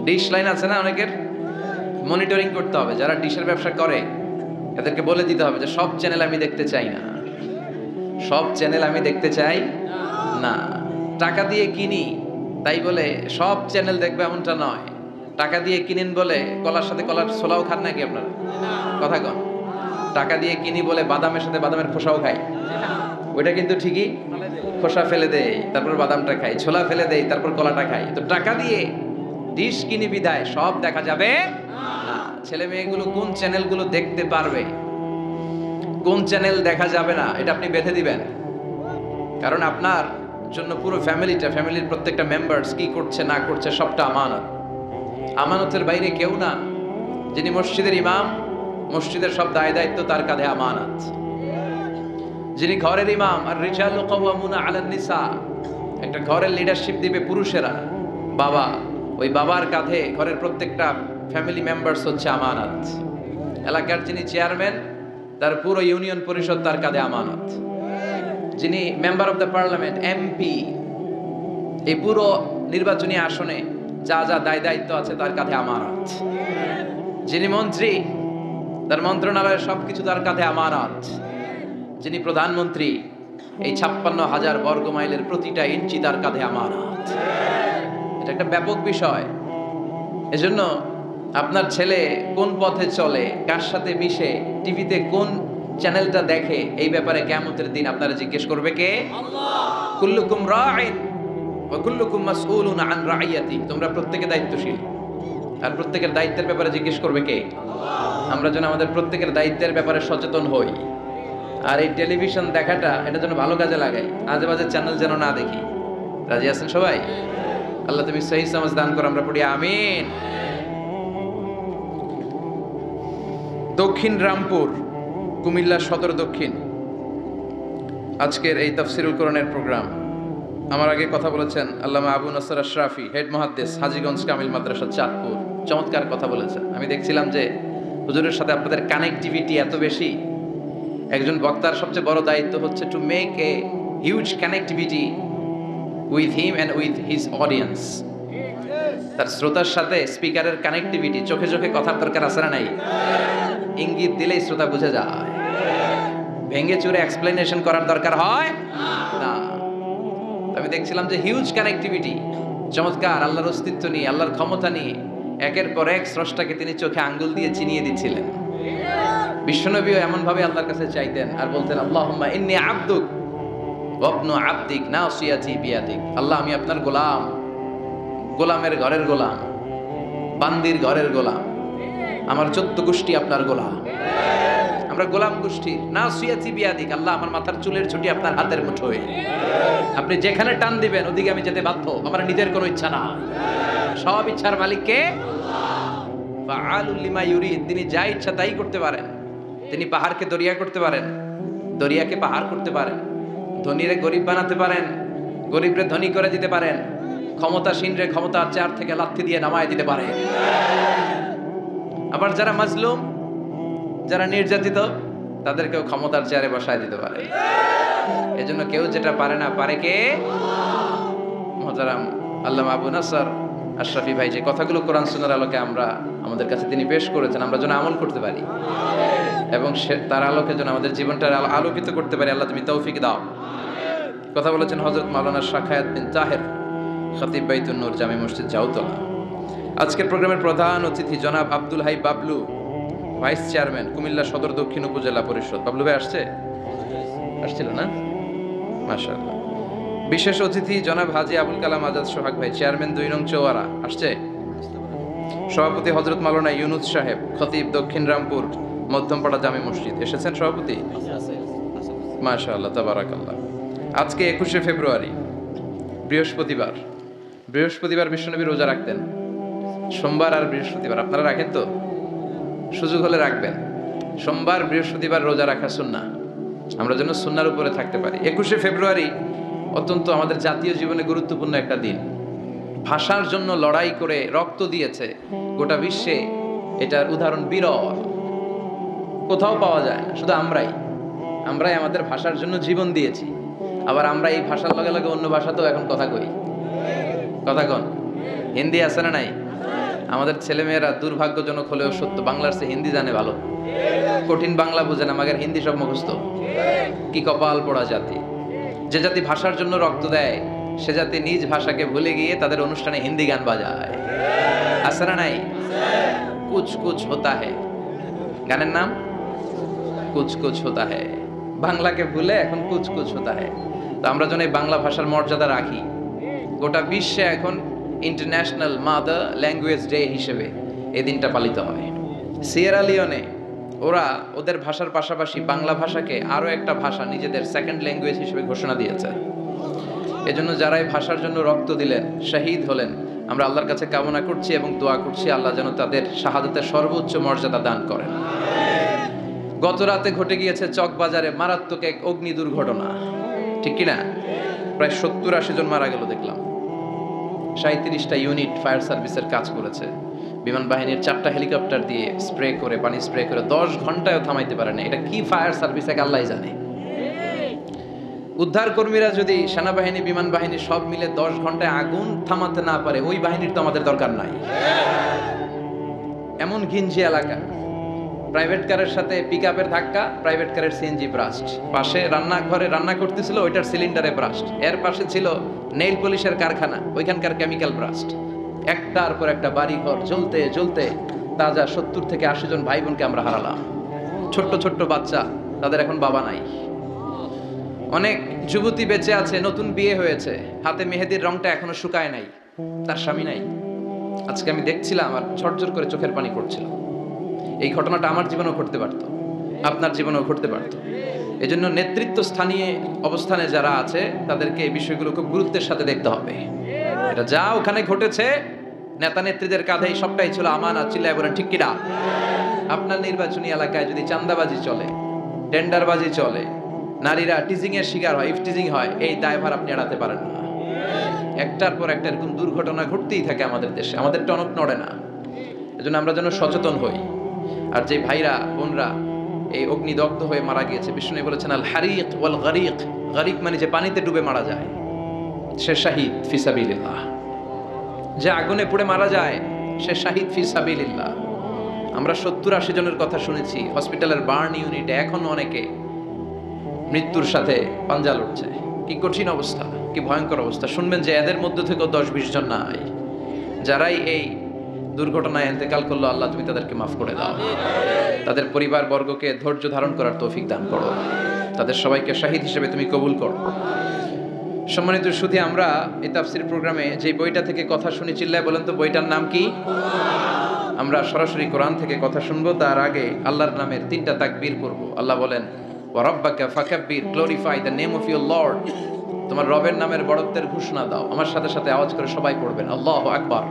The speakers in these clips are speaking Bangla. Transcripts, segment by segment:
ডিশ লাইন আছে না অনেকের, মনিটরিং করতে হবে। যারা ডিশের ব্যবসা করে এদেরকে বলে দিতে হবে যে সব চ্যানেল আমি দেখতে চাই না, সব চ্যানেল আমি দেখতে চাই না। টাকা দিয়ে কিনি তাই বলে সব চ্যানেল দেখবে এমনটা নয়। টাকা দিয়ে কিনেন বলে কলার সাথে কলার ছোলাও খান নাকি আপনারা? কথা কন। টাকা দিয়ে কিনি বলে বাদামের সাথে বাদামের খোসাও খাই, ওইটা কিন্তু ঠিকই খোসা ফেলে দেয় তারপর বাদামটা খাই, ছোলা ফেলে দেয় তারপর কলাটা খাই। তো টাকা দিয়ে ডিশ কিনি বিদায় সব দেখা যাবে না। ছেলে মেয়েগুলো কোন চ্যানেলগুলো দেখতে পারবে, কোন চ্যানেল দেখা যাবে না, এটা আপনি বেঁধে দিবেন। কারণ আপনার জন্য পুরো ফ্যামিলির প্রত্যেকটা মেম্বার্স কি করছে না করছে সবটা আমানত। আমানতের বাইরে কেউ না। যিনি মসজিদের ইমাম, মসজিদের সব দায় দায়িত্ব তার কাঁধে আমানত। যিনি ঘরের ইমাম, আর রিজালু কাওয়ামুনা আলান নিসা, একটা ঘরের লিডারশিপ দিবে পুরুষেরা, বাবা, ওই বাবার কাঁধে ঘরের প্রত্যেকটা ফ্যামিলি মেম্বার্স হচ্ছে আমানত। এলাকার যিনি চেয়ারম্যান, তার পুরো ইউনিয়ন পরিষদ তার কাঁধে আমানত। যিনি member of the parliament, MP, এই পুরো নির্বাচনী আসনে যা যা দায় দায়িত্ব আছে তার কাঁধে আমানত। যিনি মন্ত্রী, তার মন্ত্রণালয়ের সবকিছু তার কাঁধে আমানত। যিনি প্রধানমন্ত্রী, এই 56,000 বর্গ মাইলের প্রতিটা ইঞ্চি তার কাঁধে আমানত। এটা একটা ব্যাপক বিষয়। এজন্য আপনার ছেলে কোন পথে চলে, কার সাথে মিশে, টিভিতে কোন চ্যানেলটা দেখে, এই ব্যাপারে কিয়ামতের দিন আপনারা জিজ্ঞেস করবে কে? আল্লাহ। কুল্লুকুম রাঈন ওয়া কুল্লুকুম মাসউলুন আন রাইয়াতি। তোমরা প্রত্যেকে দায়িত্বশীল, আর প্রত্যেকের দায়িত্বের ব্যাপারে জিজ্ঞেস করবে কে? আল্লাহ। আমরা যেন আমাদের প্রত্যেকের দায়িত্বের ব্যাপারে সচেতন হই। আর এই টেলিভিশন দেখাটা এটা যেন ভালো কাজে লাগাই, আজে বাজে চ্যানেল যেন না দেখি। রাজি আছেন সবাই? আল্লাহ তুমি সহি সমাজ দান করো, আমরা পড়ি আমিন। দক্ষিণ রামপুর, কুমিল্লা সদর দক্ষিণ, আজকের এই তাফসিরুল কোরআনের প্রোগ্রাম। আমার আগে কথা বলেছেন আল্লামা আবু নসর আশরাফি, হেড মুহাদ্দিস, হাজীগঞ্জ কামিল মাদ্রাসা, চাঁদপুর। চমৎকার কথা বলেছেন। আমি দেখছিলাম যে হুজুরের সাথে আপনাদের কানেক্টিভিটি এত বেশি। একজন বক্তার সবচেয়ে বড় দায়িত্ব হচ্ছে to make a huge connectivity with him and with his audience. তার শ্রোতার সাথে স্পিকারের কানেক্টিভিটি, চোখে চোখে কথার দরকার আছে না নাই? ইঙ্গিত দিলেই শ্রোতা বুঝে যায়। ভেঙে চুরে এক্সপ্লেনেশন করার দরকার হয় না। আমি দেখছিলাম যে হিউজ কানেক্টিভিটি, চমৎকার আল্লাহর অস্তিত্ব নিয়ে, আল্লাহর ক্ষমতা নিয়ে একের পর এক স্রষ্টাকে তিনি চোখে আঙ্গুল দিয়ে চিনিয়ে দিচ্ছিলেন। বিশ্বনবীও এমন ভাবে আল্লাহর কাছে চাইতেন আর বলতেন, আল্লাহুম্মা ইন্নী আবদুক ওয়া ইবনু আবদিক নাসিয়াতি বিয়াদিক। আল্লাহ, আমি আপনার গোলাম, গোলামের ঘরের গোলাম, বান্দির ঘরের গোলাম, আমার 14 গোষ্ঠী আপনার গোলাম। আমরা গোলাম গোষ্ঠী। নাসিয়াতি বিয়াদিক, আল্লাহ আমার মাথার চুলের ছুটি আপনার হাতের মুঠোয়। আপনি যেখানে টান দিবেন ওদিকে আমি যেতে বাধ্য। আমার নিজের কোনো ইচ্ছা না, সব ইচ্ছার মালিক কে? ফাআলুল লিমা ইউরিদ। তিনি যা ইচ্ছা তাই করতে পারেন। তিনি পাহাড়কে দরিয়া করতে পারেন, দরিয়াকে পাহাড় করতে পারেন, ধনীরে গরিব বানাতে পারেন, গরিবরে ধনী করে দিতে পারেন, ক্ষমতাসীনরে ক্ষমতার চেয়ার থেকে লাথি দিয়ে নামায় দিতে পারেন। আবার যারা মাজলুম, যারা নির্যাতিত, তাদেরকেও ক্ষমতার চেয়ারে বসায় দিতে পারে। এজন্য কেউ যেটা পারে না, পারে কে? মুহতারাম আল্লামা আবু নসর আশরাফি ভাই যে কথাগুলো কোরআন সুন্নাহর আলোকে আমাদের কাছে তিনি পেশ করেছেন, আমরা যেন আমল করতে পারি এবং তার আলোকে যেন আমাদের জীবনটা আলোকিত করতে পারি। আল্লাহ তুমি তৌফিক দাও। কথা বলেছেন হযরত মাওলানা শাখায়াত বিন তাহের, খতিব বাইতুন নূর জামে মসজিদ জাউতলা। আজকের প্রোগ্রামের প্রধান অতিথি জনাব আব্দুল হাই বাবলু, ভাইস চেয়ারম্যান, কুমিল্লা সদর দক্ষিণ উপজেলা পরিষদ। বাবলু ভাই আসছিল না? মাশাআল্লাহ। বিশেষ অতিথি জনাব হাজী আবুল কালাম আজাদ সোহাগ ভাই, চেয়ারম্যান 2 নং চৌয়ারা, আসছে। সভাপতি হযরত মাওলানা ইউনুস সাহেব, খতিব দক্ষিণ রামপুর মধ্যমপাড়া জামে মসজিদ, এসেছেন সভাপতি? মাশাআল্লাহ, তাবারাকাল্লাহ। আজকে 21শে ফেব্রুয়ারি, বৃহস্পতিবার। বৃহস্পতিবার বিশ্বনবী রোজা রাখতেন। সোমবার আর বৃহস্পতিবার আপনারা রাখেন তো? সুযোগ হলে রাখবেন। সোমবার বৃহস্পতিবার রোজা রাখা সুন্নাহ, আমরা যেন সুন্নাহর উপরে থাকতে পারি। 21শে ফেব্রুয়ারি অত্যন্ত আমাদের জাতীয় জীবনে গুরুত্বপূর্ণ একটা দিন। ভাষার জন্য লড়াই করে রক্ত দিয়েছে গোটা বিশ্বে, এটার উদাহরণ বিরল, কোথাও পাওয়া যায় না। শুধু আমরাই আমাদের ভাষার জন্য জীবন দিয়েছি। আবার আমরা এই ভাষার লগে লগে অন্য ভাষাতেও এখন কথা কই। কথা কন, হিন্দি আছে না নাই? আমাদের ছেলেমেয়েরা দুর্ভাগ্যজনক হলেও সত্য বাংলার চেয়ে হিন্দি জানে ভালো। কঠিন বাংলা বুঝে না, মাগের হিন্দি সব মুখস্থ। কি কপাল পোড়া জাতি! যে জাতি ভাষার জন্য রক্ত দেয় সে জাতি নিজ ভাষাকে ভুলে গিয়ে তাদের অনুষ্ঠানে হিন্দি গান বাজায়। আছে না নাই? কুছ কুছ হোতা হ্যায়, গানের নাম কুছ কুছ হোতা হ্যায়। বাংলাকে ভুলে এখন কুছ কুছ হোতা হ্যায়। তো আমরা যেন এই বাংলা ভাষার মর্যাদা রাখি। গোটা বিশ্বে এখন ইন্টারন্যাশনাল মাদার ল্যাঙ্গুয়েজ ডে হিসেবে এই দিনটা পালিত হয়। সিয়েরা লিওনে ওরা ওদের ভাষার পাশাপাশি বাংলা ভাষাকে আরো একটা ভাষা নিজেদের সেকেন্ড ল্যাঙ্গুয়েজ হিসেবে ঘোষণা দিয়েছে। এজন্য যারা এই ভাষার জন্য রক্ত দিলেন, শহীদ হলেন, আমরা আল্লাহর কাছে কামনা করছি এবং দোয়া করছি আল্লাহ যেন তাদের শাহাদাতের সর্বোচ্চ মর্যাদা দান করেন। গত রাতে ঘটে গিয়েছে চকবাজারে মারাত্মক এক অগ্নি দুর্ঘটনা, ঠিক কিনা? প্রায় 70-80 জন মারা গেল দেখলাম। 37টা ইউনিট ফায়ার সার্ভিসের কাজ করেছে। বিমান বাহিনীর 4টা হেলিকপ্টার দিয়ে স্প্রে করে, পানি স্প্রে করে 10 ঘন্টায়ও থামাইতে পারে না। এটা কি ফায়ার সার্ভিস এক আল্লাহই জানে। উদ্ধার কর্মীরা যদি সেনাবাহিনী, বিমান বাহিনী সব মিলে 10 ঘন্টায় আগুন থামাতে না পারে, ওই বাহিনীর তো আমাদের দরকার নাই। এমন ঘিঞ্জি এলাকা, প্রাইভেট কারের সাথে পিকআপের ধাক্কা, প্রাইভেট কারের সিএনজি ব্রাস্ট, পাশে রান্নাঘরে রান্না করতেছিল ওইটার সিলিন্ডারে ব্রাস্ট, এর পাশে ছিল নেইল পলিশের কারখানা, ওইখানকার কেমিক্যাল ব্রাস্ট। একটার পর একটা বাড়িঘর জ্বলতে জ্বলতে তাজা 70 থেকে 80 জন ভাই বোনকে আমরা হারালাম। ছোট্ট ছোট্ট বাচ্চা, তাদের এখন বাবা নাই। অনেক যুবতী বেঁচে আছে, নতুন বিয়ে হয়েছে, হাতে মেহেদির রংটা এখনো শুকায় নাই, তার স্বামী নাই। আজকে আমি দেখছিলাম আর ঝরঝর করে চোখের পানি পড়ছিল। এই ঘটনাটা আমার জীবনেও ঘটতে পারত, আপনার জীবনেও ঘটতে পারত। এজন্য নেতৃত্ব স্থানীয় অবস্থানে যারা আছে তাদেরকে এই বিষয়গুলো খুব গুরুত্বের সাথে দেখতে হবে। এটা যা ওখানে ঘটেছে, নেতা নেত্রীদের কাঁধেই সবটাই ছিল আমানত। চিল্লায় বলেন ঠিক কিনা? আপনার নির্বাচনী এলাকায় যদি চাঁদাবাজি চলে, টেন্ডারবাজি চলে, নারীরা টিজিং এর শিকার হয়, ইফটিজিং হয়, এই দায়ভার আপনি এড়াতে পারেন না। একটার পর একটা এরকম দুর্ঘটনা ঘটতেই থাকে আমাদের দেশে, আমাদের টনক নড়ে না। এজন্য আমরা যেন সচেতন হই। আর যে ভাইরা বোনরা এই অগ্নিদগ্ধ হয়ে মারা গিয়েছে, বিষ্ণু বলেছেন আল হারিক ওয়াল গারিক। গারিক মানে যে পানিতে ডুবে মারা যায়, সে শাহিদ ফি সাবিলিল্লাহ। যে আগুনে পুড়ে মারা যায় সে শাহিদ ফি সাবিলিল্লাহ। আমরা 70-80 জনের কথা শুনেছি হসপিটালের বার্ন ইউনিটে, এখনো অনেকে মৃত্যুর সাথে পাঞ্জা লড়ছে। কি কঠিন অবস্থা, কি ভয়ঙ্কর অবস্থা। শুনবেন যে এদের মধ্য থেকেও 10-20 জন নাই, যারাই এই দুর্ঘটনায় ইন্তেকাল করলো, আল্লাহ তুমি তাদেরকে মাফ করে দাও। তাদের পরিবার বর্গকে ধৈর্য ধারণ করার তৌফিক দান করো। তাদের সবাইকে শাহিদ হিসেবে তুমি কবুল করো। সম্মানিত সুধী, আমরা এই তাফসীর প্রোগ্রামে যে বইটা থেকে কথা শুনি, চিল্লায় বলেন তো বইটার নাম কি? আমরা সরাসরি কোরআন থেকে কথা শুনবো। তার আগে আল্লাহর নামের 3টা তাকবীর করব। আল্লাহ বলেন ওয়া রাব্বাকা ফাকাব্বির, glorify the name of your lord. তোমার রবের নামের বড়ত্বের ঘোষণা দাও। আমার সাথে সাথে আওয়াজ করে সবাই পড়বেন আল্লাহু আকবার,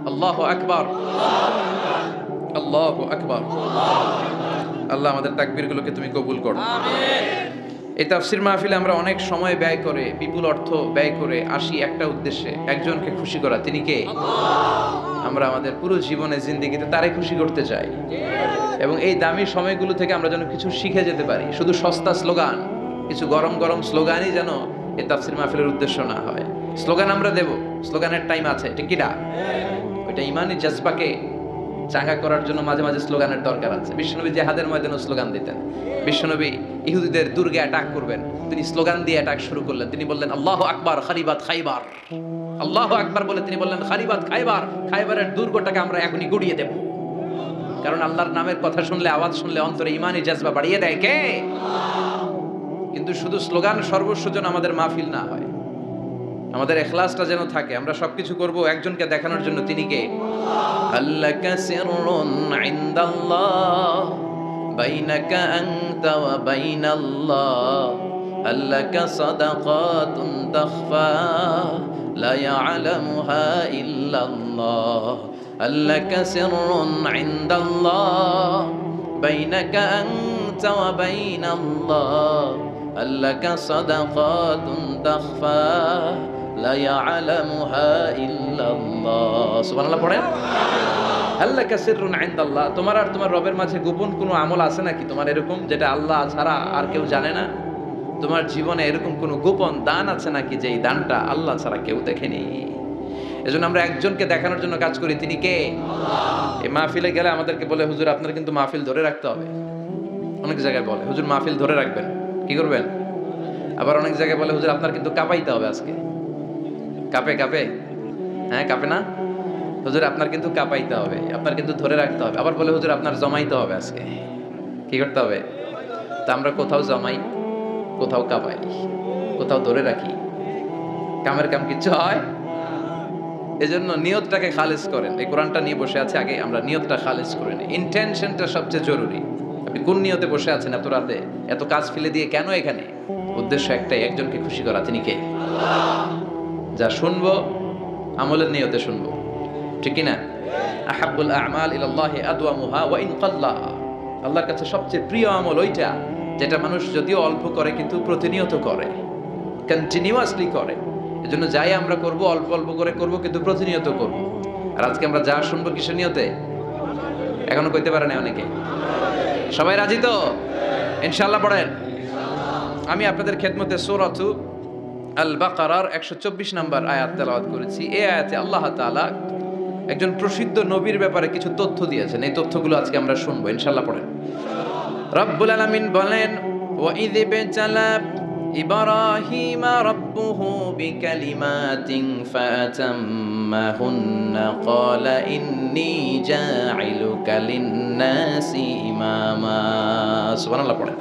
আল্লাহু আকবার, আল্লাহু আকবার। আল্লাহ আমাদের তাকবীরগুলোকে তুমি কবুল করো। এই তাফসীর মাহফিলে আমরা অনেক সময় ব্যয় করে, বিপুল অর্থ ব্যয় করে আসি একটা উদ্দেশ্যে, একজনকে খুশি করা। তিনি কে? আমরা আমাদের পুরো জীবনে জিন্দেগিতে তারে খুশি করতে চাই। এবং এই দামি সময়গুলো থেকে আমরা যেন কিছু শিখে যেতে পারি। শুধু সস্তা স্লোগান, কিছু গরম গরম স্লোগানই যেন এই তাফসীর মাহফিলের উদ্দেশ্য না হয়। স্লোগান আমরা দেব, স্লোগানের টাইম আছে, ঠিক কি না? ওইটা ইমানি জজবাকে চাঙ্গা করার জন্য মাঝে মাঝে স্লোগানের দরকার আছে। বিশ্বনবী জিহাদের ময়দানে স্লোগান দিতেন। বিশ্বনবী ইহুদিদের দুর্গে অ্যাটাক করবেন, তিনি স্লোগান দিয়ে অ্যাটাক শুরু করলেন। তিনি বললেন আল্লাহু আকবার খারিবাত খাইবার, আল্লাহু আকবার বলে তিনি বললেন খারিবাত খাইবার, খাইবারের দুর্গটাকে আমরা এখনই গুড়িয়ে দেব। কারণ আল্লাহর নামের কথা শুনলে, আওয়াজ শুনলে অন্তরে ইমানি জজবা বাড়িয়ে দেয় কে? কিন্তু শুধু স্লোগান সর্বস্ব যেন আমাদের মাহফিল না হয়, আমাদের ইখলাসটা যেন থাকে। আমরা সবকিছু করব একজনকে দেখানোর জন্য। তিনি কে? আল্লাকা সিররুন ইনদাল্লাহ বাইনাকা আনতা ওয়া বাইনাল্লাহ, আল্লাকা সাদাকাতুন তাখফা লা ইয়ালামুহা ইল্লাল্লাহ, আল্লাকা সিররুন ইনদাল্লাহ বাইনাকা আনতা ওয়া বাইনাল্লাহ, আল্লাকা সাদাকাতুন তাখফা লা ইয়ালামুহা ইল্লাল্লাহ। সুবহানাল্লাহ পড়েন। আল্লাকা সিররুন ইনদাল্লাহ, তোমার আর তোমার রবের মাঝে গোপন কোনো আমল আছে নাকি তোমার এরকম, যেটা আল্লাহ ছাড়া আর কেউ জানে না? তোমার জীবনে এরকম কোনো গোপন দান আছে নাকি যেই দানটা আল্লাহ ছাড়া কেউ দেখেনি? এজন্য আমরা একজনকে দেখানোর জন্য কাজ করি, তিনি কে? এই মাহফিলে গেলে আমাদেরকে বলে, হুজুর আপনার কিন্তু মাহফিল ধরে রাখতে হবে। অনেক জায়গায় বলে, হুজুর মাহফিল ধরে রাখবেন, কি করবেন? আবার অনেক জায়গায় বলে, হুজুর আপনার কিন্তু কাঁপাইতে হবে আজকে। কাঁপে কাঁপে, হ্যাঁ কাঁপে না? হুজুর আপনার কিন্তু কাঁপাইতে হবে, আপনার কিন্তু ধরে রাখতে হবে। আবার বলে, হুজুর আপনার জমাইতে হবে আজকে। কি করতে হবে? তা আমরা কোথাও জমাই, কোথাও কাঁপাই, কোথাও ধরে রাখি, কামের কাম কিচ্ছু হয়। এজন্য নিয়তটাকে খালেজ করেন। এই কোরআনটা নিয়ে বসে আছে, আগে আমরা নিয়তটা খালেজ করে নিই। ইন্টেনশনটা সবচেয়ে জরুরি। আপনি কোন নিয়তে বসে আছেন এত রাতে, এত কাজ ফেলে দিয়ে কেন এখানে? উদ্দেশ্য একটাই, একজনকে খুশি করা। তিনি কে? যা শুনবো আমলের নিয়তে শুনবো, ঠিক কি না? আহাব্বুল আ'মাল ইলাল্লাহি আদওয়ামুহা ওয়া ইন কাল্লা। আল্লাহর কাছে সবচেয়ে প্রিয় আমল ওইটা যেটা মানুষ যদিও অল্প করে কিন্তু প্রতিনিয়ত করে, কন্টিনিউয়াসলি করে। এজন্য যাই আমরা করব অল্প অল্প করে করব, কিন্তু প্রতিনিয়ত করব। আর আজকে আমরা যা শুনবো কিসের নিয়তে? এখনো কইতে পারে না অনেকে। সবাই রাজি তো? ইনশাআল্লাহ পড়েন। আমি আপনাদের খেদমতে সূরাতু আল বাকারার 124 নম্বর আয়াত তেলাওয়াত করেছি। এই আয়াতে আল্লাহ তাআলা একজন প্রসিদ্ধ নবীর ব্যাপারে কিছু তথ্য দিয়েছেন। এই তথ্যগুলো আজকে আমরা শুনবো, ইনশাআল্লাহ পড়েন। রব্বুল আলামিন বলেন, ওয়া ইয ইবতালা ইব্রাহিমা রাব্বুহু বিকালিমাতিন ফাতাম্মাহুন্না ক্বালা ইন্নী জাঈলুকা লিন-নাসি ইমামা। সুবহানাল্লাহ পড়েন।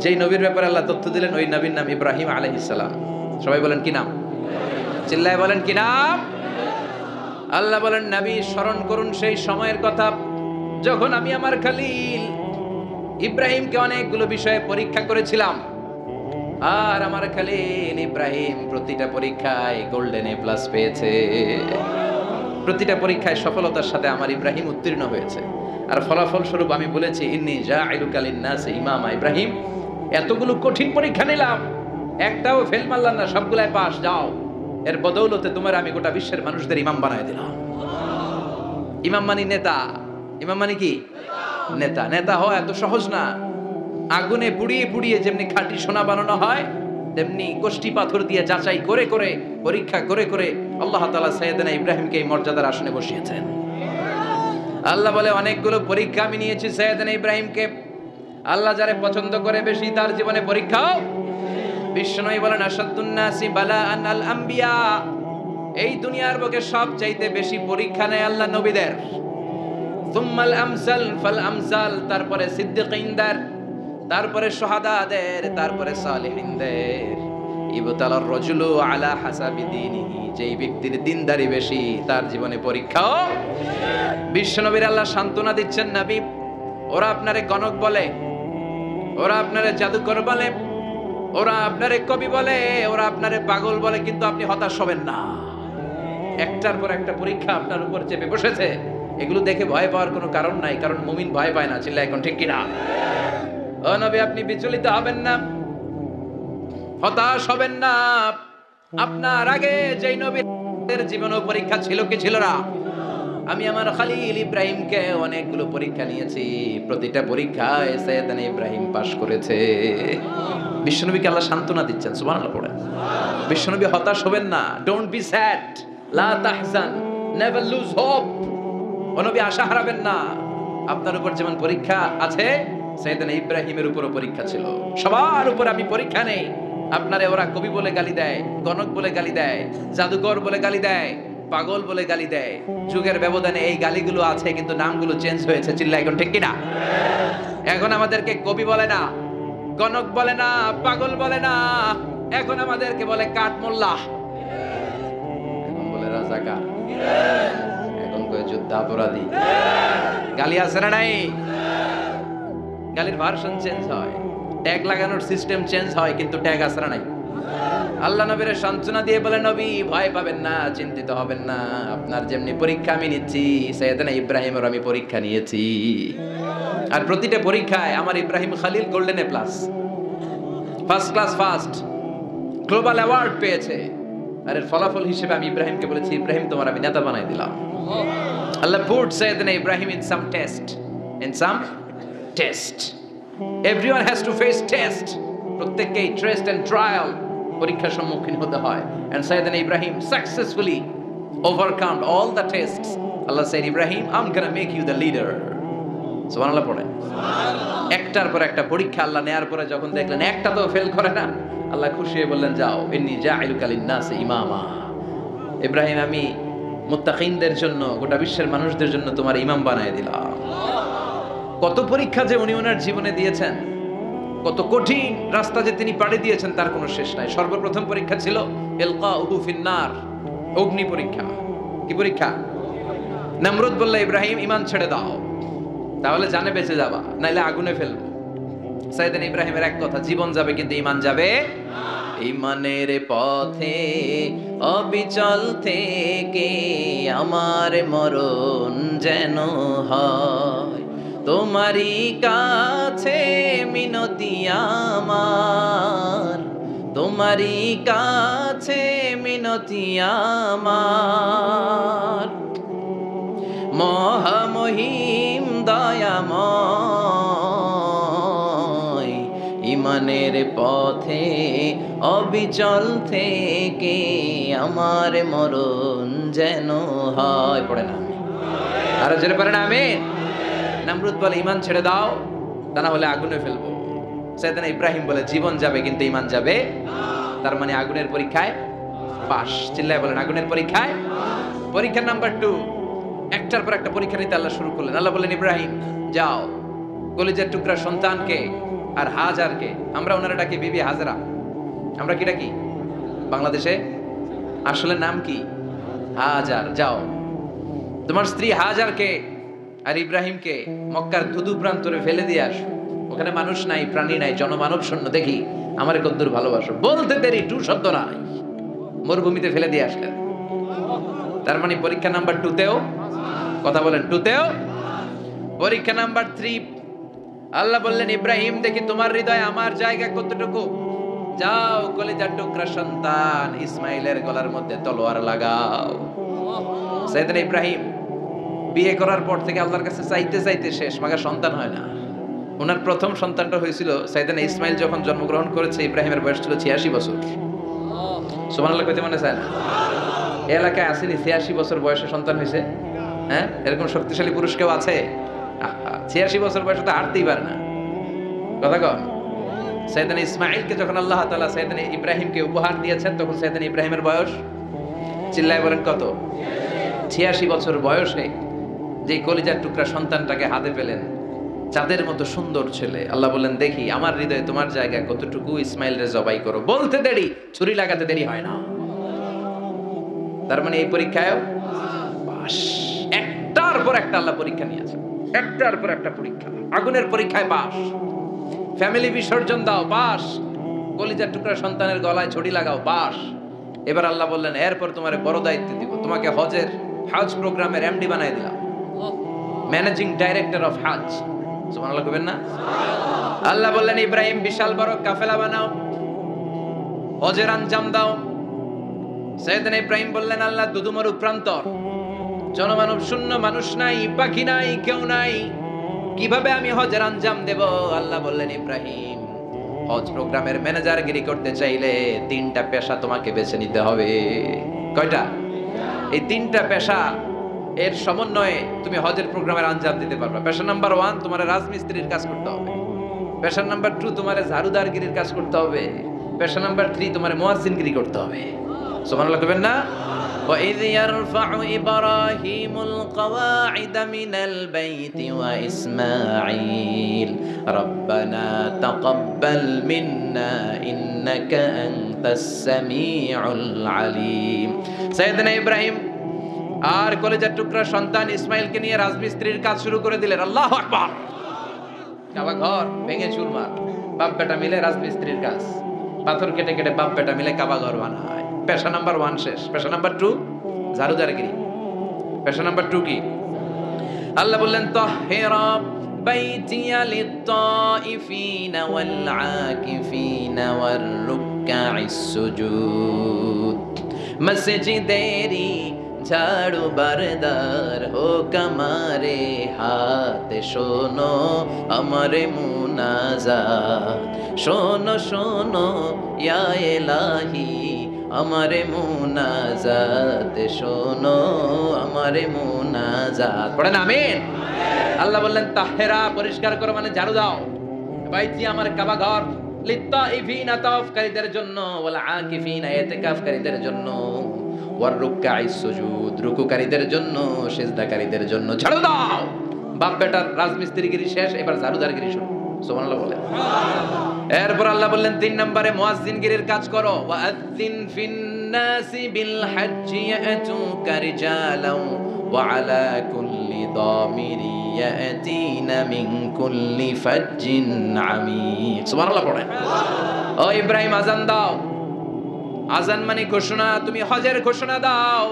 যেই নবীর ব্যাপারে আল্লাহ তথ্য দিলেন, ওই নবীর নাম ইব্রাহিম আলাইহিস সালাম। সবাই বলেন কি নাম? চিল্লায় বলেন কি নাম? আল্লাহ বলেন, নবী স্মরণ করুন সেই সময়ের কথা যখন আমি আমার খলিল ইব্রাহিমকে অনেকগুলো বিষয়ে পরীক্ষা করেছিলাম। আর আমার খলিল ইব্রাহিম প্রতিটা পরীক্ষায় গোল্ডেন এ প্লাস পেয়েছে। প্রতিটা পরীক্ষায় সফলতার সাথে আমার ইব্রাহিম উত্তীর্ণ হয়েছে। আর ফলাফল স্বরূপ আমি বলেছি, ইন্নী জাঈলুকা লিন-নাসি ইমামা। ইব্রাহিম, এতগুলো কঠিন পরীক্ষা নিলাম, একটাও ফেল মারলাম না, সবগুলাই পাস। যাও, এর বদৌলতে তোমার আমি গোটা বিশ্বের মানুষদের ইমাম বানায় দিলাম। ইমাম মানে নেতা। ইমাম মানে কি? নেতা। নেতা হওয়া এত সহজ না। আগুনে পুড়িয়ে পুড়িয়ে যেমনি খাঁটি সোনা বানানো হয়, তেমনি কষ্টি পাথর দিয়ে যাচাই করে করে, পরীক্ষা করে করে আল্লাহ তাআলা সাইয়েদনা ইব্রাহিমকে এই মর্যাদার আসনে বসিয়েছেন। আল্লাহ বলে, অনেকগুলো পরীক্ষা আমি নিয়েছি সাইয়েদনা ইব্রাহিমকে। আল্লাহ যারে পছন্দ করে বেশি, তার জীবনে পরীক্ষাও। বিশ্বনবী বলেন, আশাদ্দুন নাসি বালাআন আল আম্বিয়া। এই দুনিয়ার বুকে সবচাইতে বেশি পরীক্ষা নেয় আল্লাহ নবীদের। সুম্মাল আমসাল ফাল আমসাল, তারপরে সিদ্দিকিনদের, তারপরে শুহাদাদের, তারপরে সালিহিনদের। ইবতালার রাজুলু আলা হাসাবি দীনিহি। যেই ব্যক্তির দ্বীনদারি বেশি, তার জীবনে পরীক্ষাও। বিশ্বনবীর আল্লাহ সান্ত্বনা দিচ্ছেন, নবী ওরা আপনারে গণক বলে, ওরা আপনারে জাদুকর বলে, ওরা আপনারে কবি বলে, ওরা আপনারে পাগল বলে, কিন্তু আপনি হতাশ হবেন না। একটার পর একটা পরীক্ষা আপনার উপর চেপে বসেছে। এগুলো দেখে ভয় পাওয়ার কোনো কারণ নাই, কারণ মুমিন ভয় পায় না। চিল্লায় এখন ঠিক কিনা? ও নবী, আপনি বিচলিত হবেন না, হতাশ হবেন না। আপনার আগে যেই নবীর জীবনেও পরীক্ষা ছিল কি ছিল না? আমি আমার খলিল ইব্রাহিমকে অনেকগুলো পরীক্ষা নিয়েছি, প্রতিটা পরীক্ষায় সাইয়েদনা ইব্রাহিম পাশ করেছে। বিশ্বনবীকে আল্লাহ সান্ত্বনা দিচ্ছেন। সুবহানাল্লাহ পড়েন। বিশ্বনবী হতাশ হবেন না। ডোন্ট বি স্যাড, লা তাহজান, নেভার লুজ হোপ। ও নবী, আশা হারাবেন না। আপনার উপর যেমন পরীক্ষা আছে, সাইয়েদনা ইব্রাহিমের উপরও পরীক্ষা ছিল। সবার উপর আমি পরীক্ষা নেই। আপনারে ওরা কবি বলে গালি দেয়, গণক বলে গালি দেয়, জাদুকর বলে গালি দেয়, পাগল বলে গালি দেয়। যুগের ব্যবধানে এই গালিগুলো আছে, কিন্তু নামগুলো চেঞ্জ হয়েছে। চিল্লায় এখন ঠিক কিনা? এখন আমাদেরকে কবি বলে না, গণক বলে না, পাগল বলে না, এখন আমাদেরকে বলে কাঠ মোল্লা, এখন বলে রাজাকার, এখন কয়ে যুদ্ধাপরাধী। গালি আছে না নাই? গালির ভার্সন চেঞ্জ হয়, ট্যাগ লাগানোর সিস্টেম চেঞ্জ হয়, কিন্তু ট্যাগ আছে না নাই? আল্লাহ নবীর সান্ত্বনা দিয়ে বলে, নবী ভয় পাবেন না, চিন্তিত হবেন না। আপনার যেমনি পরীক্ষা আমি নিচ্ছি, সাইয়েদনা ইব্রাহিমের আমি পরীক্ষা নিয়েছি। আর প্রতিটা পরীক্ষায় আমার Ibrahim Khalil golden A plus, first class first, global award পেয়েছে। আর এর ফলাফল হিসেবে আমি ইব্রাহিমকে বলেছি, ইব্রাহিম তোমার আমি নেতা বানাই দিলাম। আল্লাহ put সাইয়েদনা ইব্রাহিম in some test, in some test. Everyone has to face test. প্রত্যেককেই টেস্ট এন্ড ট্রায়াল, পরীক্ষার সম্মুখীন হতে হয়। And সাইয়েদনা Ibrahim successfully overcome all the tests. Allah said, Ibrahim, I'm gonna make you the leader. সুবহানাল্লাহ পড়েন। একটার পর একটা পরীক্ষা আল্লাহ নেয়ার পরে যখন দেখলেন একটা তো ফেল করে না, আল্লাহ খুশি হয়ে বললেন, যাও, ইন্নী জাইলুকা লিন-নাসি ইমামা। ইব্রাহিম, আমি মুত্তাকিনদের জন্য, গোটা বিশ্বের মানুষদের জন্য তোমার ইমাম বানায় দিলাম। কত পরীক্ষা যে উনি ওনার জীবনে দিয়েছেন, কত কঠিন রাস্তা যে তিনি পাড়ি দিয়েছেন তার কোনো শেষ নাই। সর্বপ্রথম পরীক্ষা ছিল ইলকাউহু ফিন-নার, অগ্নি পরীক্ষা। কি পরীক্ষা? নমরুদ বলল, ইব্রাহিম ঈমান ছেড়ে দাও, তাহলে জানে বেঁচে যাবা, নাইলে আগুনে ফেলবো। সাইয়েদনা ইব্রাহিমের এক কথা, জীবন যাবে কিন্তু ঈমান যাবে না। ঈমানের পথে অবিচল থেকে আমার মরণ যেন হয়, তোমারই কাছে মিনতি আমার, তোমারই কাছে মিনতি আমার। মহামহিম দয়াময়, ঈমানের পথে অবিচল থেকে আমার মরণ যেন হয়। পড়ে না আরো জোরে পড়ে না আমিন। নমরুদ বলে, ঈমান ছেড়ে দাও, তা না হলে আগুনে ফেলবো। সাইয়েদনা ইব্রাহিম বলে, জীবন যাবে কিন্তু ঈমান যাবে না। তার মানে আগুনের পরীক্ষায় পাস। চিল্লায় বলেন, আগুনের পরীক্ষায়। পরীক্ষা নাম্বার 2, একটার পর একটা পরীক্ষা নিতে আল্লাহ শুরু করলেন। আল্লাহ বললেন, ইব্রাহিম যাও, কলিজার টুকরা সন্তানকে আর হাজারকে, আমরা ওনারা ডাকি বিবি হাজরা, আমরা কি ডাকি বাংলাদেশে? আসলে নাম কি? হাজার। যাও, তোমার স্ত্রী হাজারকে আর ইব্রাহিমকে মক্কার ধুধু প্রান্তরে ফেলে দিয়ে আসো। ওখানে মানুষ নাই, প্রাণী নাই, জনমানব শূন্য। দেখি আমারে কদ্দুর ভালোবাসো। বলতে দেরি, টু শব্দ নাই, মরুভূমিতে ফেলে দিয়ে আসলেন। তার মানে পরীক্ষা নাম্বার 2তেও, কথা বলেন, 2তেও। পরীক্ষা নাম্বার 3, আল্লাহ বললেন, ইব্রাহিম দেখি তোমার হৃদয়ে আমার জায়গা কতটুকু। যাও, কলিজার টুকরা সন্তান ইসমাইলের গলার মধ্যে তলোয়ার লাগাও। সাইয়েদনা ইব্রাহিম বিয়ে করার পর থেকে আল্লাহর কাছে চাইতে চাইতে শেষ, মাগার সন্তান হয় না। ওনার প্রথম সন্তানটা হয়েছিল সাইয়েদনা ইসমাইল যখন জন্মগ্রহণ করেছে, ইব্রাহিমের বয়স ছিল 86 বছর। সুবহানাল্লাহ কইতে মনে চায় না? এই এলাকায় আসেনি 86 বছর বয়সে সন্তান হয়েছে? হ্যাঁ, এরকম শক্তিশালী পুরুষ কেউ আছে? 86 বছর বয়সে তো হাঁটতেই পারে না। কথা কন। সাইয়েদনা ইসমাইলকে যখন আল্লাহ তাআলা সাইয়েদনা ইব্রাহিমকে উপহার দিয়েছেন, তখন সাইয়েদনা ইব্রাহিমের বয়স, চিল্লায় বলেন কত? 86 বছর বয়সে যে কলিজার টুকরা সন্তানটাকে হাতে পেলেন, চাঁদের মতো সুন্দর ছেলে। আল্লাহ বললেন, দেখি আমার হৃদয়ে তোমার জায়গা কতটুকু, ইসমাইলরে জবাই করো। বলতে দেরি, ছুরি লাগাতে দেরি হয় না। তার মানে এই পরীক্ষায়ও পাস। একটার পর একটা আল্লাহ পরীক্ষা নিয়েছে, একটার পর একটা পরীক্ষা। আগুনের পরীক্ষায় পাস, ফ্যামিলি বিসর্জন দাও, পাস। কলিজার টুকরা সন্তানের গলায় ছড়ি লাগাও, পাস। এবার আল্লাহ বললেন, এরপর তোমার বড় দায়িত্ব দিব, তোমাকে হজ প্রোগ্রামের এমডি বানাই দিলাম, ম্যানেজিং ডাইরেক্টর অফ হজ। সুবহানাল্লাহ কইবেন না? আল্লাহ বললেন, ইব্রাহিম বিশাল বড় কাফেলা বানাও, হজের আঞ্জাম দাও। সাইয়েদনা ইব্রাহিম বললেন, আল্লাহ দুদুমরু প্রান্তর, জনমানব শূন্য, মানুষ নাই, পাখি নাই, কেউ নাই, কিভাবে আমি হজের আঞ্জাম দেব? আল্লাহ বললেন, ইব্রাহিম হজ প্রোগ্রামের ম্যানেজারগিরি করতে চাইলে 3টা পেশা তোমাকে বেছে নিতে হবে। কয়টা? এই 3টা পেশা এর সমন্বয়ে তুমি হজের প্রোগ্রামের আঞ্জাম দিতে পারবে। পেশা নাম্বার 1, তোমার রাজমিস্ত্রির কাজ করতে হবে। পেশা নাম্বার 2, তোমার ঝাড়ুদারগিরির কাজ করতে হবে। পেশা নাম্বার 3, তোমার মুয়াজ্জিনগিরি করতে হবে। সুবহানাল্লাহ কইবেন না? وَإِذْ يَرْفَعُ إِبْرَاهِيمُ الْقَوَاعِدَ مِنَ الْبَيْتِ وَإِسْمَاعِيلُ رَبَّنَا تَقَبَّلْ مِنَّا إِنَّكَ أَنْتَ السَّمِيعُ الْعَلِيمُ। সাইয়েদনা ইব্রাহিম আর কলেজের টুকরা সন্তান ইসমাইলকে নিয়ে রাজমিস্ত্রির কাজ শুরু করে দিলেন। আল্লাহু আকবার। কাবা ঘর ভেঙে চুরমার, বাপ বেটা মিলে রাজমিস্ত্রির কাজ, পাথর কেটে কেটে বাপ বেটা মিলে কাবা ঘর বানায়। পেশা নাম্বার 1 শেষ। পেশা নাম্বার 2, ঝাড়ুদারগিরি। পেশা নাম্বার 2 কি? আল্লাহ বললেন, তাহহিরা বাইতিয়া লিত-তাইফিনা ওয়াল আকিফিনা ওয়ার রুকআইস সুজুদ। মসজিদেরি ঝাড়ু বারদার হোক আমারে হাত, শোনো আমারে মুনাজাত, শোনো শোনো ইয়া ইলাহি আমারে মুনাজাত শোনো, আমারে মুনাজাত পড়েন আমিন। আল্লাহ বললেন তাহেরা, পরিষ্কার করো মানে ঝাড়ু দাও, বাইতি আমার কাবা ঘর, লিত্তাইফিনা তাওয়াফকারীদের জন্য, ওয়াল আকিফিনা ইতিকাফকারীদের জন্য, ওয়ার রুকআইস সুজুদ রুকুকারীদের জন্য, সিজদাকারীদের জন্য ঝাড়ু দাও। বাপ বেটার রাজমিস্ত্রিগিরি শেষ, এবার ঝাড়ুদারগিরি শুরু। সুবহানাল্লাহ বলেন। এরপর আল্লাহ বললেন 3 নম্বরে মুয়াজ্জিনগিরির কাজ করো, ওয়াআযিন ফিন্নাসি বিল হজ্জি ইয়াতুকা রিজালাও ওয়া আলা কুল্লি দামিরি ইয়াতিনা মিন কুল্লি ফাজ্জিন আমিক। সুবহানাল্লাহ পড়েন। ও ইব্রাহিম আযান দাও, আযান মানে ঘোষণা, তুমি হজের ঘোষণা দাও।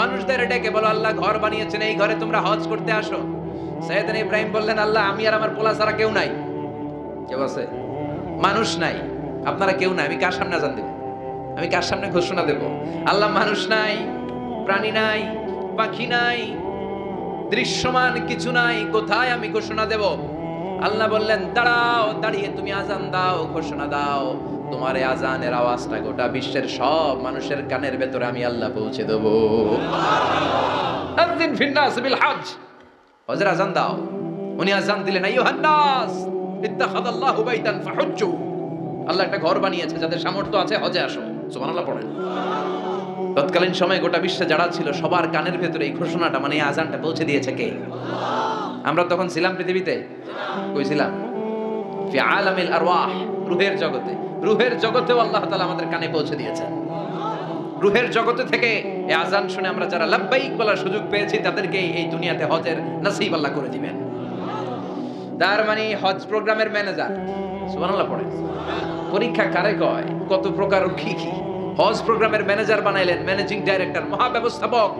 মানুষদের ডেকে বলো আল্লাহ ঘর বানিয়েছেন, এই ঘরে তোমরা হজ করতে আসো। সাইয়েদনা ইব্রাহিম বললেন আল্লাহ আমি আর আমার পোলা ছাড়া কেউ নাই। কেউ আছে? মানুষ নাই, আপনারা কেউ নাই, আমি কার সামনে আযান দেব? আমি কার সামনে ঘোষণা দেব? আল্লাহ মানুষ নাই, প্রাণী নাই, পাখি নাই, দৃশ্যমান কিছু নাই, কোথায় আমি ঘোষণা দেব? আল্লাহ বললেন দাঁড়াও, দাঁড়িয়ে তুমি আযান দাও, ঘোষণা দাও। তোমার এই আযানের আওয়াজটা গোটা বিশ্বের সব মানুষের কানের ভেতরে আমি আল্লাহ পৌঁছে দেব। আযিন ফিন্নাস বিল হজ, হজের আযান দাও। উনি আযান দিলেন আইয়ুহান নাস ইত্তাখাযাল্লাহু বাইতান ফাহুজ্জু, আল্লাহ একটা ঘর বানিয়েছে, যাদের সামর্থ্য আছে হজে আসো। সুবহানাল্লাহ পড়েন। তৎকালীন সময়ে গোটা বিশ্বে যারা ছিল সবার কানের ভেতরে এই ঘোষণাটা মানে এই আযানটা পৌঁছে দিয়েছে কে? আমরা তখন ছিলাম পৃথিবীতে? কই ছিলাম? ফি আলামিল আরওয়াহ, রূহের জগতে। রূহের জগতেও আল্লাহ তাআলা আমাদের কানে পৌঁছে দিয়েছেন। রূহের জগতে থেকে এই আযান শুনে আমরা যারা লাব্বাইক বলার সুযোগ পেয়েছি তাদেরকে এই দুনিয়াতে হজের নসিব আল্লাহ করে দিবেন। তার মানে হজ প্রোগ্রামের ম্যানেজার। সুবহানাল্লাহ পড়ে। পরীক্ষা কারে কয়? কত প্রকার কি কি। হজ প্রোগ্রামের ম্যানেজার বানাইলেন, ম্যানেজিং ডাইরেক্টর, মহাব্যবস্থাপক।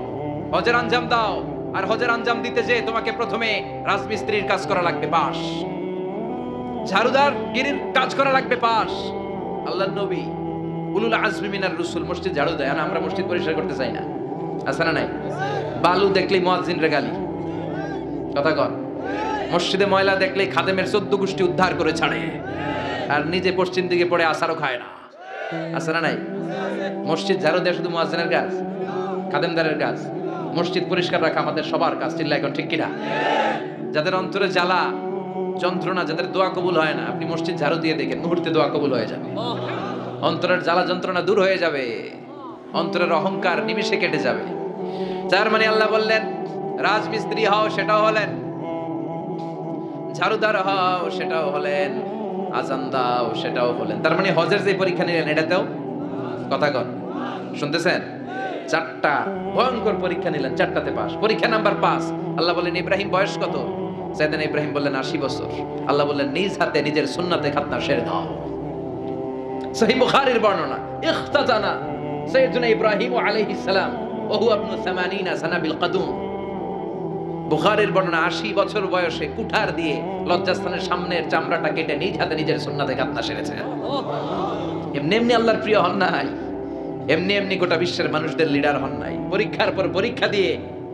হজের আঞ্জাম দাও, আর হজের আঞ্জাম দিতে যে তোমাকে প্রথমে রাজমিস্ত্রির কাজ করা লাগবে পাস, ঝাড়ুদার গিরির কাজ করা লাগবে পাস। আল্লাহর নবী উলুল আজমি মিনার রাসূল মসজিদ ঝাড়ু দেয়, আর আমরা মসজিদ পরিষ্কার করতে চাই না। আছে না নাই? বালু দেখলেই মুয়াজ্জিনরে গালি। কথা কর। মসজিদে ময়লা দেখলেই খাদেমের 14 গোষ্ঠী উদ্ধার করে ছাড়ে, আর নিজে পশ্চিম দিকে পড়ে আসারও খায় না। আছে না নাই? মসজিদ ঝাড়ু দেওয়া শুধু মুয়াজ্জিনের কাজ, খাদেমদারের কাজ। মসজিদ পরিষ্কার রাখা আমাদের সবার কাজ। চিল্লা এখন ঠিক কিনা? যাদের অন্তরে জ্বালা যন্ত্রণা, যাদের দোয়া কবুল হয় না, আপনি মসজিদ ঝাড়ু দিয়ে দেখেন মুহূর্তে দোয়া কবুল হয়ে যাবে। অন্তরের জ্বালা যন্ত্রণা দূর হয়ে যাবে, অন্তরের অহংকার নিমিষে কেটে যাবে। তার মানে আল্লাহ বললেন রাজমিস্ত্রি হও, সেটাও হলেন, ঝাড়ুদার হও, সেটাও হলেন, আযান দাও, সেটাও হলেন। তার মানে হজের যে পরীক্ষা নিলেন এটাতেও কথা কন, শুনতেছেন? 4টা ভয়ঙ্কর পরীক্ষা নিলেন, 4টাতে পাস। পরীক্ষা নাম্বার 5। আল্লাহ বললেন ইব্রাহিম বয়স কত? সাইয়েদনা ইব্রাহিম বললেন 80 বছর। আল্লাহ বললেন নিজ হাতে নিজের সুন্নাতে খাতনা সেরে দাও। সহিহ বুখারীর বর্ণনা, ইখতাতানা সাইয়েদনা ইব্রাহিম আলাইহিস সালাম ওয়া হুয়া ইবনু 80 সানা বিল কদুম। বুখারীর বর্ণনা 80 বছর বয়সে কুঠার দিয়ে লজ্জাস্থানের সামনের চামড়াটা কেটে নিজ হাতে নিজের সুন্নাতে খাতনা সেরেছেন। এমনি এমনি আল্লাহর প্রিয় হন নাই, এমনি এমনি গোটা বিশ্বের মানুষদের লিডার হন নাই। পরীক্ষার পর পরীক্ষা দিয়ে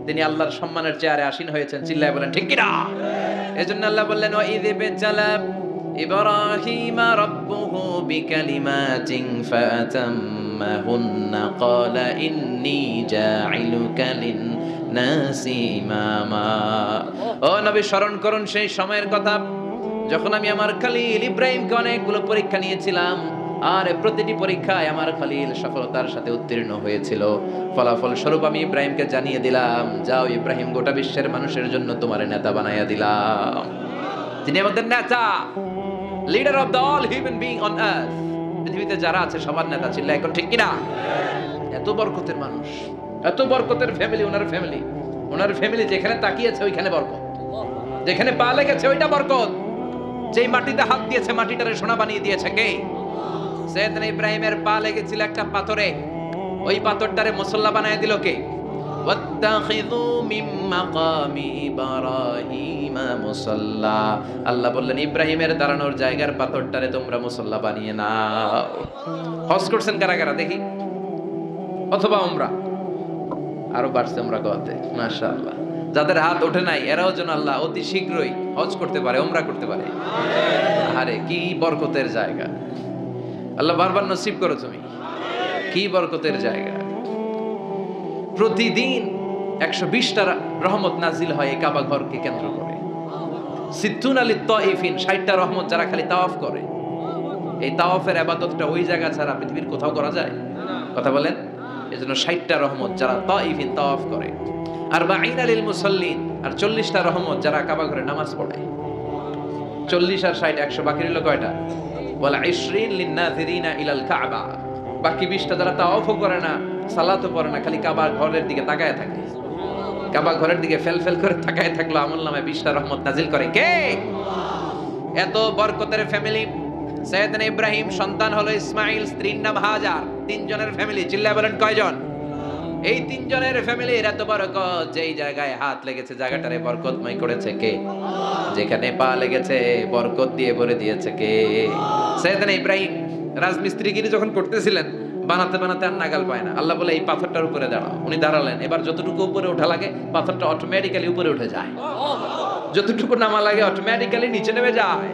তিনি আল্লাহর সম্মানের চেয়ারে আসীন হয়েছেন। চিল্লায় বলেন ঠিক কিনা? এজন্য আল্লাহ বললেন ওয়া ইয বিতালা ইব্রাহিমা রাব্বুহু বিকালিমাতিন ফাতাম্মাহুন্না ক্বালা ইন্নী জাঈলুকা লিন-নাসি ইমামা। ও নবী স্মরণ করুন সেই সময়ের কথা যখন আমি আমার খলিল ইব্রাহিমকে অনেকগুলো পরীক্ষা নিয়েছিলাম, আর প্রতিটি পরীক্ষায় আমার খলিল সফলতার সাথে উত্তীর্ণ হয়েছিল। ফলাফল স্বরূপ আমি ইব্রাহিমকে জানিয়ে দিলাম, যাও ইব্রাহিম, গোটা বিশ্বের মানুষের জন্য তোমার নেতা বানাইয়া দিলাম। তিনি আমাদের নেতা, leader of the all human being on earth. পৃথিবীতে যারা আছে সবার নেতা। ছিল এখন ঠিক কিনা? এত বরকতের মানুষ, এত বরকতের ফ্যামিলি, ওনার ফ্যামিলি যেখানে তাকিয়েছে ওইখানে বরকত, যেখানে পা লেগেছে ওইটা বরকত। যেই মাটিতে হাত দিয়েছে মাটিটারে সোনা বানিয়ে দিয়েছে কে? সাইয়েদনা ইব্রাহিমের পা লেগেছিল একটা পাথরে, ওই পাথরটারে মুসল্লা বানায় দিল কে? ওয়াত্তাখিযু মিন মাকামি ইব্রাহিমা মুসাল্লা। আল্লাহ বললেন ইব্রাহিমের দাঁড়ানোর জায়গার পাথরটারে তোমরা মুসল্লা বানিয়ে নাও। হজ করছেন কারা কারা দেখি? অথবা উমরা? আরো বাড়ছে উমরা করতে, মাশাআল্লাহ। যাদের হাত ওঠে নাই এরাও যেন আল্লাহ অতি শীঘ্রই হজ করতে পারে, উমরা করতে পারে। আরে কি বরকতের জায়গা! আল্লাহ বারবার নসিব করো তুমি। কি বরকতের জায়গা। প্রতিদিন 120টা রহমত নাজিল হয় এই কাবা ঘরকে কেন্দ্র করে। সিত্তুন আলী তাইফিন, 60টা রহমত যারা খালি তাওয়াফ করে। এই তাওয়াফের ইবাদতটা ওই জায়গা ছাড়া পৃথিবীর কোথাও করা যায়? কথা বলেন। এজন্য 60টা রহমত যারা তাইফিন তাওয়াফ করে, আর 40 লিল মুসাল্লিন, আর 40টা রহমত যারা কাবা ঘরে নামাজ পড়ে। 40 আর 60 100, বাকি রইল কয়টা? ওয়ালা 20 লিন নাযিরিনা ইলাল কাবা। বাকি 20টা যারা তাওয়াফও করে না, সালাতও পড়ে না, খালি কাবা ঘরের দিকে তাকায় থাকে। কাবা ঘরের দিকে ফেল ফেল করে তাকায় থাকলো, আমলনামায় 20টা রহমত নাজিল করে কে? এত বরকতের ফ্যামিলি। সাইয়েদনা ইব্রাহিম সন্তান হলো ইসমাইল, স্ত্রীর নাম হাজার। 3 জনের ফ্যামিলি, চিল্লায় বলেন কয়জন? এই 3 জনের ফ্যামিলির এত বরকত, যেই জায়গায় হাত লেগেছে জায়গাটারে বরকতময় করেছে কে? যেখানে পা লেগেছে বরকত দিয়ে ভরে দিয়েছে কে? সাইয়েদনা ইব্রাহিম রাজমিস্ত্রিগিরি যখন করতেছিলেন, বানাতে বানাতে আর নাগাল পায় না। আল্লাহ বলে এই পাথরটার উপরে দাঁড়াও। উনি দাঁড়ালেন। এবার যতটুকু উপরে ওঠা লাগে পাথরটা অটোমেটিক্যালি উপরে উঠে যায়, যতটুকু নামা লাগে অটোমেটিক্যালি নিচে নেমে যায়।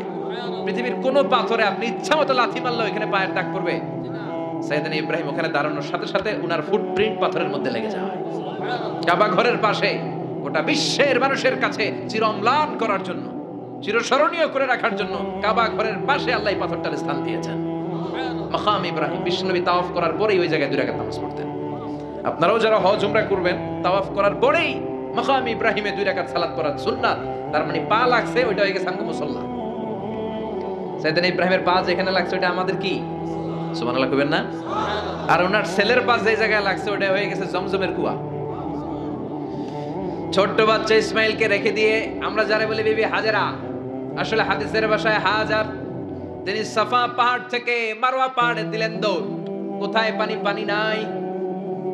পৃথিবীর কোন পাথরে আপনি ইচ্ছা মতো লাথি মারলেও এখানে পায়ের দাগ পড়বে। সাইয়েদনা ইব্রাহিম ওখানে দাঁড়ানোর সাথে সাথে উনার ফুটপ্রিন্ট পাথরের মধ্যে লেগে যায়। কাবা ঘরের পাশে গোটা বিশ্বের মানুষের কাছে চিরম্লান করার জন্য, চিরস্মরণীয় করে রাখার জন্য কাবা ঘরের পাশে আল্লাহ এই পাথরটার স্থান দিয়েছেন। মাকাম ইব্রাহিম, বিশ্বনবী তাওয়াফ করার পরেই ওই জায়গায় 2 রাকাত নামাজ পড়তেন। আপনারাও যারা হজ উমরা করবেন, তাওয়াফ করার পরেই মাকাম ইব্রাহিমে 2 রাকাত সালাত পড়া সুন্নাত। তার মানে পা লাগছে, ওইটা হয়ে গেছে আমগো মুসাল্লা। সাইয়েদনা ইব্রাহিমের পা যেখানে লাগছে ওটা আমাদের কি? সুবহানাল্লাহ কইবেন না? আর ওনার ছেলের পা যে জায়গায় লাগছে ওটা হয়ে গেছে জমজমের কুয়া। ছোট্ট বাচ্চা ইসমাইলকে রেখে দিয়ে আমরা যারা বলি বিবি হাজেরা, আসলে হাদিসের ভাষায় হাজার, তিনি সাফা পাহাড় থেকে মারওয়া পাহাড়ে দিলেন দৌড়। কোথায় পানি? পানি নাই।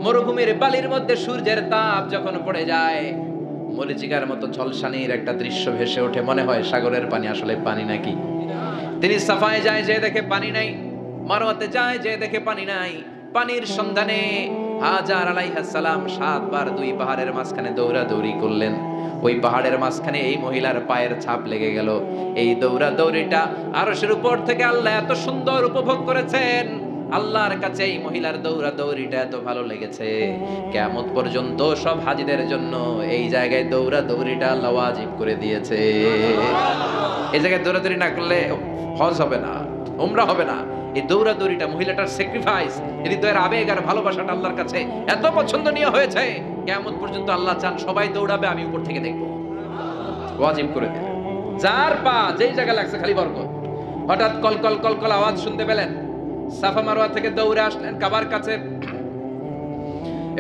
মরুভূমির বালির মধ্যে সূর্যের তাপ যখন পড়ে যায়, মরিচিকার মতো ঝলসানির একটা দৃশ্য ভেসে ওঠে, মনে হয় সাগরের পানি, আসলে পানি নাকি। তিনি সাফায় যায়, যে দেখে পানি নাই। মারওয়াতে যায়, যে দেখে পানি নাই। পানির সন্ধানে হাজার আলাইহিস সালাম 7 বার 2 পাহাড়ের মাঝখানে দৌড়াদৌড়ি করলেন। ওই পাহাড়ের মাঝখানে এই মহিলার পায়ের ছাপ লেগে গেল। এই দৌড়াদৌড়িটা আরশের উপর থেকে আল্লাহ এত সুন্দর উপভোগ করেছেন। আল্লাহর কাছে এই মহিলার দৌড়াদৌড়িটা এত ভালো লেগেছে, কিয়ামত পর্যন্ত সব হাজীদের জন্য এই জায়গায় দৌড়াদৌড়িটা আল্লাহ ওয়াজিব করে দিয়েছে। এই জায়গায় দৌড়াদৌড়ি না করলে হজ হবে না, উমরা হবে না। এই দৌড়াদৌড়িটা, মহিলাটার স্যাক্রিফাইস, হৃদয়ের আবেগ আর ভালোবাসাটা আল্লাহর কাছে এত পছন্দনীয় হয়েছে, কিয়ামত পর্যন্ত আল্লাহ চান সবাই দৌড়াবে, আমি উপর থেকে দেখব। ওয়াজিব করে দিলেন। যার পা যেই জায়গায় লাগছে খালি বরকত। হঠাৎ কলকল কলকল আওয়াজ শুনতে পেলেন। সাফা মারওয়া থেকে দৌড়ে আসলেন কাবার কাছে।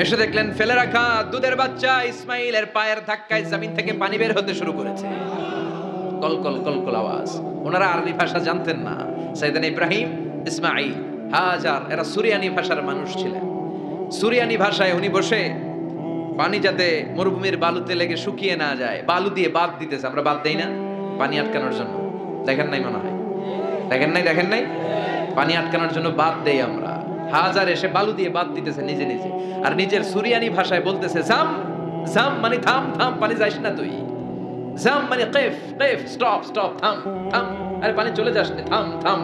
এসে দেখলেন ফেলে রাখা দুধের বাচ্চা ইসমাইলের পায়ের ধাক্কায় জমিন থেকে পানি বের হতে শুরু করেছে। কলকল কলকল আওয়াজ। ওনারা আরবি ভাষা জানতেন না। সাইয়েদনা ইব্রাহিম, ইসমাইল, হাজার এরা সুরিয়ানি ভাষার মানুষ ছিলেন। সুরিয়ানি ভাষায় উনি বসে পানি যাতে মরুভূমির বালুতে লেগে শুকিয়ে না যায়, বালু দিয়ে বাঁধ দিতেছে। আমরা বাঁধ দেই না পানি আটকানোর জন্য? দেখেন নাই মনে হয়? দেখেন নাই? পানি আটকানোর জন্য বাঁধ দেই আমরা। হাজার এসে বালু দিয়ে বাঁধ দিতেছে নিজে নিজে, আর নিজের সুরিয়ানি ভাষায় বলতেছে জাম জাম, মানে থাম থাম, পানি যাইস না তুই। জাম মানে কেফ কেফ, স্টপ স্টপ, থাম থাম, আরে পানি চলে যাস না, থাম থাম।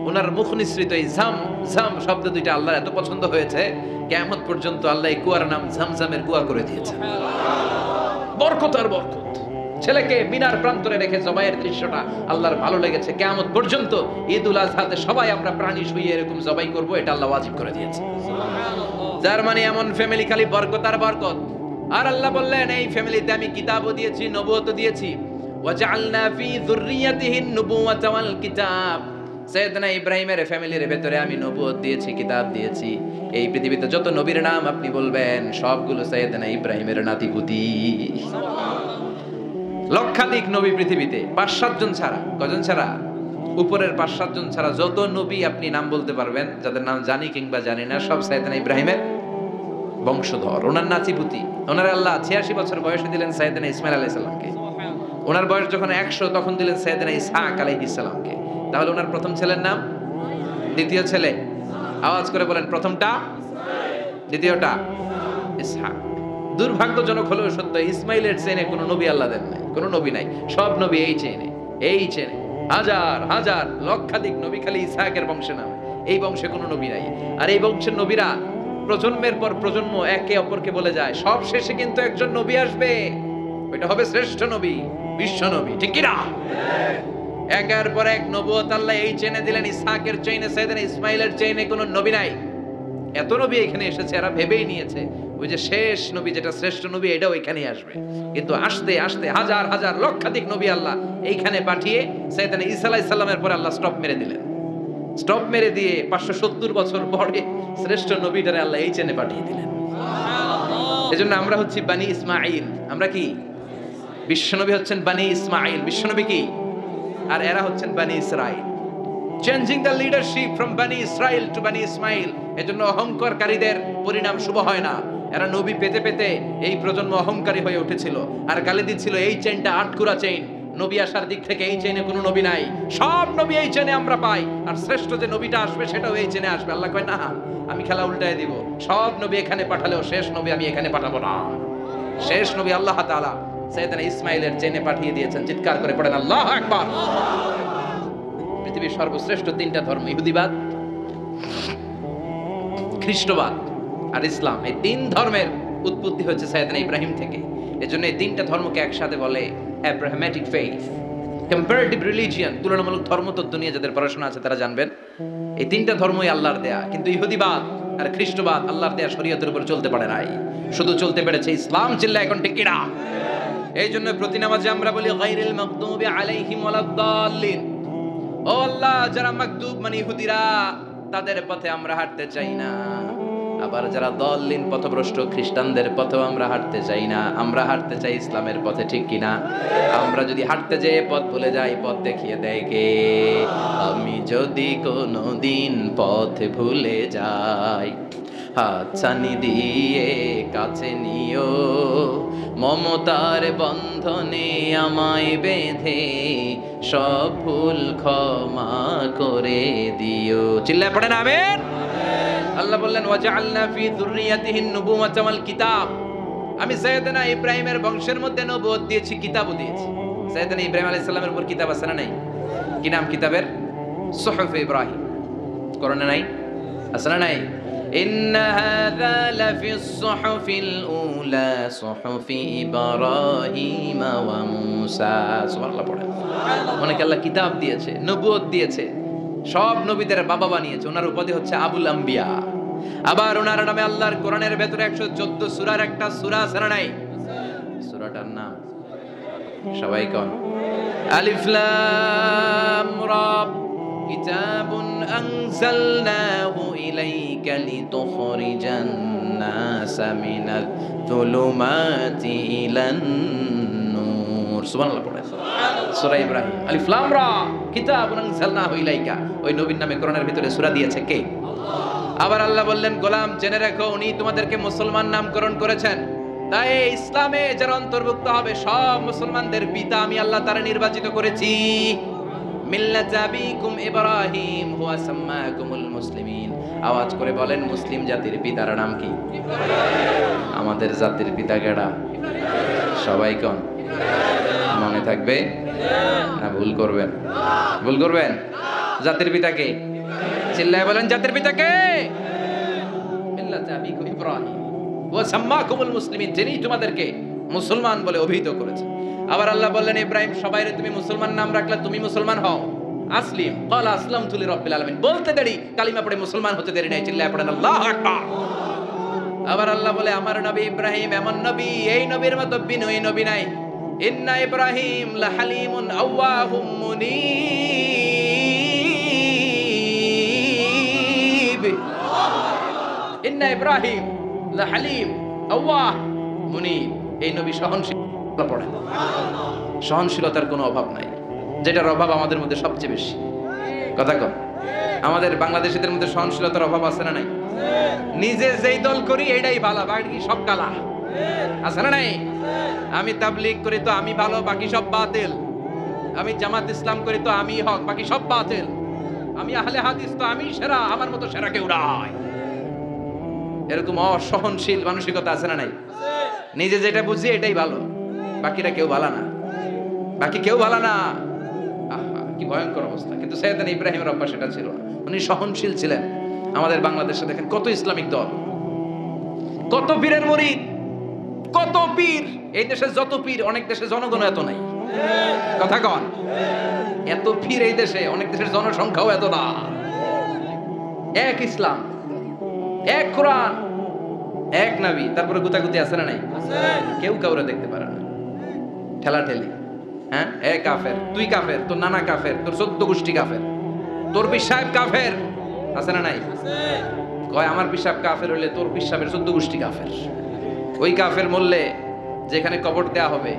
ওনার মুখ নিঃসৃত এই জাম জাম শব্দ দুইটা আল্লাহর এত পছন্দ হয়েছে, কিয়ামত পর্যন্ত আল্লাহ এই কুয়ার নাম জামজামের কুয়া করে দিয়েছে। বরকত আর বরকত। ছেলেকে মিনার প্রান্তরে রেখে জবাইয়ের দৃশ্যটা আল্লাহর ভালো লেগেছে। কিয়ামত পর্যন্ত ঈদুল আজহাতে সবাই আমরা প্রাণী শুইয়ে এরকম জবাই করব, এটা আল্লাহ ওয়াজিব করে দিয়েছে। যার মানে এমন ফ্যামিলি খালি বরকত আর বরকত। আর আল্লাহ বললেন এই ফ্যামিলিতে আমি কিতাবও দিয়েছি, নবুয়তও দিয়েছি। ওয়াজআলনা ফি যুররিয়াতিহি নুবুওয়াতা ওয়াল কিতাব। সাইয়েদনা ইব্রাহিমের ফ্যামিলির ভেতরে আমি নবুয়ত দিয়েছি, কিতাব দিয়েছি। এই পৃথিবীতে যত নবীর নাম আপনি বলবেন সবগুলো সাইয়েদনা ইব্রাহিমের নাতিপুতি। লক্ষাধিক নবী পৃথিবীতে, 5-7 জন ছাড়া। কজন ছাড়া? উপরের 5-7 জন ছাড়া যত নবী আপনি নাম বলতে পারবেন, যাদের নাম জানি কিংবা জানি না, সব সাইয়েদনা ইব্রাহিমের বংশধর, ওনার নাতিপুতি। ওনার আল্লাহ 86 বছর বয়সে দিলেন সাইয়েদনা ইসমাইল আলাইহিস সালামকে। ওনার বয়স যখন 100 তখন দিলেন সাইয়েদনা ইসহাক আলাইহিস সালামকে। তাহলে ওনার প্রথম ছেলের নাম? দ্বিতীয় ছেলে আওয়াজ করে বলেন, প্রথমটা দ্বিতীয়টা ইসহাক। দুর্ভাগ্যজনক হলেও সত্য, ইসমাইলের চেনে কোনো নবী আল্লাহ দেন নাই, কোনো নবী নাই। সব নবী এই চেনে হাজার হাজার লক্ষাধিক নবী খালি ইসহাকের বংশে নামে। এই বংশে কোনো নবী নাই। আর এই বংশের নবীরা প্রজন্মের পর প্রজন্ম একে অপরকে বলে যায়, সব শেষে কিন্তু একজন নবী আসবে, ওইটা হবে শ্রেষ্ঠ নবী, বিশ্ব নবী, ঠিক কি না? একের পর এক নবুয়ত আল্লাহ এই চেনে দিলেন। ইসহাকের চেইনে, সাইয়েদনা ইসমাইলের চেইনে কোনো নবী নাই। এত নবী এখানে এসেছে, এরা ভেবেই নিয়েছে ওই যে শেষ নবী যেটা শ্রেষ্ঠ নবী এটাও এখানেই আসবে। কিন্তু আস্তে আস্তে হাজার হাজার লক্ষাধিক নবী আল্লাহ এইখানে পাঠিয়ে সাইয়েদনা ঈসা আলাইহিস সালামের পরে আল্লাহ স্টপ মেরে দিলেন। স্টপ মেরে দিয়ে 570 বছর পরে শ্রেষ্ঠ নবীটারে আল্লাহ এই চেনে পাঠিয়ে দিলেন। এজন্য আমরা হচ্ছি বানি ইসমাঈল। আমরা কি? বিশ্বনবী হচ্ছেন বানি ইসমাঈল, বিশ্বনবী কি? আর এরা হচ্ছেন বানি Israil. Changing the leadership from বানি ইসরাইল টু বানি ইসমাইল। এজন্য অহংকারীদের পরিণাম শুভ হয় না। এরা নবী পেতে পেতে এই প্রজন্ম অহংকারী হয়ে উঠেছিল আর গালি দিচ্ছিল এই চেইনটা আটকুরা চেইন, নবী আসার দিক থেকে এই চেইনে কোনো নবী নাই, সব নবী এই চেইনে আমরা পাই, আর শ্রেষ্ঠ যে নবীটা আসবে সেটাও এই চেইনে আসবে। আল্লাহ কয় না, আমি খেলা উল্টায় দিব, সব নবী এখানে পাঠালেও শেষ নবী আমি এখানে পাঠাবো না। শেষ নবী আল্লাহ তাআলা সাইয়েদনা ইসমাইলের চেইনে পাঠিয়ে দিয়েছেন। চিৎকার করে পড়েন আল্লাহু আকবার। পৃথিবীর সর্বশ্রেষ্ঠ তিনটা ধর্ম, ইহুদিবাদ, খ্রিস্টবাদ আর ইসলাম, এই তিন ধর্মের উৎপত্তি হচ্ছে সাইয়েদনা ইব্রাহিম থেকে। এজন্য এই তিনটা ধর্মকে একসাথে বলে অ্যাব্রাহামেটিক ফেইথ, কম্পারেটিভ রিলিজিয়ন। তুলনামূলক ধর্মতত্ত্ব নিয়ে যাদের পড়াশোনা আছে তারা জানবেন এই তিনটা ধর্মই আল্লাহর দেয়া। কিন্তু ইহুদিবাদ আর খ্রিস্টবাদ আল্লাহর দেয়া শরীয়তের উপর চলতে পারে নাই, শুধু চলতে পেরেছে ইসলাম। চিল্লা এখন ঠিক কিনা? এই জন্য প্রতি নামাজে আমরা বলি গায়রিল মাগদুবি আলাইহিম ওয়ালাদ-দাল্লিন। ও আল্লাহ, যারা মাগদুব মানে ইহুদিরা, তাদের পথে আমরা হাঁটতে চাই না। আবার যারা দল্লিন পথভ্রষ্ট খ্রিস্টানদের পথেও আমরা হাঁটতে চাই না। আমরা হাঁটতে চাই ইসলামের পথে, ঠিক কিনা? আমরা যদি হাঁটতে যেয়ে পথ ভুলে যাই, পথ দেখিয়ে দেয় কে? আমি যদি কোনোদিন পথ ভুলে যাই, হাতছানি দিয়ে কাছে নিও, মমতার বন্ধনে আমায় বেঁধে সব ভুল ক্ষমা করে দিও। চিল্লায় পড়েন আমিন। আল্লাহ বললেন ওয়াজআলনা ফি যুররিয়াতিহিন নুবুওয়াতা ওয়াল কিতাব। আমি সাইয়েদনা ইব্রাহিমের বংশের মধ্যে নবুয়ত দিয়েছি, কিতাবও দিয়েছি। সাইয়েদনা ইব্রাহিম আলাইহিস সালামের উপর কিতাব আছে না নাই? কি নাম কিতাবের? সুহুফ ইব্রাহিম। কোরআনে নাই? আছে না নাই? ইন্না হাযা লাফিস সুহুফিল উলা সুহুফি ইব্রাহিম ওয়া মূসা। সুবহানাল্লাহ পড়েন। অনেক আল্লাহ কিতাব দিয়েছে, নবুয়ত দিয়েছে, সব নবীদের বাবা বানিয়েছে। ওনার উপাধি হচ্ছে আবুল আম্বিয়া। আবার ওনার নামে আল্লাহর কোরআনের ভেতরে 114 সূরার একটা সূরা আছে না নাই? সূরাটার নাম সবাই কোন? আলিফ লাম রা। কিতাবুন আনজালনাহু ইলাইকা লিতুখরিজান নাসা মিনাল যুলুমাতি ইলান নূর। সুবহানাল্লাহ পড়েন। সূরা ইব্রাহিম আলিফ লাম রা কিতাবুন আনজালনাহু ইলাইকা। ওই নবীর নামে কোরআনের ভিতরে সূরা দিয়েছে কে? আবার আল্লাহ বললেন গোলাম জেনে রাখো, উনি তোমাদেরকে মুসলমান নামকরণ করেছেন। তাই ইসলামে যারা অন্তর্ভুক্ত হবে সব মুসলমানদের পিতা আমি আল্লাহ তারা নির্বাচিত করেছি। মিল্লাত আবিকুম ইব্রাহিম হুয়া সাম্মাকুমুল মুসলিমিন। আওয়াজ করে বলেন মুসলিম জাতির পিতার নাম কি? আমাদের জাতির পিতা কেডা? সবাই কোন? মনে থাকবে না ভুল করবেন? ভুল করবেন? জাতির পিতা কে? চিল্লায় বলেন জাতির পিতা কে? মিল্লাত আবিকুম ইব্রাহিম ওয়া সাম্মাকুমুল মুসলিমিন, যিনি তোমাদেরকে মুসলমান বলে অভিহিত করেছে। আবার আল্লাহ বললেন ইব্রাহিম সবাইরে তুমি মুসলমান নাম রাখলে তুমি মুসলমান হও। আসলিম ক্বালা আসলামতু লিরাব্বিল আলামিন। বলতে দেরি, কালিমা পড়ে মুসলমান হতে দেরি নাই। চিল্লায় পড়েন আল্লাহু আকবার। আবার আল্লাহ বলে আমার নবী ইব্রাহিম এমন নবী, এই নবীর মতো বিনয়ী নবী নাই। ইন্না ইব্রাহিম লাহালিমুন আওয়াহুম মুনীব। ইন্না ইব্রাহিম লাহালিম আওয়াহ মুনীব। এই নবী সহনশীল। পড়েন সহনশীলতার কোনো অভাব নাই, যেটার অভাব আমাদের মধ্যে সবচেয়ে বেশি। কথা কম। আমাদের বাংলাদেশিদের মধ্যে সহনশীলতার অভাব আছে না নাই? নিজে যেই দল করি এটাই ভালো, বাকি সব কালা। আছে না নাই? আমি তাবলীগ করি তো আমি ভালো, বাকি সব বাতিল। আমি জামাত ইসলাম করি তো আমি হক, বাকি সব বাতিল। আমি আহলে হাদিস তো আমি সেরা, আমার মতো সেরা কেউ নাই। এরকম অসহনশীল মানসিকতা আছে না নাই? নিজে যেটা বুঝি এটাই ভালো, বাকিরা কেউ ভালো না, বাকি কেউ ভালো না। আহা কি ভয়ঙ্কর অবস্থা। কিন্তু সাইয়েদনা ইব্রাহিমের অভ্যাস সেটা ছিল না, উনি সহনশীল ছিলেন। আমাদের বাংলাদেশে দেখেন কত ইসলামিক দল, কত পীরের মুরিদ, কত পীর। এই দেশে যত পীর, অনেক দেশে জনগণ এত নাই। কথা কন, এত পীর এই দেশে, অনেক দেশের জনসংখ্যাও এত না। এক ইসলাম, এক কোরআন, এক নবী, তারপরে গুতাগুতি আছে না নাই? কেউ কাউরে দেখতে পারে না, ঠেলা ঠেলি। হ্যাঁ, এ কাফের, তুই কাফের, তোর নানা কাফের, তোর 14 গোষ্ঠী কাফের, তোর পীর সাহেব কাফের, আছে না নাই? কয় আমার পীর সাহেব কাফের হলে তোর পীর সাহেবের 14 গোষ্ঠী কাফের। ওই কাফের মরলে যেখানে কবর দেয়া হবে,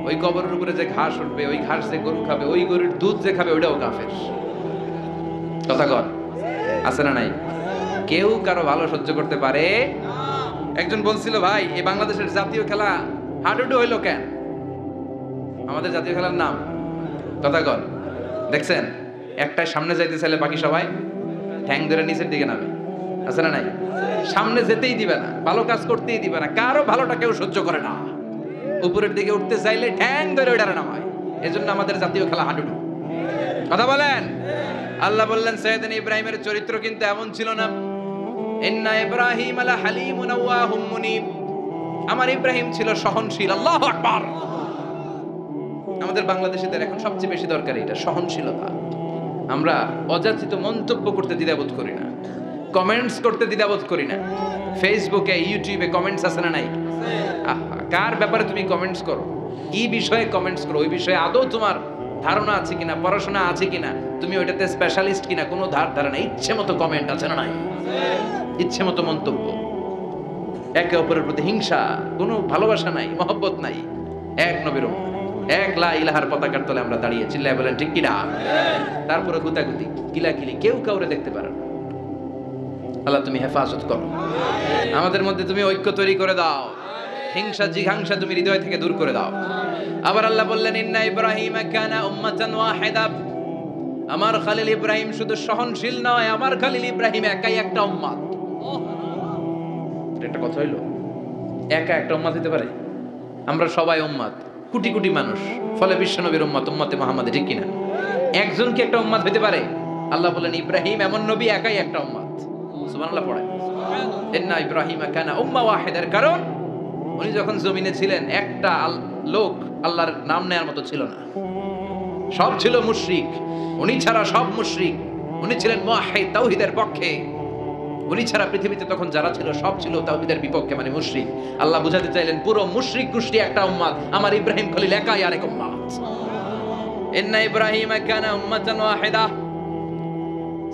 ওই কবরের উপরে যে ঘাস উঠবে, ওই ঘাস যে গরু খাবে, ওই গরুর দুধ যে খাবে, ওইটাও কাফের। কথা কর, আছে না নাই? কেউ কারো ভালো সহ্য করতে পারে। একজন বলছিল, ভাই এই বাংলাদেশের জাতীয় খেলা হাডুডু হইলো কেন? আমাদের জাতীয় খেলার নাম, কথা কর, দেখছেন একটাই সামনে যাইতে চাইলে বাকি সবাই ঠ্যাং ধরে নিচের দিকে নামে, আছে না নাই? সামনে যেতেই দিবে না, ভালো কাজ করতেই দিবে না, কারো ভালোটা কেউ সহ্য করে না। উপরের দিকে উঠতে চাইলে ঠ্যাং ধরে ওইটারে নামায়। এজন্য আমাদের জাতীয় খেলা হাডুডু। কথা বলেন। আল্লাহ বললেন সাইয়েদনা ইব্রাহিমের চরিত্র কিন্তু এমন ছিল না। ইন্না ইব্রাহিম লা হালিমুন আওয়াহুম মুনিব, আমার ইব্রাহিম ছিল সহনশীল। আল্লাহু আকবার। আমাদের বাংলাদেশীদের এখন সবচেয়ে বেশি দরকার এটা, সহনশীলতা। আমরা অযাচিত মন্তব্য করতে দ্বিধাবোধ করি না, কমেন্টস করতে দ্বিধাবোধ করি না। ফেসবুকে, ইউটিউবে কমেন্টস আছে না নাই? কার ব্যাপারে তুমি কমেন্টস করো, কি বিষয়ে কমেন্টস করো, ওই বিষয়ে আদৌ তোমার ধারণা আছে কিনা, পড়াশোনা আছে কিনা, তুমি ওইটাতে স্পেশালিস্ট কিনা, কোনো ধারণা। ইচ্ছে মতো কমেন্ট আছে না নাই? ইচ্ছে মতো মন্তব্য, একে অপরের প্রতি হিংসা, কোনো ভালোবাসা নাই, মহব্বত নাই। এক নবীর উম্মত, এক লা ইলাহার পতাকার তলে আমরা দাঁড়িয়ে, চিল্লায় বলেন ঠিক কিনা? তারপরে গুতাগুতি, কিলাকিলি, কেউ কাউরে দেখতে পারে না। আল্লাহ তুমি হেফাজত করো, আমাদের মধ্যে তুমি ঐক্য তৈরি করে দাও, হিংসা জিঘাংসা তুমি হৃদয় থেকে দূর করে দাও। আবার আল্লাহ বললেন ইন্না ইব্রাহিম কানা উম্মাতান ওয়াহিদা, আমার খলিল ইব্রাহিম শুধু সহনশীল নয়, আমার খলিল ইব্রাহিম একাই একটা উম্মত। এটা কথা হইলো, একা একটা উম্মত হতে পারে? আমরা সবাই উম্মত, কোটি কোটি মানুষ, ফলে বিশ্বনবীর উম্মত, উম্মতে মুহাম্মাদ, ঠিক কিনা? একজন কি একটা উম্মত হতে পারে? আল্লাহ বলেন ইব্রাহিম এমন নবী, একাই একটা উম্মত। সুবহানাল্লাহ পড়ে। ইন্না ইব্রাহিম কানা উম্মা ওয়াহিদার, কারণ উনি যখন জমিনে ছিলেন একটা লোক আল্লাহর নাম নেয়ার মতো ছিল না, সব ছিল মুশরিক। উনি ছাড়া সব মুশরিক। উনি ছিলেন মুওয়াহিদ, তাওহীদের পক্ষে। উনি ছাড়া পৃথিবীতে তখন যারা ছিল সব ছিল তাওহীদের বিপক্ষে, মানে মুশরিক। আল্লাহ বুঝাতে চাইলেন পুরো মুশরিক গোষ্ঠী একটা উম্মত, আমার ইব্রাহিম খলিল একাই আরেক উম্মত। ইন্না ইব্রাহিম কানা উম্মাতান ওয়াহিদা,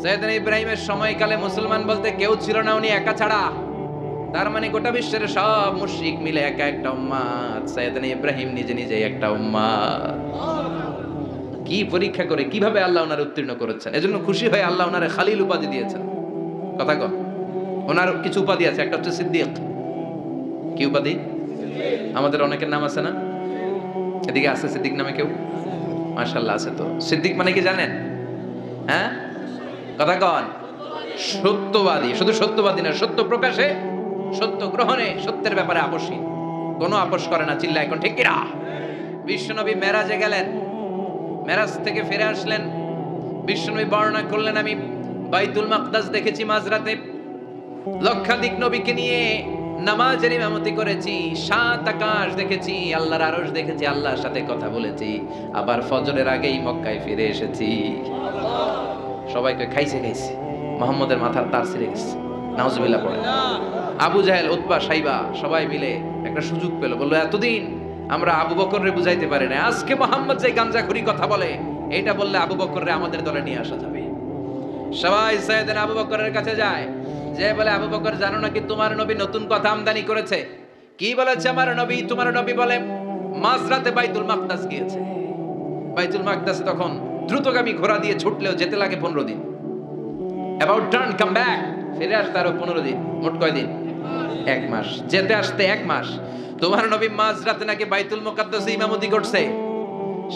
সাইয়েদনা ইব্রাহিমের সময়কালে মুসলমান বলতে কেউ ছিল না, উনি একা ছাড়া। তার মানে গোটা বিশ্বের সব মুশরিক মিলে একা একটা উম্মত, সাইয়েদনা ইব্রাহিম নিজে নিজে একটা উম্মত। কি পরীক্ষা করে কিভাবে আল্লাহ ওনার উত্তীর্ণ করেছেন, এজন্য খুশি হয়ে আল্লাহ ওনারে খালিল উপাধি দিয়েছেন। কথা কন, ওনার কিছু উপাধি আছে, একটা হচ্ছে সিদ্দিক। কি উপাধি? আমাদের অনেকের নাম আছে না? এদিকে আছে সিদ্দিক নামে কেউ? মাশাআল্লাহ আছে। তো সিদ্দিক মানে কি জানেন? হ্যাঁ, কথা কন। সত্যবাদী, শুধু সত্যবাদী না, সত্য প্রকাশে, সত্য গ্রহণে, সত্যের ব্যাপারে আপোষহীন, কোনো আপোষ করে না। চিল্লা এখন ঠিক কিনা? বিশ্বনবী মেরাজে গেলেন, মেরাজ থেকে ফিরে আসলেন, বিশ্বনবী বর্ণনা করলেন আমি বাইতুল মাকদাস দেখেছি মাঝরাতে, লক্ষাধিক নবীকে নিয়ে নামাজের ইমামতি করেছি, 7 আকাশ দেখেছি, আল্লাহর আরশ দেখেছি, আল্লাহর সাথে কথা বলেছি, আবার ফজরের আগেই মক্কায় ফিরে এসেছি। সবাইকে খাইছে খাইছে, মুহাম্মদের মাথার তার ছিঁড়ে গেছে, নাউজুবিল্লাহ পড়ে। আবু জাহেল, উতবা, সাইবা সবাই মিলে একটা সুযোগ পেল, বললো এতদিন আমরা আবু বকররে বুঝাইতে পারি না, আজকে মুহাম্মদ যে গাঞ্জাখুরি কথা বলে, এটা বললে আবু বকররে আমাদের দলে নিয়ে আসা যাবে। সবাই সাইয়েদনা আবু বকরের কাছে যায়, যে বলে আবু বকর জানো নাকি তোমার নবী নতুন কথা আমদানি করেছে? কি বলেছে আমার নবী? তোমার নবী বলে মাঝরাতে বাইতুল মাকদাস গিয়েছে। বাইতুল মাকদাসে তখন দ্রুতগামী ঘোড়া দিয়ে ছুটলেও যেতে লাগে 15 দিন। অ্যাবাউট টার্ন কাম ব্যাক, ফিরে আসতে আরো 15 দিন, মোট কয় দিন? 1 মাস, যেতে আসতে 1 মাস। তোমার নবী মাঝরাতে নাকি বাইতুল মুকাদ্দাসে ইমামতি করছে,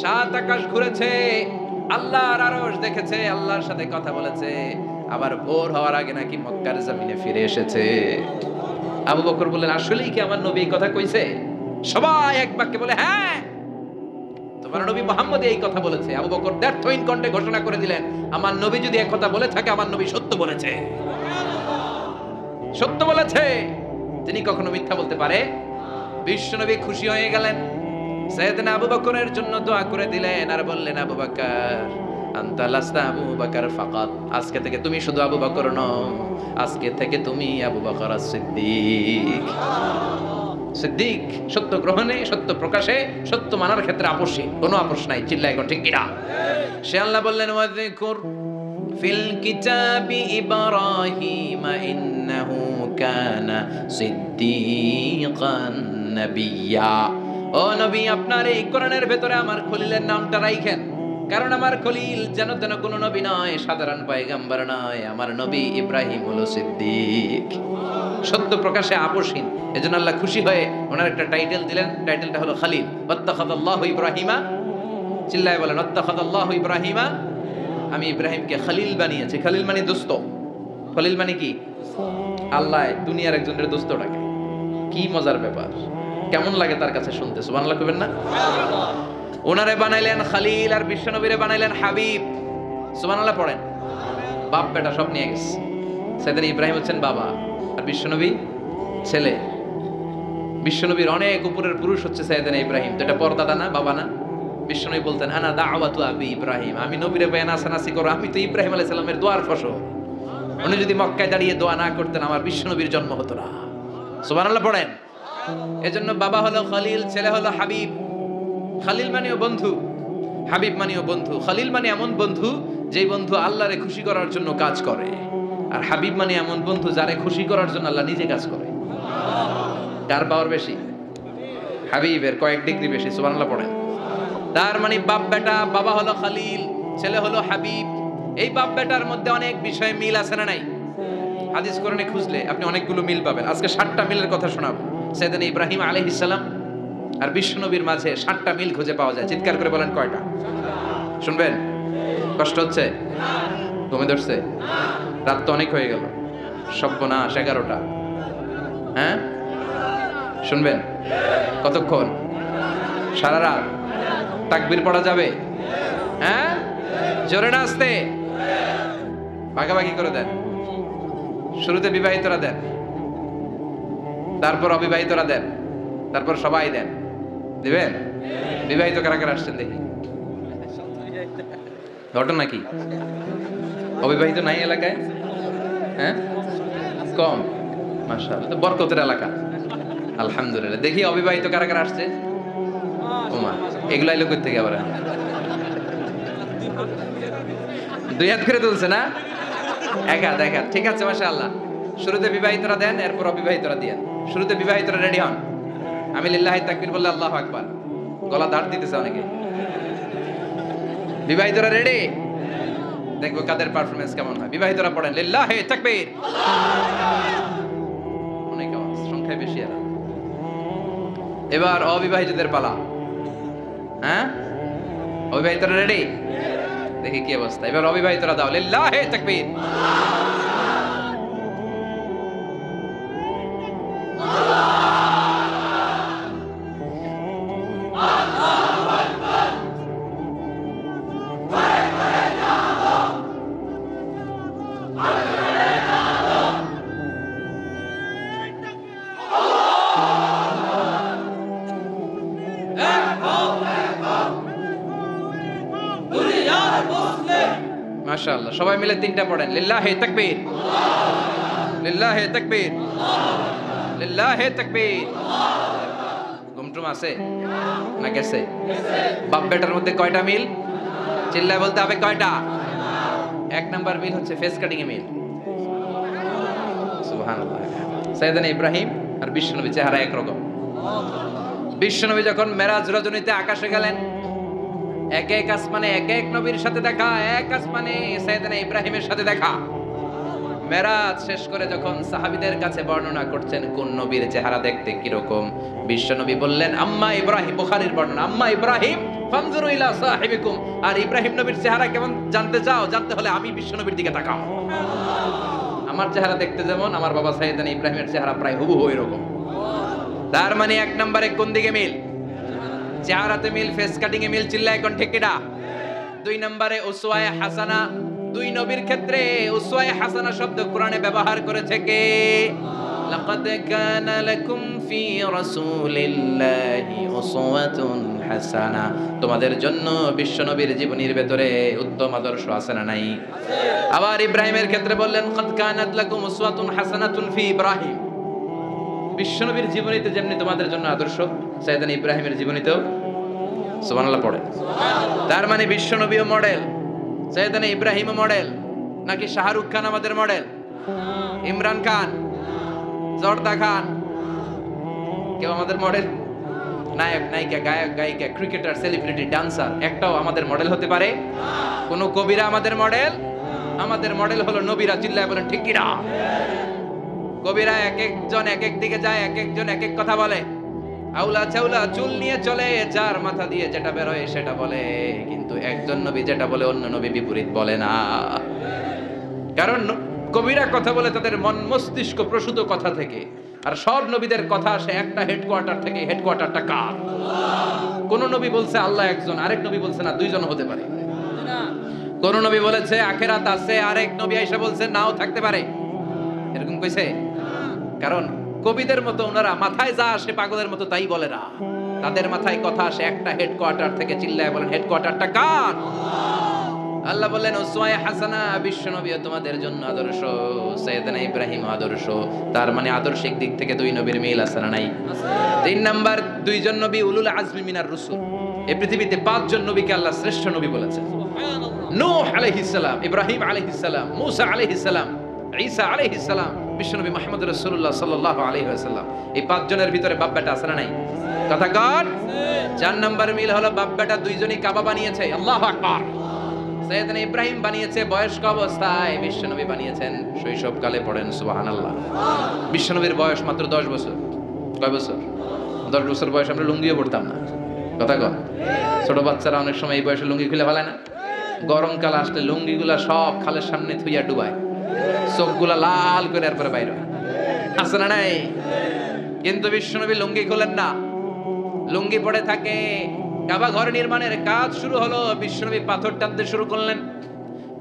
7 আকাশ ঘুরেছে, আল্লাহর আরশ দেখেছে, আল্লাহর সাথে কথা বলেছে, আবার ভোর হওয়ার আগে নাকি মক্কার জমিনে ফিরে এসেছে। আবু বকর বললেন আসলেই কি আমার নবী এই কথা কইছে? সবাই এক বাক্যে বলে হ্যাঁ। তো আমার নবী মুহাম্মদ এই কথা বলেছে। আবু বকর দ্ব্যর্থহীন কণ্ঠে ঘোষণা করে দিলেন, আমার নবী যদি এক কথা বলে থাকে, আমার নবী সত্য বলেছে, সত্য বলেছে। তিনি কখনো মিথ্যা বলতে পারে? বিশ্বনবী খুশি হয়ে গেলেন, সাইয়েদনা আবু বকরের জন্য দোয়া করে দিলেন আর বললেন, আবু বকর আনতা লাস্তা আবু বকর ফাকাত, আজকে থেকে তুমি শুধু আবু বকর নও, আজকে থেকে তুমি আবু বকর as-সিদ্দিক। সিদ্দিক, সত্য গ্রহণে, সত্য প্রকাশে, সত্য মানার ক্ষেত্রে আপোষহীন, কোনো আপোষ নাই। চিল্লায় কোন ঠিক কিনা? সে আল্লাহ বললেন, ওয়াযকুর ফিল কিতাবি ইব্রাহিম ইন্নাহু কানা সিদ্দিকান নাবিয়্যা। ও নবী, আপনার এই কোরআনের ভেতরে আমার খলিলের নামটা রাখেন, কারণ আমার খলিল যেন তেন কোনো নবী নয়, সাধারণ পয়গম্বর নয়, আমার নবী ইব্রাহিম হলো সিদ্দিক, সত্য প্রকাশে আপোষহীন। এজন্য আল্লাহ খুশি হয়ে ওনার একটা টাইটেল দিলেন, টাইটেলটা হলো খলিল। ওয়াত্তাখাযাল্লাহু ইব্রাহিমা, চিল্লায় বলেন ওয়াত্তাখাযাল্লাহু ইব্রাহিমা, আমি ইব্রাহিমকে খলিল বানিয়েছি। খলিল মানে দোস্ত। খলিল মানে কি? আল্লাহ দুনিয়ার একজনের দোস্ত ডাকে। কি মজার ব্যাপার, কেমন লাগে তার কাছে শুনতে? সুবহানাল্লাহ কইবেন না? ওনারে বানাইলেন খলিল আর বিশ্বনবীরে বানাইলেন হাবিব। সুবহানাল্লাহ পড়েন। বাপ বেটা সব নিয়ে গেছে। সাইয়েদনা ইব্রাহিম হচ্ছেন বাবা আর বিশ্বনবী ছেলে। বিশ্বনবীর অনেক উপরের পুরুষ হচ্ছে সাইয়েদনা ইব্রাহিম। তো এটা পরদাদা না, বাবা না? বিশ্বনবী বলতেন, আনা দাওয়াতু আবি ইব্রাহিম, আমি নবীরে বেয়ান আসানাসি করো, আমি তো ইব্রাহিম আলাইহিস সালামের দোয়ার ফসল। উনি যদি মক্কায় দাঁড়িয়ে দোয়া না করতেন, আমার বিশ্বনবীর জন্ম হতো না। সুবহানাল্লাহ পড়েন। এজন্য বাবা হলো খলিল, ছেলে হলো হাবিব। খলিল মানেও বন্ধু, হাবিব মানেও বন্ধু। খলিল মানে এমন বন্ধু যেই বন্ধু আল্লাহরে খুশি করার জন্য কাজ করে, আর হাবিব মানে এমন বন্ধু যারে খুশি করার জন্য আল্লাহ নিজে কাজ করে। কার পাওয়ার বেশি? হাবিবের কয়েক ডিগ্রি বেশি। সুবহানাল্লাহ পড়েন। তার মানে বাপ বেটা, বাবা হলো খলিল, ছেলে হলো হাবিব। এই বাপ বেটার মধ্যে অনেক বিষয়ে মিল আছে না নাই? হাদিস কোরআনে খুঁজলে আপনি অনেকগুলো মিল পাবেন। আজকে 7টা মিলের কথা শোনাবো। সাইয়েদনা ইব্রাহিম আলাইহিস সালাম আর বিশ্বনবীর মাঝে 7টা মিল খুঁজে পাওয়া যায়। চিৎকার করে বলেন কয়টা? শুনবেন? কষ্ট হচ্ছে? ঘুমে ধরছে? রাত তো অনেক হয়ে গেল, সর্বনাশ 11টা। হ্যাঁ শুনবেন? কতক্ষণ? সারা রাত? তাকবীর পড়া যাবে? হ্যাঁ জোরে না আসতে? ভাগাভাগি করে দেন। শুরুতে বিবাহিতরা দেন, তারপর অবিবাহিতরা দেন, তারপর সবাই দেন। দিবেন? বিবাহিত কারা কারা আসছেন দেখি? ঘটনা কি? অবিবাহিত নাই এলাকায়? হ্যাঁ কম। মাশাআল্লাহ, তো বরকতের এলাকা। আলহামদুলিল্লাহ। দেখি অবিবাহিত কারা কারা আসছে? ওমা, এগুলাই লোকের থেকে আবার 2 হাত করে তুলছে না? 1 হাত 1 হাত। ঠিক আছে, মাশাআল্লাহ। শুরুতে বিবাহিতরা দেন, এরপর অবিবাহিতরা দেন। শুরুতে বিবাহিতরা রেডি হন। আমি লিল্লাহি তাকবীর বললে আল্লাহু আকবার। গলা দাঁড় দিতেছে অনেকে। বিবাহিতরা রেডি? দেখবো কাদের পারফরম্যান্স কেমন হয়। বিবাহিতরা পড়েন লিল্লাহি তাকবীর। অনেক আওয়াজ, সংখ্যায় বেশি এরা। এবার অবিবাহিতদের পালা। হ্যাঁ অবিবাহিতরা রেডি? দেখি কি অবস্থা। এবার অবিবাহিতরা দাও লিল্লাহি তাকবীর। মাশাআল্লাহ, সবাই মিলে 3টা পড়েন লিল্লাহি তাকবীর, লিল্লাহি তাকবীর, লিল্লাহি তাকবীর। ঘুমটুম আছে না গেছে? বাপ বেটার মধ্যে কয়টা মিল? চিল্লায় বলতে হবে কয়টা? 1 নাম্বার মিল হচ্ছে ফেস কাটিং এ মিল। সুবহানাল্লাহ। সাইয়েদনা ইব্রাহিম আর বিশ্বনবী চেহারা একরকম। বিশ্বনবী যখন মেরাজ রজনীতে আকাশে গেলেন, এক এক আসমানে এক এক নবীর সাথে দেখা, এক আসমানে সাইয়েদনা ইব্রাহিমের সাথে দেখা। মেরাজ শেষ করে যখন সাহাবীদের কাছে বর্ণনা করছেন কোন নবীর চেহারা দেখতে কিরকম, বিশ্বনবী বললেন আম্মা ইব্রাহিম। বুখারীর বর্ণনা, আম্মা ইব্রাহিম ফানজুরু ইলা সাহিবিকুম। আর ইব্রাহিম নবীর চেহারা কেমন জানতে চাও? জানতে হলে আমি বিশ্বনবীর দিকে তাকাও। আমার চেহারা দেখতে যেমন, আমার বাবা সাইয়েদনা ইব্রাহিমের চেহারা প্রায় হুবহু এরকম। তার মানে 1 নম্বরে কোন দিকে মিল? চেহারাতে মিল, ফেস কাটিং এ মিল, চিল্লায় কোন ঠিক কিনা? 2 নম্বরে উসওয়ায়ে হাসানা, দুই নবীর ক্ষেত্রে উসওয়ায়ে হাসানা শব্দ কোরআনে ব্যবহার করেছে কে? লাকাদ কানা লাকুম ফি রাসূলিল্লাহি উসওয়াতুন হাসানা, তোমাদের জন্য বিশ্বনবীর জীবনীর ভেতরে উত্তম আদর্শ আছে না নাই? আবার ইব্রাহিমের ক্ষেত্রে বললেন কাদ কানাত লাকুম উসওয়াতুন হাসানাতুন ফি ইব্রাহিম, বিশ্বনবীর জীবনীতে যেমনি তোমাদের জন্য আদর্শ, সাইয়েদনা ইব্রাহিমের জীবনীতেও সুবহানাল্লাহ পড়ে। তার মানে বিশ্বনবীও মডেল, সাইয়েদনা ইব্রাহিমও মডেল, নাকি শাহরুখ খান আমাদের মডেল, ইমরান খান, জর্দা খান কেউ আমাদের মডেল? নায়ক নায়িকা, গায়ক গায়িকা, ক্রিকেটার, সেলিব্রিটি, ডান্সার একটাও আমাদের মডেল হতে পারে? কোন কবিরা আমাদের মডেল? আমাদের মডেল হলো নবীরা, চিল্লায় বলেন ঠিক কিনা? কবিরা এক একজন এক এক দিকে যায়, এক একজন এক এক কথা বলে, আউলা চাউলা চুল নিয়ে চলে, যার মাথা দিয়ে যেটা বের হয় সেটা বলে, কিন্তু একজন নবী যেটা বলে অন্য নবী বিপরীত বলে না। কারণ কবিরা কথা বলে তাদের মন মস্তিষ্ক প্রসূত কথা থেকে, আর সব নবীদের কথা আসে একটা হেডকোয়ার্টার থেকে। হেডকোয়ার্টারটা কার? কোন নবী বলছে আল্লাহ একজন, আরেক নবী বলছে না দুইজন হতে পারে। কোন নবী বলেছে আখিরাত আছে, আরেক নবী এসে বলছে নাও থাকতে পারে, এরকম কইছে? কারণ কবিদের মতো ওনারা মাথায় যা আসে পাগলের মতো তাই বলে না, তাদের মাথায় কথা আসে একটা হেডকোয়ার্টার থেকে। চিল্লায় বলেন হেডকোয়ার্টারটা কার? আল্লাহ বললেন উসওয়ায়ে হাসানা, বিশ্বনবী তোমাদের জন্য আদর্শ, সাইয়েদনা ইব্রাহিম আদর্শ। তার মানে আদর্শিক দিক থেকে দুই নবীর মিল আছে না নাই? 3 নাম্বার, দুইজন নবী উলুল আজমি মিনার রাসূল। এই পৃথিবীতে 5 জন নবীকে আল্লাহ শ্রেষ্ঠ নবী বলেছেন। নূহ আলাইহিস সালাম, ইব্রাহিম আলাইহিস সালাম, মূসা আলাইহিস সালাম, ঈসা আলাইহিস সালাম, বিশ্বনবী মুহাম্মদ রাসূলুল্লাহ সাল্লাল্লাহু আলাইহি ওয়াসাল্লাম। এই 5 জনের ভিতরে বাপ বেটা আছে না নাই? কথা কর। 4 নাম্বার মিল হলো বাপ বেটা দুইজনই কাবা বানিয়েছে। আল্লাহু আকবার। সাইয়েদনা ইব্রাহিম বানিয়েছে বয়স্ক অবস্থায়, বিশ্বনবী বানিয়েছেন শৈশবকালে। পড়েন সুবহানাল্লাহ। বিশ্বনবীর বয়স মাত্র 10 বছর। কয় বছর? 10 বছর বয়স আমরা লুঙ্গিও পড়তাম না। কথা কর। ছোট বাচ্চারা অনেক সময় এই বয়সে লুঙ্গি খুলে ফেলে না? গরমকাল আসলে লুঙ্গিগুলা সব খালের সামনে থুইয়া ডুবায়, চোখগুলা লাল করে এরপরে বাইরে আছে না নাই? কিন্তু বিশ্বনবী লুঙ্গি খুলেন না, লুঙ্গি পড়ে থাকে। কাবা ঘর নির্মাণের কাজ শুরু হলো, বিশ্বনবী পাথর টানতে শুরু করলেন।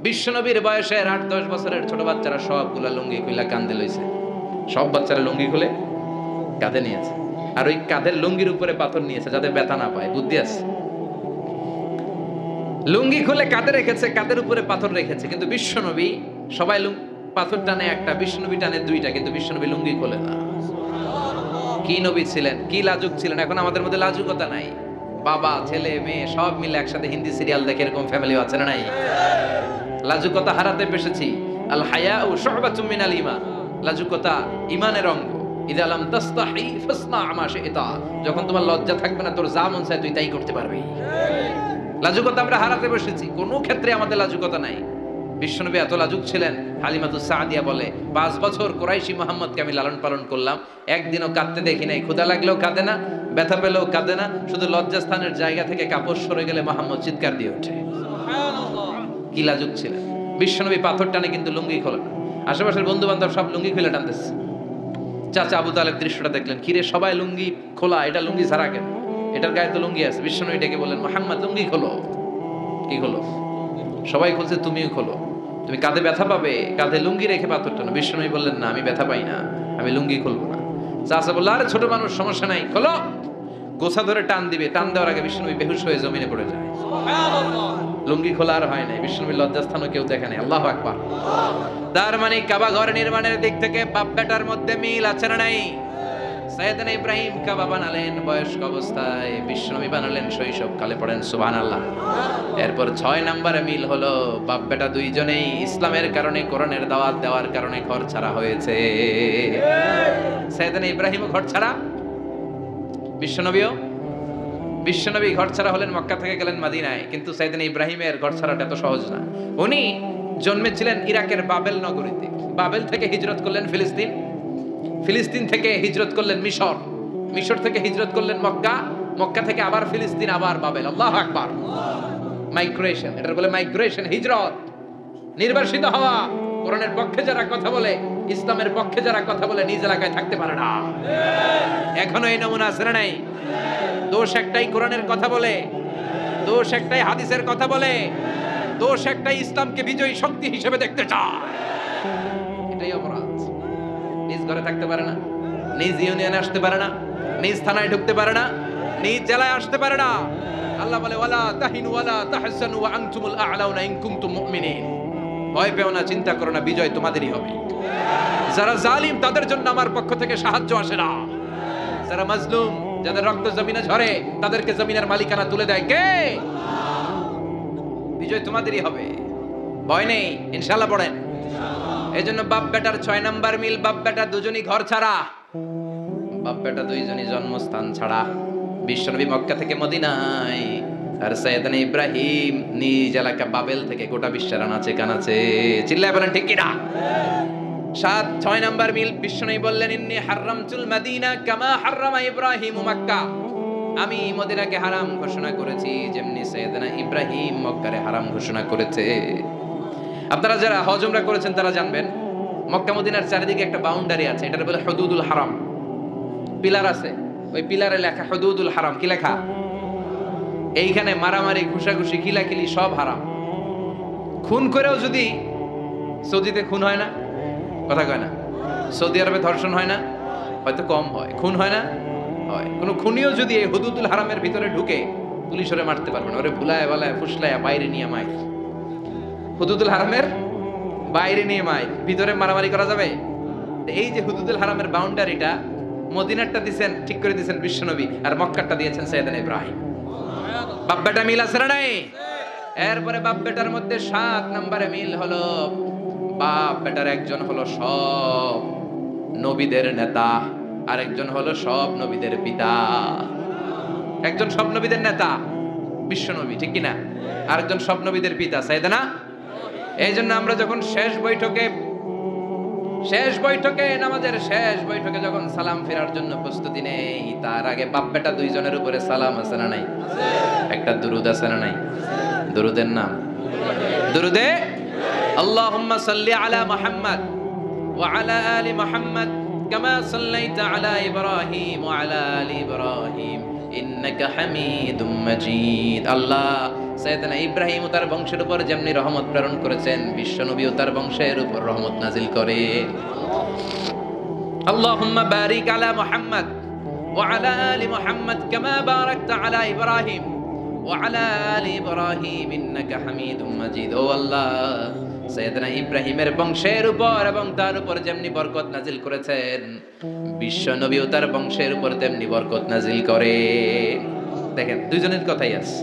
বিশ্বনবীর বয়সের 8-10 বছরের ছোট বাচ্চারা সবগুলা লুঙ্গি খুলে কাঁধে লইছে। সব বাচ্চারা লুঙ্গি খুলে কাঁধে নিয়েছে, আর ওই কাঁধের লুঙ্গির উপরে পাথর নিয়েছে যাতে ব্যথা না পায়। বুদ্ধি আছে। লুঙ্গি খুলে কাঁধে রেখেছে, কাঁধের উপরে পাথর রেখেছে। কিন্তু বিশ্বনবী, সবাই পাথর টানে একটা, বিশ্বনবী টানে দুইটা, কিন্তু বিশ্বনবী লুঙ্গি খোলে না। কি নবী ছিলেন, কি লাজুক ছিলেন! এখন আমাদের মধ্যে লাজুকতা নাই। বাবা ছেলে মেয়ে সব মিলে একসাথে হিন্দি সিরিয়াল দেখে, এরকম ফ্যামিলিও আছে না নাই? লাজুকতা হারাতে পেরেছি। আল হায়াউ শু'বাতুম মিনাল ঈমান, লাজুকতা ঈমানের অঙ্গ। ইযা লাম তাসতাহি ফাসনা মা শি'তা, যখন তোমার লজ্জা থাকবে না, তোর যা মন চায় তুই তাই করতে পারবি। লাজুকতা আমরা হারাতে বসেছি, কোনো ক্ষেত্রে আমাদের লাজুকতা নাই। বিশ্বনবী এত লাজুক ছিলেন, হালিমাতুস সাদিয়া বলে 5 বছর কুরাইশি মুহাম্মদকে আমি লালন পালন করলাম, একদিনও কাঁদতে দেখি নাই। ক্ষুধা লাগলেও কাঁদে না, ব্যথা পেলেও কাঁদে না, শুধু লজ্জাস্থানের জায়গা থেকে কাপড় সরে গেলে মুহাম্মদ চিৎকার দিয়ে ওঠে। কি লাজুক ছিলেন! বিশ্বনবী পাথর টানে কিন্তু লুঙ্গি খোলে না। আশেপাশের বন্ধু বান্ধব সব লুঙ্গি খুলে টানতেছে। চাচা আবু তালেব দৃশ্যটা দেখলেন, কিরে সবাই লুঙ্গি খোলা, এটা লুঙ্গি ছাড়া কেন? এটার গায়ে তো লুঙ্গি আছে। বিশ্বনবী ডেকে বললেন, মুহাম্মদ লুঙ্গি খোলো। কি খোলো? সবাই খুলছে, তুমিও খোলো। তুমি কাঁধে ব্যথা পাবে, কাঁধে লুঙ্গি রেখে পাথর টানো। বিশ্বনবী বললেন, না আমি ব্যথা পাই না, আমি লুঙ্গি খুলবো না। চাচা বলল, আরে ছোট মানুষ, সমস্যা নাই, খোলো। গোছা ধরে টান দিবে, টান দেওয়ার আগে বিশ্বনবী বেহুশ হয়ে জমিনে পড়ে যায়। লুঙ্গি খোলা আর হয় নাই। বিশ্বনবীর লজ্জাস্থানও কেউ দেখে নাই। আল্লাহু আকবার। তার মানে কাবা ঘর নির্মাণের দিক থেকে বাপ বেটার মধ্যে মিল আছে না নাই? সাইয়েদনা ইব্রাহিম কাবা বানালেন বয়স্ক অবস্থায়, বিশ্বনবী বানালেন শৈশবকালে। পড়েন সুবহানাল্লাহ। এরপর 6 নম্বরে মিল হলো বাপ বেটা দুইজনেই ইসলামের কারণে, কোরআনের দাওয়াত দেওয়ার কারণে ঘর ছাড়া হয়েছে। সাইয়েদনা ইব্রাহিমও ঘর ছাড়া, বিশ্বনবী ঘর ছাড়া হলেন, মক্কা থেকে গেলেন মদিনায়। কিন্তু সাইয়েদনা ইব্রাহিমের ঘর ছাড়াটা এত সহজ না। উনি জন্মেছিলেন ইরাকের বাবেল নগরীতে। বাবেল থেকে হিজরত করলেন ফিলিস্তিন, ফিলিস্তিন থেকে হিজরত করলেন মিশর, মিশর থেকে হিজরত করলেন মক্কা, মক্কা থেকে আবার ফিলিস্তিন, আবার বাবেল। আল্লাহু আকবার। মাইগ্রেশন, এটা বলে মাইগ্রেশন, হিজরত, নির্বাসিত হওয়া। কোরআনের পক্ষে যারা কথা বলে, ইসলামের পক্ষে যারা কথা বলে, নিজ এলাকায় থাকতে পারে না। এখনো এই নমুনা আছে না নাই? দোষ একটাই কোরআনের কথা বলে, দোষ একটাই হাদিসের কথা বলে, দোষ একটাই ইসলামকে বিজয়ী শক্তি হিসেবে দেখতে চায়। এটাই অপরাধ। নিজ ঘরে থাকতে পারে না, নিজ ইউনিয়নে আসতে পারে না, নিজ থানায় ঢুকতে পারে না, নিজ জেলায় আসতে পারে না। আল্লাহ বলে ওয়ালা তাহিনু ওয়ালা তাহসানু ওয়া আনতুমুল আ'লাউনা ইন কুনতুম মুমিনিন। ভয় পেও না, চিন্তা করো না, বিজয় তোমাদেরই হবে। যারা জালিম তাদের জন্য আমার পক্ষ থেকে সাহায্য আসে না। যারা মাজলুম, যাদের রক্ত জমিনে ঝরে, তাদেরকে জমিনের মালিকানা তুলে দেয় কে? বিজয় তোমাদেরই হবে, ভয় নেই, ইনশাআল্লাহ পড়েন। এই জন্য বাপ বেটার 6 নাম্বার মিল, বাপ বেটা দুজনই ঘর ছাড়া, বাপ বেটা দুইজনই জন্মস্থান ছাড়া। বিশ্বনবী মক্কা থেকে মদিনায়, আর সাইয়েদনা ইব্রাহিম নিজ এলাকা বাবেল থেকে গোটা বিশ্বের আনাচে কানাচে। চিল্লায় বলেন ঠিক কিনা? 6 নাম্বার মিল, বিশ্বনবী বললেন ইন্নী হারামতুল মদিনা কামা হারামা ইব্রাহিম মক্কা। আমি মদিনাকে হারাম ঘোষণা করেছি যেমনি সাইয়েদনা ইব্রাহিম মক্কারে হারাম ঘোষণা করেছে। আপনারা যারা হজ উমরা করেছেন তারা জানবেন, মক্কা মদিনার চারিদিকে একটা বাউন্ডারি আছে, এটার বলে হুদুদুল হারাম। পিলার আছে, ওই পিলারে লেখা হুদুদুল হারাম। কি লেখা? এইখানে মারামারি, ঘুষাঘুষি, খিলাখিলি সব হারাম। খুন করেও যদি, সৌদিতে খুন হয় না, কথা কয় না, সৌদি আরবে ধর্ষণ হয় না, হয়তো কম হয়, খুন হয় না, হয়। কোন খুনিও যদি এই হুদুদুল হারামের ভিতরে ঢুকে, পুলিশ ওরে মারতে পারবে না, ওরে ভুলায় বালায় ফুসলায় বাইরে নিয়ে মাই। হুদুদুল হারামের বাইরে নিয়ে মাই, ভিতরে মারামারি করা যাবে? এই যে হুদুদুল হারামের বাউন্ডারিটা, মদিনারটা দিয়েছেন, ঠিক করে দিয়েছেন বিশ্বনবী, আর মক্কারটা দিয়েছেন সাইয়েদনা ইব্রাহিম। বাপ বেটা মিল আছে না নাই? এরপরে বাপ বেটার মধ্যে 7 নম্বরে মিল হলো, বাপ বেটার একজন হলো সব নবীদের নেতা, আর একজন হলো সব নবীদের পিতা। একজন সব নবীদের নেতা বিশ্বনবী, ঠিক কিনা? আরেকজন সব নবীদের পিতা সাইয়েদনা। এই জন্য আমরা যখন শেষ বৈঠকে নামাজের শেষ বৈঠকে যখন সালাম ফেরার জন্য প্রস্তুতি নেই, তার আগে বাপ বেটা দুইজনের উপরে সালাম আছে না নাই? একটা দুরুদ আছে না নাই? দুরুদের নাম দুরুদে আল্লাহুম্মা সাল্লি আলা মুহাম্মদ ওয়া আলা আলি মুহাম্মদ কামা সাল্লাইতা আলা ইব্রাহিম ওয়া আলা আলি ইব্রাহিম ইন্নাকা হামিদুম মাজিদ। আল্লাহ সাইয়েদনা ইব্রাহিম ও তার বংশের উপর যেমনি রহমত প্রেরণ করেছেন, বিশ্বনবী ও তার বংশের উপর রহমত নাজিল করে। আল্লাহুম্মা বারিক আলা মুহাম্মদ ওয়া আলা আলি মুহাম্মদ কামা বারাকতা আলা ইব্রাহিম ওয়া আলা আলি ইব্রাহিম ইন্নাকা হামিদুম মাজিদ। ও আল্লাহ, সাইয়েদনা ইব্রাহিমের বংশের উপর এবং তার উপর যেমনি বরকত নাজিল করেছেন, বিশ্বনবী ও তার বংশের উপর তেমনি বরকত নাজিল করে। দেখেন, দুইজনের কথাই আছে,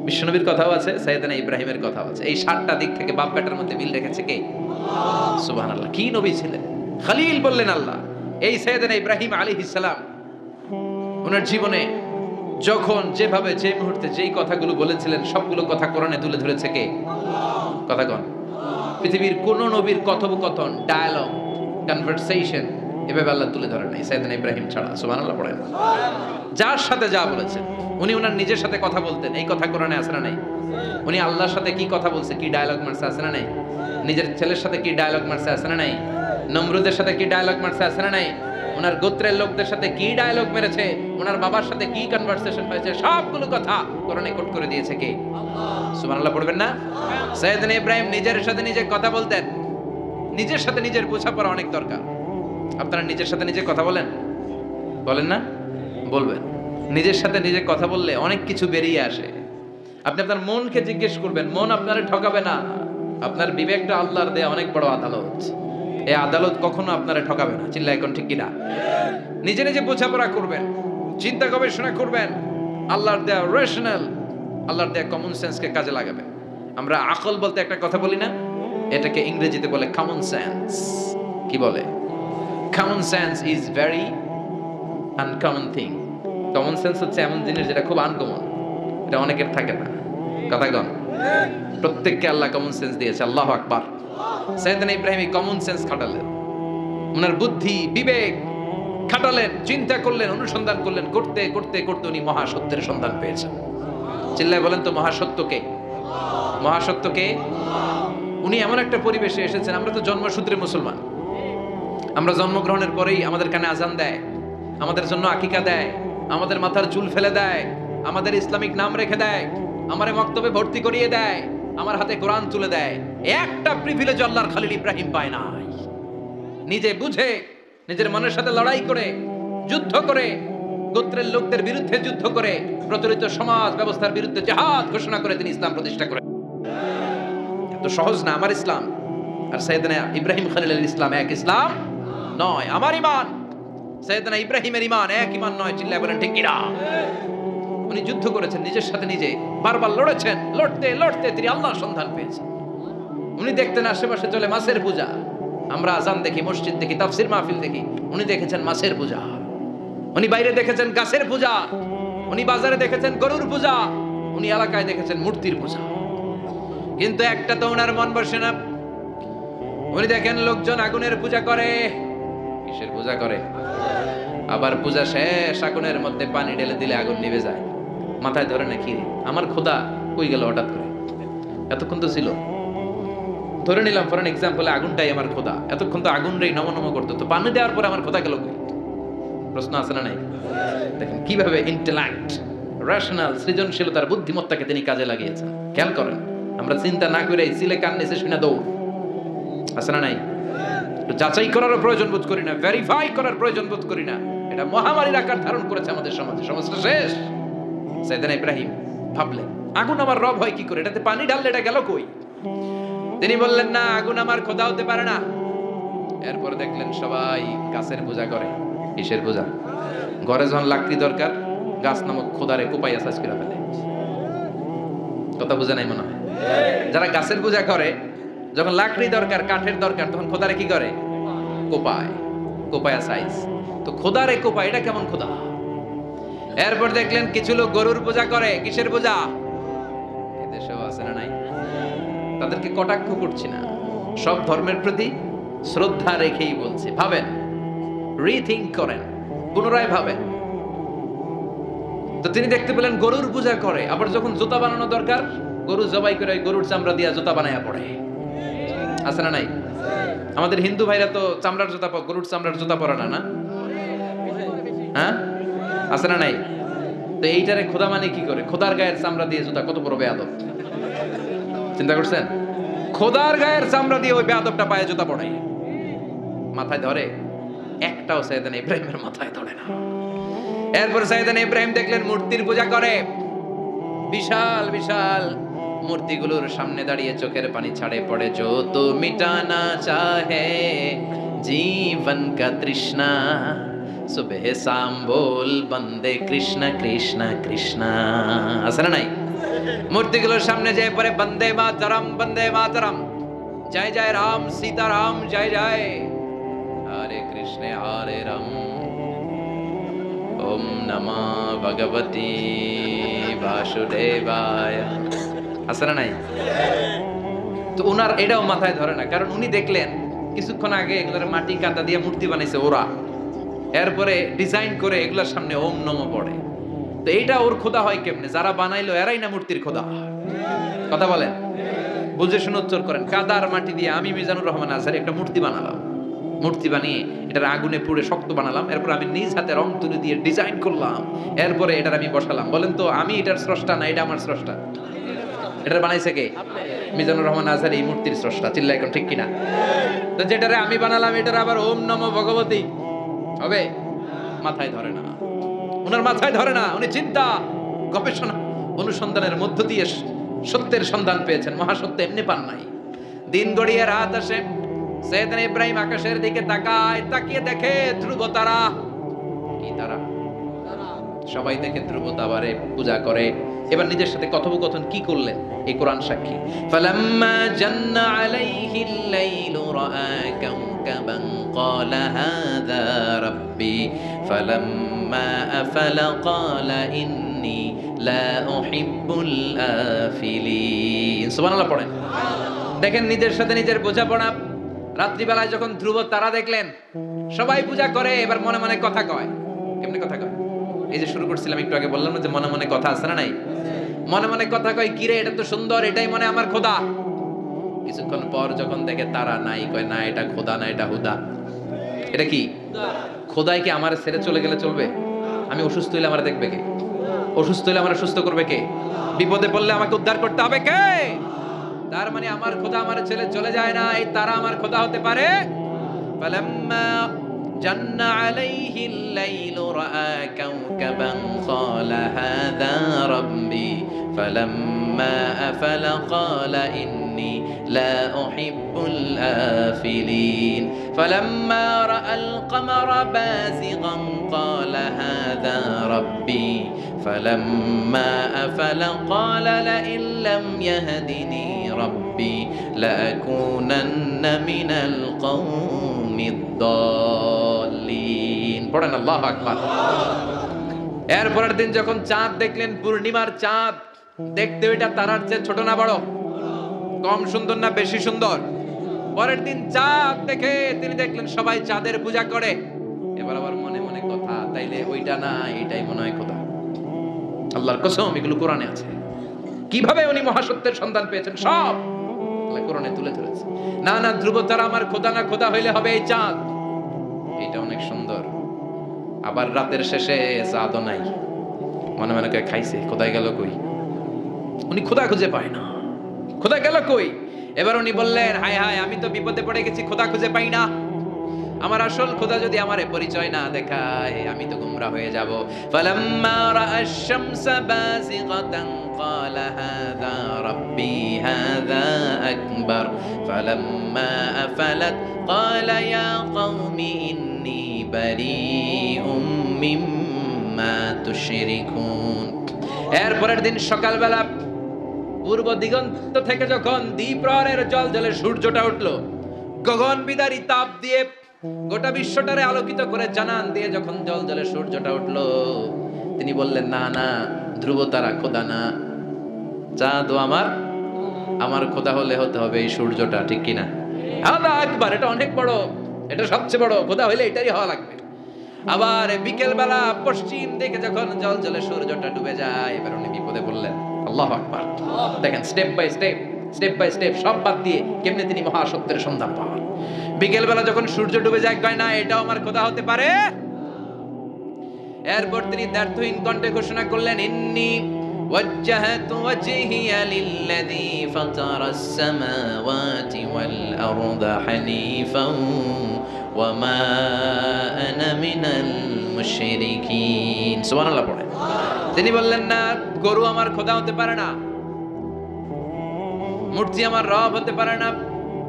বিশ্বনবীর কথাও আছে, সাইয়েদনা ইব্রাহিমের কথাও আছে। এই 7টা দিক থেকে বাপ বেটার মধ্যে মিল রেখেছে কে? সুবহানাল্লাহ। কি নবী ছিলেন? খলিল বললেন আল্লাহ। এই সাইয়েদনা ইব্রাহিম আলাইহিস সালাম ওনার জীবনে যখন যেভাবে যে মুহূর্তে যেই কথাগুলো বলেছিলেন, সবগুলো কথা কোরআনে তুলে ধরেছে কে? কথা কোন? পৃথিবীর কোন নবীর কথোপকথন, ডায়ালগ, কনভারসেশন এভাবে আল্লাহ তুলে ধরে নাই সাইয়েদনা ইব্রাহিম ছাড়া। সুবহানাল্লাহ পড়েন। যার সাথে যা বলেছেন, উনি ওনার নিজের সাথে কথা বলতেন, এই কথা কোরআনে আছে না নাই? উনি আল্লাহর সাথে কি কথা বলছে, কি ডায়ালগ মারছে, আছে না নাই? নিজের ছেলের সাথে কি ডায়ালগ মারছে, আছে না নাই? নমরুদের সাথে কি ডায়ালগ মারছে, আছে না নাই? ওনার গোত্রের লোকদের সাথে কি ডায়ালগ মেরেছে, ওনার বাবার সাথে কি কনভারসেশন হয়েছে, সবগুলো কথা কোরআনে কোট করে দিয়েছে কে? সুবহানাল্লাহ পড়বেন না? সাইয়েদনা ইব্রাহিম নিজের সাথে নিজে কথা বলতেন। নিজের সাথে নিজের বোঝাপড়া অনেক দরকার। আপনারা নিজের সাথে নিজে কথা বলেন? বলেন না? বলবেন। নিজের সাথে নিজে কথা বললে অনেক কিছু বেরিয়ে আসে। আপনি আপনার মনকে জিজ্ঞেস করবেন, মন আপনারে ঠকাবে না। আপনার বিবেকটা আল্লাহর দেয়া অনেক বড় আদালত, এই আদালত কখনো আপনারে ঠকাবে না। চিল্লা এখন ঠিক কিনা? নিজে নিজে বোঝাপড়া করবেন, চিন্তা গবেষণা করবেন, আল্লাহর দেয়া রেশনাল, আল্লাহর দেয়া কমন সেন্সকে কাজে লাগাবেন। আমরা আকল বলতে একটা কথা বলি না, এটাকে ইংরেজিতে বলে কমন সেন্স। কি বলে? Common sense is very uncommon thing. Common sense হচ্ছে এমন জিনিস যেটা খুব আনকমন, এটা অনেকের থাকে না। কথা কন? প্রত্যেককে আল্লাহ কমন সেন্স দিয়েছে। আল্লাহু আকবার। সাইয়েদনা ইব্রাহিম কমন সেন্স খাটালেন, ওনার বুদ্ধি বিবেক খাটালেন, চিন্তা করলেন, অনুসন্ধান করলেন, করতে করতে করতে উনি মহাসত্যের সন্ধান পেয়েছেন। চিল্লায় বলেন তো মহাসত্যকে? মহাসত্যকে? উনি এমন একটা পরিবেশে এসেছেন, আমরা তো জন্মসূত্রে মুসলমান, আমরা জন্মগ্রহণের পরেই আমাদের কানে আজান দেয়, আমাদের জন্য আকিকা দেয়, আমাদের মাথার চুল ফেলে দেয়, আমাদের ইসলামিক নাম রেখে দেয়, আমারে মক্তবে ভর্তি করিয়ে দেয়, আমার হাতে কোরআন তুলে দেয়। একটা প্রিভিলেজ আল্লাহর খলিল ইব্রাহিম পায় নাই। নিজে বুঝে নিজের মনের সাথে লড়াই করে, যুদ্ধ করে, গোত্রের লোকদের বিরুদ্ধে যুদ্ধ করে, প্রচলিত সমাজ ব্যবস্থার বিরুদ্ধে জিহাদ ঘোষণা করে তিনি ইসলাম প্রতিষ্ঠা করেন। এত সহজ না আমার ইসলাম আর সাইয়েদনা ইব্রাহিম খলিলের ইসলাম এক ইসলাম নয়। আমার ঈমান সাইয়েদনা ইব্রাহিমের ঈমান এক ঈমান নয়। চিল্লায় বলেন ঠিক কিনা? উনি যুদ্ধ করেছেন, নিজের সাথে নিজে বারবার লড়েছেন। লড়তে লড়তে তিনি আল্লাহর সন্ধান পেয়েছেন। উনি দেখতেন আশেপাশে চলে মাছের পূজা। আমরা আজান দেখি, মসজিদ দেখি, তাফসির মাহফিল দেখি। উনি দেখেছেন মাছের পূজা। উনি বাইরে দেখেছেন গাছের পূজা। উনি বাজারে দেখেছেন গরুর পূজা। উনি এলাকায় দেখেছেন মূর্তির পূজা। কিন্তু একটা তো ওনার মন বসে না। উনি দেখেন লোকজন আগুনের পূজা করে। কিসের পূজা করে? আবার পূজা শেষ আগুনের মধ্যে পানি ঢেলে দিলে আগুন নিভে যায়। মাথায় ধরে না কি আমার খোদা কই গেল হঠাৎ করে? এতক্ষণ তো ছিল। ধরে নিলাম ফর এক্সাম্পলে আগুনটাই আমার খোদা। এতক্ষণ তো আগুন রেই নম নম করতো, তো পানি দেওয়ার পরে আমার খোদা গেল কই? প্রশ্ন আছে না নাই? দেখেন কিভাবে ইন্টেলেক্ট, রেশনাল, সৃজনশীলতার বুদ্ধিমত্তাকে তিনি কাজে লাগিয়েছেন। খেয়াল করেন, আমরা চিন্তা না করে সিলে কান নিচে শুনে দৌড়। আছে না নাই? যাচাই করারও প্রয়োজন বোধ করি না, ভেরিফাই করার প্রয়োজন বোধ করি না। এটা মহামারীর আকার ধারণ করেছে আমাদের সমাজে। সমাজটা শেষ। সাইয়েদনা ইব্রাহিম ভাবলেন আগুন আমার রব হয় কি করে? এটাতে পানি ঢাললে এটা গেল কই? তিনি বললেন না, আগুন আমার খোদা হতে পারে না। এরপর দেখলেন সবাই গাছের পূজা করে। কিসের পূজা? ঘরে যখন লাকড়ি দরকার, গাছ নামক খোদারে কোপাইয়া সাজ করে ফেলে। কথা বুঝে নাই মনে হয়? যারা গাছের পূজা করে, যখন লাকড়ি দরকার, কাঠের দরকার, তখন খোদারে কি করে? কোপায়। কোপায়া সাইজ। তো খোদারে কোপায়, এটা কেমন খোদা? এরপর দেখলেন কিছু লোক গরুর পূজা করে। কিসের পূজা? এদেশেও আছে না নাই? তাদেরকে কটাক্ষ করছি না, সব ধর্মের প্রতি শ্রদ্ধা রেখেই বলছি। ভাবেন, রিথিঙ্ক করেন, পুনরায় ভাবেন। তো তিনি দেখতে পেলেন গরুর পূজা করে। আবার যখন জুতা বানানো দরকার, গরু জবাই করে গরুর চামড়া দিয়া জুতা বানায়া পড়ে। আছে না নাই? আমাদের হিন্দু ভাইরা তো চামড়ার জুতা, গরুর চামড়ার জুতা পরে না, না? হ্যাঁ, আছে না নাই? তো এইটারে খোদা মানে কি করে? খোদার গায়ের চামড়া দিয়ে জুতা, কত বড় বেয়াদব! চিন্তা করছেন? খোদার গায়ের চামড়া দিয়ে ওই বেয়াদবটা পায়ে জুতা পড়ে। মাথায় ধরে? একটাও সাইয়েদনা ইব্রাহিমের মাথায় ধরে না। এরপর সাইয়েদনা ইব্রাহিম দেখলেন মূর্তির পূজা করে। বিশাল বিশাল মূর্তিগুলোর সামনে দাঁড়িয়ে চোখের পানি ছাড়ে পড়ে। जो तो मिटाना चाहे जीवन का तृष्णा सुबह शाम बोल बंदे कृष्ण कृष्ण कृष्ण। আছে না নাই? মূর্তিগুলোর সামনে যায় পরে বন্দে মাতরম, বন্দে মাতরম, জয় জয় রাম সীতারাম, জয় জয় হরে কৃষ্ণ হরে রাম, ওম নমঃ ভগবতী বাসুদেবায়। আছে না নাই? তো ওনার এটাও মাথায় ধরে না, কারণ উনি দেখলেন কিছুক্ষণ আগে এগুলোর মাটি কাটা দিয়ে মূর্তি বানাইছে ওরা। এরপরে ডিজাইন করে এগুলোর সামনে ওম নমঃ পড়ে। তো এইটা ওর খোদা হয় কেমনে? যারা বানাইলো এরাই না মূর্তির খোদা। কথা বলেন, বুঝে শুনে উত্তর করেন। কাদার মাটি দিয়ে আমি মিজানুর রহমান আজহারি একটা মূর্তি বানালাম। মূর্তি বানিয়ে এটার আগুনে পুড়ে শক্ত বানালাম। এরপর আমি নিজ হাতে রং তুলি দিয়ে ডিজাইন করলাম। এরপরে এটার আমি বসালাম। বলেন তো আমি এটার স্রষ্টা না এটা আমার স্রষ্টা? এটার বানাইছে কে? মিজানুর রহমান আজহারি এই মূর্তির স্রষ্টা। চিল্লা এখন ঠিক কিনা? তো যেটারে আমি বানালাম এটার আবার ওম নমঃ ভগবতী হবে? মাথায় ধরে না, ওনার মাথায় ধরে না। উনি চিন্তা, গবেষণা, অনুসন্ধানের মধ্য দিয়ে সত্যের সন্ধান পেয়েছেন। মহাসত্য এমনি পান নাই। দিন গড়িয়ে রাত আসে। সাইয়েদনা ইব্রাহিম আকাশের দিকে তাকায়, তাকিয়ে দেখে ধ্রুব তারা। কি তারা? সবাই দেখে ধ্রুব তারারে পূজা করে। এবার নিজের সাথে কথোপকথন কি করলেন এই কোরআন সাক্ষী। ফালাম্মা জান্না আলাইহিল লাইলু রাআ কাওকাবান ক্বালা হাযা রাব্বি ফালাম্মা আফালা ক্বালা ইন্নী লা উহিব্বুল আফিলিন। সুবহানাল্লাহ পড়েন। দেখেন নিজের সাথে নিজের বোঝাপড়া। রাত্রিবেলায় যখন ধ্রুব তারা দেখলেন, সবাই পূজা করে, এবার মনে মনে কথা কয়। কেমনে কথা কয়? এই যে শুরু করছিলাম একটু আগে, বললাম না যে মনে মনে কথা আছে না নাই? মনে মনে কথা কয়, কিরে এটা তো সুন্দর, এটাই মনে আমার খোদা। কিছুক্ষণ পর যখন দেখে তারা নাই, কয় না এটা খোদা না, এটা হুদা। এটা কি খোদাই? কি আমার ছেড়ে চলে গেলে চলবে? আমি অসুস্থ হইলে আমার দেখবে কে? অসুস্থ হইলে আমার সুস্থ করবে কে? বিপদে পড়লে আমাকে উদ্ধার করতে হবে কে? তার মানে আমার খোদা আমার ছেলে চলে যায় না, এই তারা আমার খোদা হতে পারে। ফালাম্মা জান্না আলাইহিল লাইলু রাআ কাওকাবান ক্বালা হাযা রাব্বি ফালাম্মা আফালা ক্বালা ইন্নী লা উহিব্বুল আফিলিন ফালাম্মা রাআল কমারা বাযিগান ক্বালা হাযা রাব্বি فلما أفل قال لئن لم يهدني ربي لأكونن من القوم الضالين পড়েন আল্লাহু আকবার। এরপরের দিন যখন চাঁদ দেখলেন, পূর্ণিমার চাঁদ, দেখতে ওইটা তারার চেয়ে ছোট না বড়? কম সুন্দর না বেশি সুন্দর? পরের দিন চাঁদ দেখে তিনি দেখলেন সবাই চাঁদের পূজা করে। এবার আবার মনে মনে কথা, তাইলে ওইটা না এটাই মনে হয় খোদা। আল্লাহর কসম, এগুলো কোরআনে আছে। কিভাবে উনি মহাসত্যের সন্ধান পেয়েছেন সব আল্লাহ কোরআনে তুলে ধরেছে। না না, ধ্রুব তারা আমার খোদা না, খোদা হইলে হবে এই চাঁদ। এটা অনেক সুন্দর। আবার রাতের শেষে চাঁদও নাই, মনে মনে করে খাইছে, খোদাই গেল কই? উনি খোদা খুঁজে পায় না, খোদা গেল কই? এবার উনি বললেন, হায় হায়, আমি তো বিপদে পড়ে গেছি, খোদা খুঁজে পাই না। আমার আসল খোদা যদি আমারে পরিচয় না দেখায়, আমি তো গুমরাহ হয়ে যাব। ফালাম্মা রাআশ শামসা বাযিগাতান ক্বালা হাযা রাব্বি হাযা আকবার ফালাম্মা আফালাত ক্বালা ইয়া কওমি ইন্নী বারীউম মিম্মা তুশরিকুন। এরপরের দিন সকালবেলা পূর্ব দিগন্ত থেকে যখন দ্বিপ্রহরের জ্বলজ্বলে সূর্যটা উঠলো, গগন বিদারী তাপ দিয়ে গোটা বিশ্বটারে আলোকিত করে জানান দিয়ে যখন জ্বলজ্বলে সূর্যটা উঠলো, তিনি বললেন, না না, ধ্রুব তারা খোদা না, চাঁদও আমার খোদা হলে হতে হবে এই সূর্যটা, ঠিক কিনা? হাদা আকবার, এটা অনেক বড়, এটা সবচেয়ে বড়, খোদা হইলে এটারই হওয়া লাগবে। আবার বিকেল বেলা পশ্চিম দিকে যখন জ্বলজ্বলে সূর্যটা ডুবে যায়, এবার উনি বিপদে পড়লেন। আল্লাহু আকবার। দেখেন, স্টেপ বাই স্টেপ সব বাদ দিয়ে কেমনে তিনি মহাসত্যের সন্ধান পান। বিকেল বেলা যখন সূর্য ডুবে যায়, কয় না এটাও আমার খোদা হতে পারে। এরপর তিনি দ্ব্যর্থহীন কণ্ঠে ঘোষণা করলেন, ইন্নী ওয়াজ্জাহতু ওয়াজহিয়া লিল্লাযী ফাতারাস সামাওয়াতি ওয়াল আরদা হানিফান ওয়া মা আনা মিনাল মুশরিকিন। সুবহানাল্লাহ পড়ে। তিনি বললেন, না, গরু আমার খোদা হতে পারে না, মূর্তি আমার রব হতে পারে না,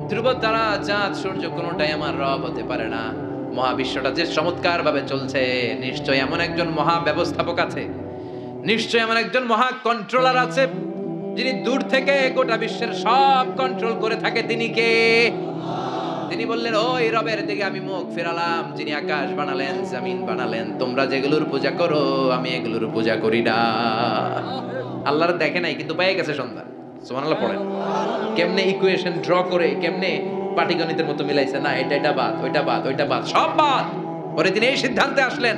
ধ্রুব তারা চাঁদ সূর্য কোনোটাই আমার রব হতে পারে না। মহাবিশ্বটা যে চমৎকার ভাবে চলছে, নিশ্চয় এমন একজন মহা ব্যবস্থাপক আছে, নিশ্চয় এমন একজন মহা কন্ট্রোলার আছে, যিনি দূর থেকে গোটা বিশ্বের সব কন্ট্রোল করে থাকে। তিনি কে? তিনি বললেন, ওই রবের দিকে আমি মুখ ফেরালাম, যিনি আকাশ বানালেন, জমিন বানালেন। তোমরা যেগুলোর পূজা করো, আমি এগুলোর পূজা করি না। আল্লাহর দেখে নাই, কিন্তু পেয়ে গেছে সন্ধান। সুবহানাল্লাহ পড়েন। কেমনে ইকুয়েশন ড্র করে, কেমনে পাটিগণিতের মতো মিলাইছে, না এটা বাদ, ওইটা বাদ, ওইটা বাদ, সব বাদ। পরে তিনি এই সিদ্ধান্তে আসলেন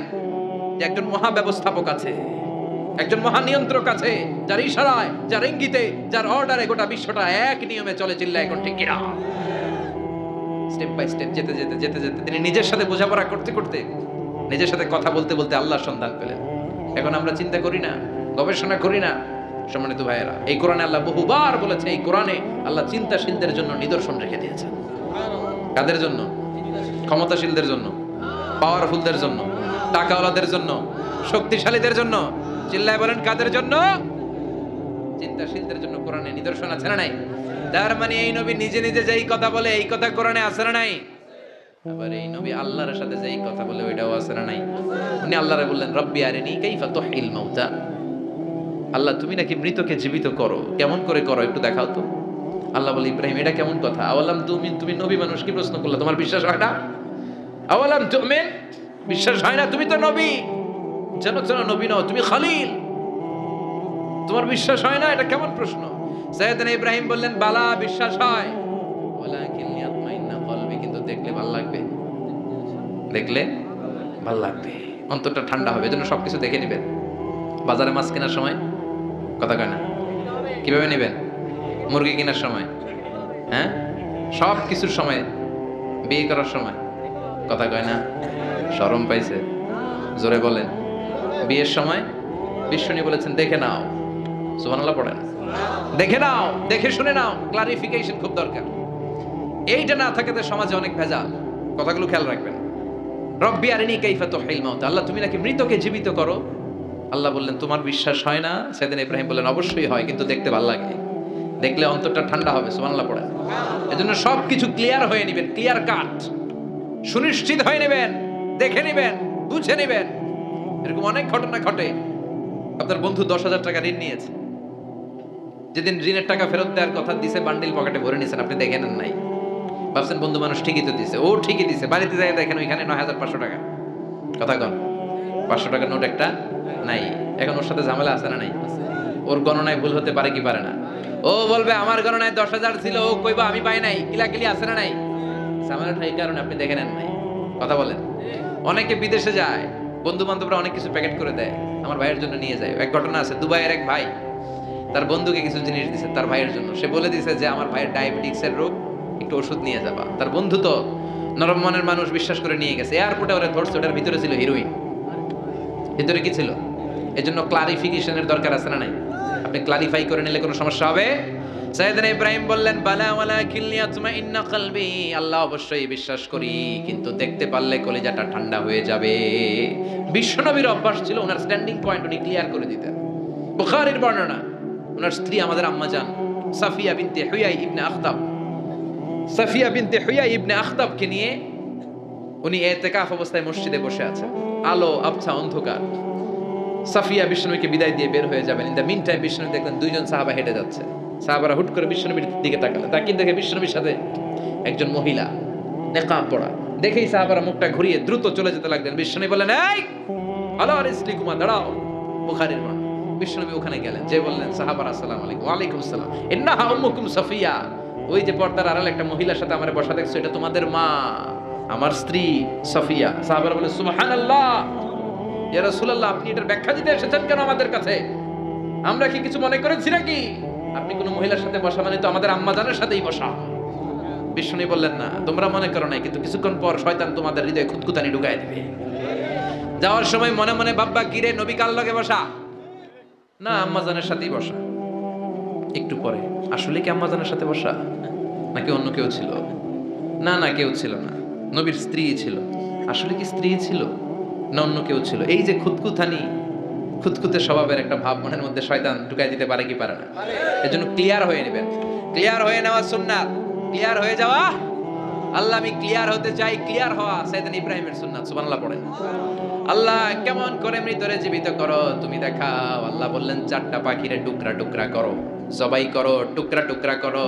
যে একজন মহা ব্যবস্থাপক আছে, একজন মহা নিয়ন্ত্রক আছে, যার ইশারায়, যার ইঙ্গিতে, যার অর্ডারে গোটা বিশ্বটা এক নিয়মে চলে। চিল্লা এখন ঠিক কিনা? স্টেপ বাই স্টেপ যেতে তিনি নিজের সাথে বোঝাপড়া করতে করতে, নিজের সাথে কথা বলতে বলতে আল্লাহর সন্ধান পেলেন। এখন আমরা চিন্তা করি না, গবেষণা করি না। সম্মানিত ভাইয়েরা, এই কোরআনে আল্লাহ বহুবার বলেছে, এই কোরআনে আল্লাহ চিন্তাশীলদের জন্য নিদর্শন রেখে দিয়েছেন। কাদের জন্য? ক্ষমতাশীলদের জন্য, পাওয়ারফুলদের জন্য, টাকাওয়ালাদের জন্য, শক্তিশালীদের জন্য। চিল্লায় বলেন, কাদের জন্য? চিন্তাশীলদের জন্য কোরআনে নিদর্শন আছে না নাই? তার মানে এই নবী নিজে নিজে যেই কথা বলে, এই কথা কোরআনে আছে না নাই? আবার এই নবী আল্লাহর সাথে যেই কথা বলে, ওইটাও আছে না নাই? উনি আল্লাহরে বললেন, রব্বি আরিনী কাইফা তুহিল মাউতা। আল্লাহ, তুমি নাকি মৃতকে জীবিত করো, কেমন করে করো একটু দেখাও তো। আল্লাহ বলে, ইব্রাহিম, এটা কেমন কথা? আওয়ালাম তুমিন, তুমি নবী মানুষ, কি প্রশ্ন করলে? তোমার বিশ্বাস হয় না? আওয়ালাম তুমিন, বিশ্বাস হয় না? তুমি তো নবী, জানো নবী নও, তুমি খলিল, তোমার বিশ্বাস হয় না? এটা কেমন প্রশ্ন? সাইয়েদনা ইব্রাহিম বললেন, বালা, বিশ্বাস হয়, ওয়ালাকিন ইয়াতমাইন্না কলবি, কিন্তু দেখলে ভালো লাগবে, দেখলে ভালো লাগবে, অন্তরটা ঠান্ডা হবে। এজন্য সবকিছু দেখে নেবেন। বাজারে মাছ কেনার সময় কথা কয় না, কিভাবে নেবেন? মুরগি কেনার সময়, হ্যাঁ, সব কিছুর সময়, বিয়ে করার সময় কথা কয় না? শরম পাইছে? জোরে বলেন। বিয়ের সময় বিশ্বনী বলেছেন দেখে নাও, সুবহানাল্লাহ পড়েন, দেখে নাও, দেখে শুনে নাও, ক্লারিফিকেশন খুব দরকার। এইটা না থাকাতে সমাজে অনেক ভেজাল। কথাগুলো খেয়াল রাখবেন। রব্বি আরিনি কাইফা তুহিল মাউত, আল্লাহ তুমি নাকি মৃতকে জীবিত করো। আল্লাহ বললেন তোমার বিশ্বাস হয় না? সেদিন ইব্রাহিম বললেন অবশ্যই হয়, কিন্তু দেখতে ভালো লাগে, দেখলে অন্তরটা ঠান্ডা হবে। সুবহানাল্লাহ পড়েন। এজন্য সবকিছু ক্লিয়ার হয়ে নেবেন, ক্লিয়ার কাট, সুনিশ্চিত হয়ে নেবেন, দেখে নেবেন, বুঝে নেবেন। এরকম অনেক ঘটনা ঘটে। আপনার বন্ধু 10,000 টাকা ঋণ নিয়েছে, যেদিন ঋণের টাকা ফেরত দেওয়ার কথা দিছে বান্ডিল পকেটে ভরে নিয়েছেন, আপনি দেখে নেন নাই, ভাবছেন বন্ধু মানুষ ঠিকই তো দিছে, ও ঠিকই দিছে, বাড়িতে যাই দেখেন ওইখানে 9,500 টাকা। কথা কন, 500 টাকার নোট একটা নাই। এখন ওর সাথে ঝামেলা আছে না নাই? ওর গণনায় ভুল হতে পারে কি পারে না? ও বলবে আমার গণনায় 10,000 ছিল, ও কইবা আমি পাই নাই, কিলাকিলি আছে না নাই? ঝামেলাটা এই কারণে আপনি দেখে নেন নাই। কথা বলেন। অনেকে বিদেশে যায়, বন্ধু বান্ধবরা অনেক কিছু প্যাকেট করে দেয়, আমার ভাইয়ের জন্য নিয়ে যায়। এক ঘটনা আছে, দুবাইয়ের এক ভাই তার বন্ধুকে কিছু জিনিস দিছে তার ভাইয়ের জন্য। সে বলে দিছে যে আমার ভাইয়ের ডায়াবেটিক্সের রোগ, একটু ওষুধ নিয়ে যাবা। তার বন্ধু তো নরম মনের মানুষ, বিশ্বাস করে নিয়ে গেছে। এয়ারপোর্টে ওরা ধরছে, ওটার ভিতরে ছিল হিরোইন। ভিতরে কি ছিল? এজন্য ক্লারিফিকেশনের দরকার আছে না নাই? আপনি ক্লারিফাই করে নিলে কোনো সমস্যা হবে? সাইয়েদনা ইব্রাহিম বললেন বালা ওয়ালাকিন লিয়াতমাইন্না কলবি, আল্লাহ অবশ্যই বিশ্বাস করি, কিন্তু দেখতে পারলে কলিজাটা ঠান্ডা হয়ে যাবে। বিশ্বনবীর অভ্যাস ছিল ওনার স্ট্যান্ডিং পয়েন্ট উনি ক্লিয়ার করে দিতেন। বুখারীর বর্ণনা, ওনার স্ত্রী আমাদের আম্মা জান সাফিয়া বিনতে হুয়াই ইবনে আখতাব, সাফিয়া বিনতে হুয়াই ইবনে আখতাবকে নিয়ে উনি ইতিকাফ অবস্থায় মসজিদে বসে আছেন। আলো আবছা অন্ধকার। সাফিয়া বিষ্ণুকে বিদায় দিয়ে বের হয়ে যাবেন। In the mean time Bishnu দেখলেন দুইজন সাহাবা হেঁটে যাচ্ছে। সাহাবারা হুট করে বিষ্ণুবীর দিকে তাকালেন, তাকিয়ে দেখে বিষ্ণুবীর সাথে একজন মহিলা নেকাব পরা। দেখেই সাহাবারা মুখটা ঘুরিয়ে দ্রুত চলে যেতে লাগলেন। বিষ্ণু বললেন এই আলা রিসলিকুমা, দাঁড়াও। বুখারীর বর্ণনা। বিষ্ণুবী ওখানে গেলেন, যে বললেন সাহাবারা আসসালামু আলাইকুম। ওয়ালাইকুম আসসালাম। ইন্নাহা উম্মুকুম সাফিয়া, ওই যে পর্দার আড়ালে একটা মহিলার সাথে আমার বসা দেখছো, এটা তোমাদের মা, আমার স্ত্রী সাফিয়া। সাহাবারা বলে সুবহানাল্লাহ, ইয়া রাসূলুল্লাহ, আপনি এটার ব্যাখ্যা দিতে এসেছেন কেন আমাদের কাছে? আমরা কি কিছু মনে করেছি নাকি? আপনি কোন মহিলার সাথে বসা মানে তো আমাদের আম্মা জানের সাথেই বসা। বিষ্ণু বললেন না, তোমরা মনে করো নাই, কিন্তু কিছুক্ষণ পর শয়তান তোমাদের হৃদয়ে খুঁতখুঁতানি ঢুকায় দিবে। যাওয়ার সময় মনে মনে ভাববা কিরে নবী কার লগে বসা? না, আম্মা জানের সাথেই বসা। একটু পরে আসলে কি আম্মা জানের সাথে বসা, নাকি অন্য কেউ ছিল? না না, কেউ ছিল না, নবীর স্ত্রী ছিল। আসলে কি স্ত্রী ছিল না অন্য কেউ ছিল? এই যে খুঁতখুঁতানি, খুঁতখুঁতে স্বভাবের একটা ভাব মনের মধ্যে শয়তান ঢুকাই দিতে পারে কি পারে না? এজন্য ক্লিয়ার হয়ে নেবেন। ক্লিয়ার হয়ে নেওয়া সুন্নাত, ক্লিয়ার হয়ে যাওয়া। আল্লাহ আমি ক্লিয়ার হতে চাই, ক্লিয়ার হওয়া সাইয়েদনা ইব্রাহিমের সুন্নাত। সুবহানাল্লাহ পড়েন। আল্লাহ কেমন করে মৃতরে জীবিত করো তুমি দেখাও। আল্লাহ বললেন 4টা পাখিরে টুকরা টুকরা করো, জবাই করো, টুকরা টুকরা করো,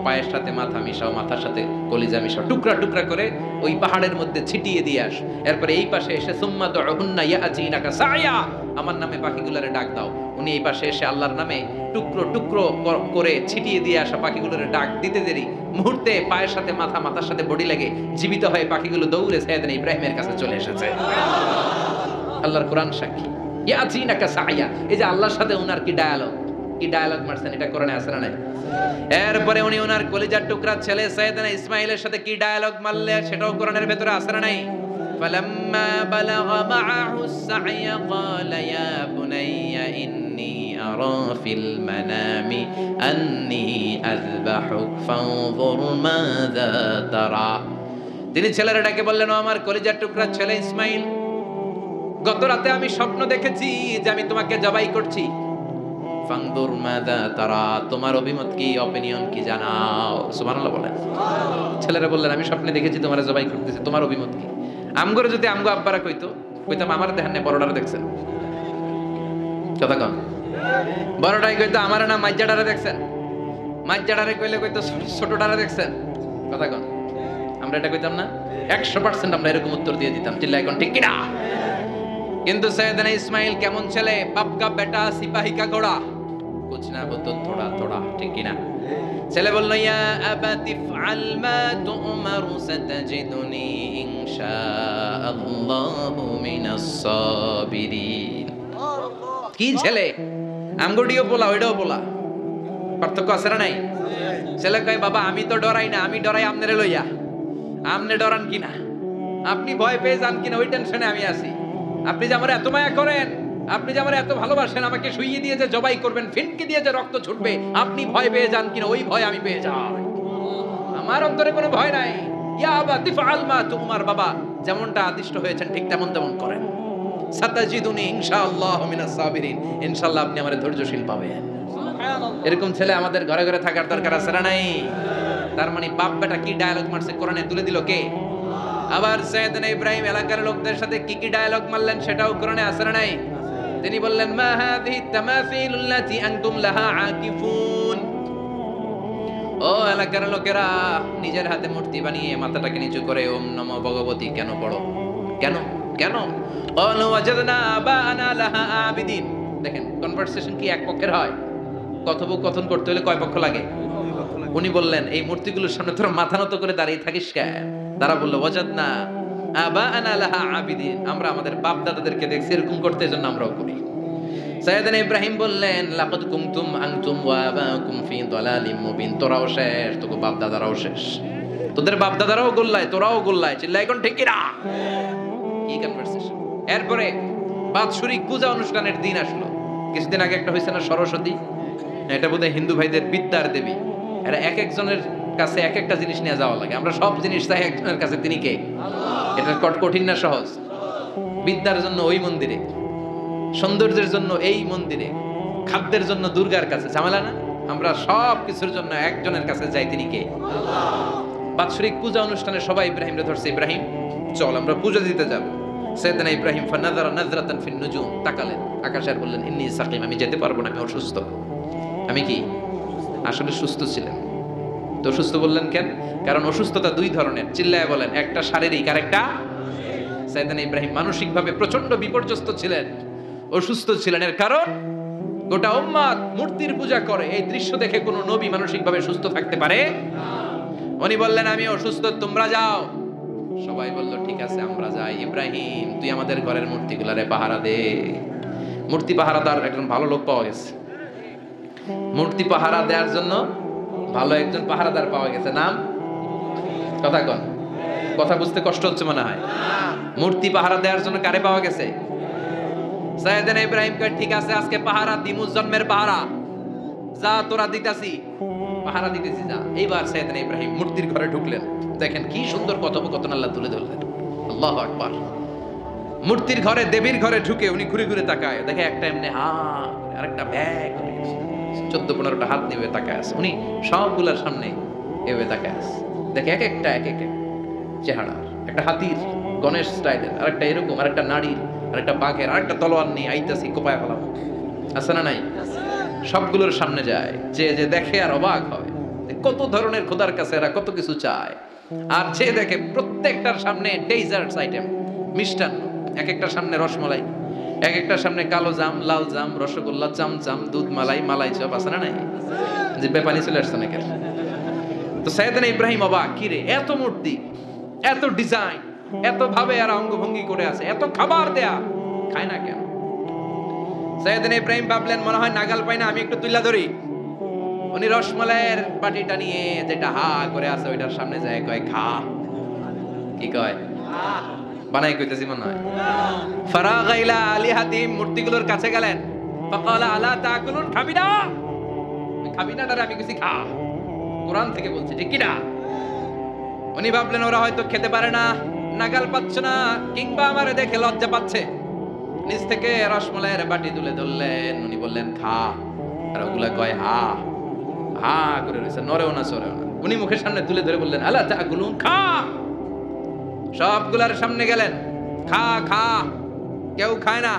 পায়ের সাথে মাথা মিশাও, মাথার সাথে কলিজা মিশাও, টুকরা টুকরা করে ওই পাহাড়ের মধ্যে ছিটিয়ে দিয়ে আস। এরপরে এই পাশে এসে সুম্মা দুহুন্না ইয়াতিনাকা সায়া, আমার নামে পাখিগুলোরে ডাক দাও। উনি এই পাশে এসে আল্লাহর নামে টুকরো টুকরো করে ছিটিয়ে দিয়ে আসা পাখিগুলোরে ডাক দিতে দেরি মুহূর্তে পায়ের সাথে মাথা, মাথার সাথে বডি লেগে জীবিত হয়ে পাখিগুলো দৌড়ে সাইয়েদনা ইব্রাহিমের কাছে চলে এসেছে। আল্লাহর কোরআন সাক্ষী। ইয়াতিনাকা সায়া, এই যে আল্লাহর সাথে উনার কি ডায়ালগ মারছেন, এটা কোরআনে আছে না নাই? এরপরে উনি ওনার কলিজার টুকরা ছেলে সাইয়েদনা ইসমাঈলের সাথে কি ডায়ালগ মারলে, সেটাও কোরআনের ভেতরে আছে না নাই? ফালাম্মা বালাগা মাআহু السعي قال يا بني إني أرى في المنام أني أذبحك فانظر ماذا ترى। তিনি ছেলের ডাকে বললেন, ও আমার কলিজার টুকরা ছেলে ইসমাঈল, গত রাতে আমি স্বপ্ন দেখেছি যে আমি তোমাকে জবাই করছি। ফাংদুর মাযা তারা, তোমার অভিমত কি, অপিনিয়ন কি জানাও। সুবহানাল্লাহ বলেন। ছেলেরা বললেন আমি স্বপ্নে দেখেছি তোমার জবাই করতেছি, তোমার অভিমত কি? আমগরে যদি আমগো আব্বারা কইতাম আমার দেখেন না, বড়ডারে দেখছেন। কথা কন, বড়ডাই কইতো আমার না মাইজাডারে দেখছেন, মাইজাডারে কইলে কইতো ছোটডারে দেখছেন। কথা কন, আমরা এটা কইতাম না? 100% আমরা এরকম উত্তর দিয়ে দিতাম। চিল্লাই কোন ঠিক কিনা? কিন্তু সাইয়েদনা ইসমাঈল কেমন ছেলে, বাপ কা বেটা সিপাহী কা ঘোড়া, কুছ না হতো থোড়া থোড়া, ঠিক কিনা? ছেলে বলল ইয়া আবাতি ফাআল মা তুমারু সাতাজিদুনি ইনশাআল্লাহু মিনাস সাবিরিন। কি ছেলে, আমগডিও বলা ওইটাও বলা, পার্থক্য আছে না নাই? ছেলে কয় বাবা আমি তো ডরাই না, আমি ডরাই আমনেরে লইয়া। আমনে ডরান কিনা, আপনি ভয় পেয়ে যান কিনা ওই টেনশনে আমি আছি। আপনি যে আমার এত মায়া করেন আপনি যে আমার এত ভালোবাসেন, আমাকে শুইয়ে দিয়ে যে জবাই করবেন, ফিনকি দিয়ে যে রক্ত ছুটবে, আপনি ভয় পেয়ে যান কিনা ওই ভয় আমি পেয়ে যাই। আমার অন্তরে কোনো ভয় নাই। ইয়া আবা তিফআল মা তুমার, বাবা যেমনটা আদিষ্ট হয়েছেন ঠিক তেমন করেন। সাতাজিদুনি ইনশাআল্লাহ মিনাস সাবিরিন, ইনশাআল্লাহ আপনি আমারে ধৈর্যশীল পাবেন। এরকম ছেলে আমাদের ঘরে ঘরে থাকার দরকার আছে না নাই? তার মানে বাপ বেটা কি ডায়ালগ মারছে কোরআনে তুলে দিল কে? আবার সাইয়েদনা ইব্রাহিম এলাকার লোকদের সাথে কি ডায়ালগ মারলেন সেটাও কোরআনে আছে না নাই? তিনি বললেন মা হাযিহি তামাসিলুল্লাতী আনতুম লাহা আকিফুন, ও এলাকার লোকেরা নিজের হাতে মূর্তি বানিয়ে মাথাটাকে নিচু করে ওম নমো ভগবতী কেন পড়ো? কেন কেন? ক্বালু ওয়াজাদনা আবাআনা লাহা আবিদিন। দেখেন কনভারসেশন কি এক পক্ষের হয়? কথোপকথন করতে হলে কয় পক্ষ লাগে? উনি বললেন এই মূর্তিগুলোর সামনে তোরা মাথা নত করে দাঁড়িয়ে থাকিস কেন? তারা বলল ওয়াজাদনা আবাআনা লাহা আবিদিন, আমরা আমাদের বাপ দাদাদেরকে দেখছি এরকম করতে, এজন্য আমরাও করি। সাইয়েদনা ইব্রাহিম বললেন লাকাদ কুনতুম আনতুম ওয়া আবাকুম ফি দালালিম মুবিন, তোরাও শেষ, তোকে বাপ দাদারাও শেষ, তোদের বাপ দাদারাও গোল্লায়, তোরাও গোল্লায়, চিল্লা এখন ঠিক কি না? কি কনভারসেশন। এরপরে বাৎসরিক পূজা অনুষ্ঠানের দিন আসলো। কিছুদিন আগে একটা হয়েছে না সরস্বতী, এটা বোধহয় হিন্দু ভাইদের বিদ্যার দেবী। এরা এক একজনের কাছে এক একটা জিনিস নিয়ে যাওয়া লাগে, আমরা সব জিনিস চাই একজনের কাছে, তিনি কে? এটা কঠিন না সহজ? বিদ্যার জন্য ওই মন্দিরে, সৌন্দর্যের জন্য এই মন্দিরে, খাদ্যের জন্য দুর্গার কাছে, ঝামেলা না? আমরা সব কিছুর জন্য একজনের কাছে যাই, তিনি কে? বাৎসরিক পূজা অনুষ্ঠানে সবাই ইব্রাহিমরে ধরছে, ইব্রাহিম চল আমরা পূজা দিতে যাব। সাইয়েদনা ইব্রাহিম ফানাযারা নাযরাতান ফিন নুজুম, তাকালেন আকাশে আর বললেন ইন্নী সাকিম, আমি যেতে পারবো না, আমি অসুস্থ। আমি কি আসলে সুস্থ ছিলেন? তো অসুস্থ বললেন কেন? কারণ অসুস্থতা দুই ধরনের, চিল্লায় বলেন, একটা শারীরিক আর একটা। সাইয়েদনা ইব্রাহিম মানসিকভাবে প্রচন্ড বিপর্যস্ত ছিলেন, অসুস্থ ছিলেন। এর কারণ গোটা উম্মাত মূর্তির পূজা করে, এই দৃশ্য দেখে কোনো নবী মানসিকভাবে সুস্থ থাকতে পারে না। উনি বললেন আমি অসুস্থ, তোমরা যাও। সবাই বলল ঠিক আছে আমরা যাই। ইব্রাহিম তুই আমাদের ঘরের মূর্তিগুলারে পাহারা দে। মূর্তি পাহারাদার একজন ভালো লোক পাওয়া গেছে, মূর্তি পাহারা দেওয়ার জন্য ভালো একজন পাহারাদার পাওয়া গেছে। নাম কথা কন, কথা বুঝতে কষ্ট হচ্ছে মনে হয়। মূর্তি পাহারা দেওয়ার জন্য কারে পাওয়া গেছে? সাইয়েদনা ইব্রাহিম কয় ঠিক আছে আজকে পাহারা দিমু, জন্মের পাহারা, যা তোরা দিতাছি, পাহারা দিতেছি যা। এইবার সাইয়েদনা ইব্রাহিম মূর্তির ঘরে ঢুকলেন। দেখেন কি সুন্দর কথোপকথন আল্লাহ তুলে ধরলেন। আল্লাহু আকবার। মূর্তির ঘরে, দেবীর ঘরে ঢুকে উনি ঘুরে ঘুরে তাকায়, দেখে একটা এমনি আরেকটা ব্যাগ, 14-15টা হাত নিয়ে তাকায় আছে। উনি সবগুলার সামনে এভাবে তাকায় আছে, দেখে এক একটা চেহারা, একটা হাতির গণেশ স্টাইলের, আরেকটা এরকম, আরেকটা নারীর, আরেকটা বাঘের, আরেকটা তলোয়ার নিয়ে আইতাছি কোপায় ফেলাম, আছে না নাই? সবগুলোর সামনে যায়, যে দেখে আর অবাক হয় কত ধরনের খোদার কাছে এরা কত কিছু চায়। আর যে দেখে প্রত্যেকটার সামনে ডেজার্টস আইটেম, মিষ্টান্ন, এক একটার সামনে রসমালাই, এক একটার সামনে কালো জাম, লাল জাম, রসগোল্লা, চামচাম, দুধ মালাই, মালাই চপ, আছে না নাই? যে বেপানি চলে আসছে নাকি? তো সাইয়েদনা ইব্রাহিম অবাক, কি রে এত মূর্তি, এত ডিজাইন, এত ভাবে আর অঙ্গভঙ্গি করে আছে, এত খাবার দেয়া, খায় না কেন? সাইয়েদনা ইব্রাহিম ভাবলেন মনে হয় নাগাল পাই না, আমি একটু তুইলা ধরি। উনি রসমালাইয়ের বাটিটা নিয়ে যেটা হা করে আছে ওইটার সামনে যায়, কয় খা। কি কয়? বানাই কইতেছি মনে হয়। ফারাগা ইলা আলিহাতিম, মূর্তিগুলোর কাছে গেলেন। ফাকালা আলা তাকুলুন, খাবি না? খাবি না ডারে আমি কিছু খা, কোরআন থেকে বলছি, ঠিক কি না? উনি ভাবলেন ওরা হয়তো খেতে পারে না, নাগাল পাচ্ছে না, কিংবা আমারে দেখে লজ্জা পাচ্ছে। নিজ থেকে রসমালাইয়ের বাটি তুলে ধরলেন, উনি বললেন খা, আর ওগুলা কয় হা হা করে রয়েছে, নরেও না সরেও না। উনি মুখের সামনে তুলে ধরে বললেন আলা তাকুলুন, খা। সবগুলার সামনে গেলেন, খা খা, কেউ খায় না,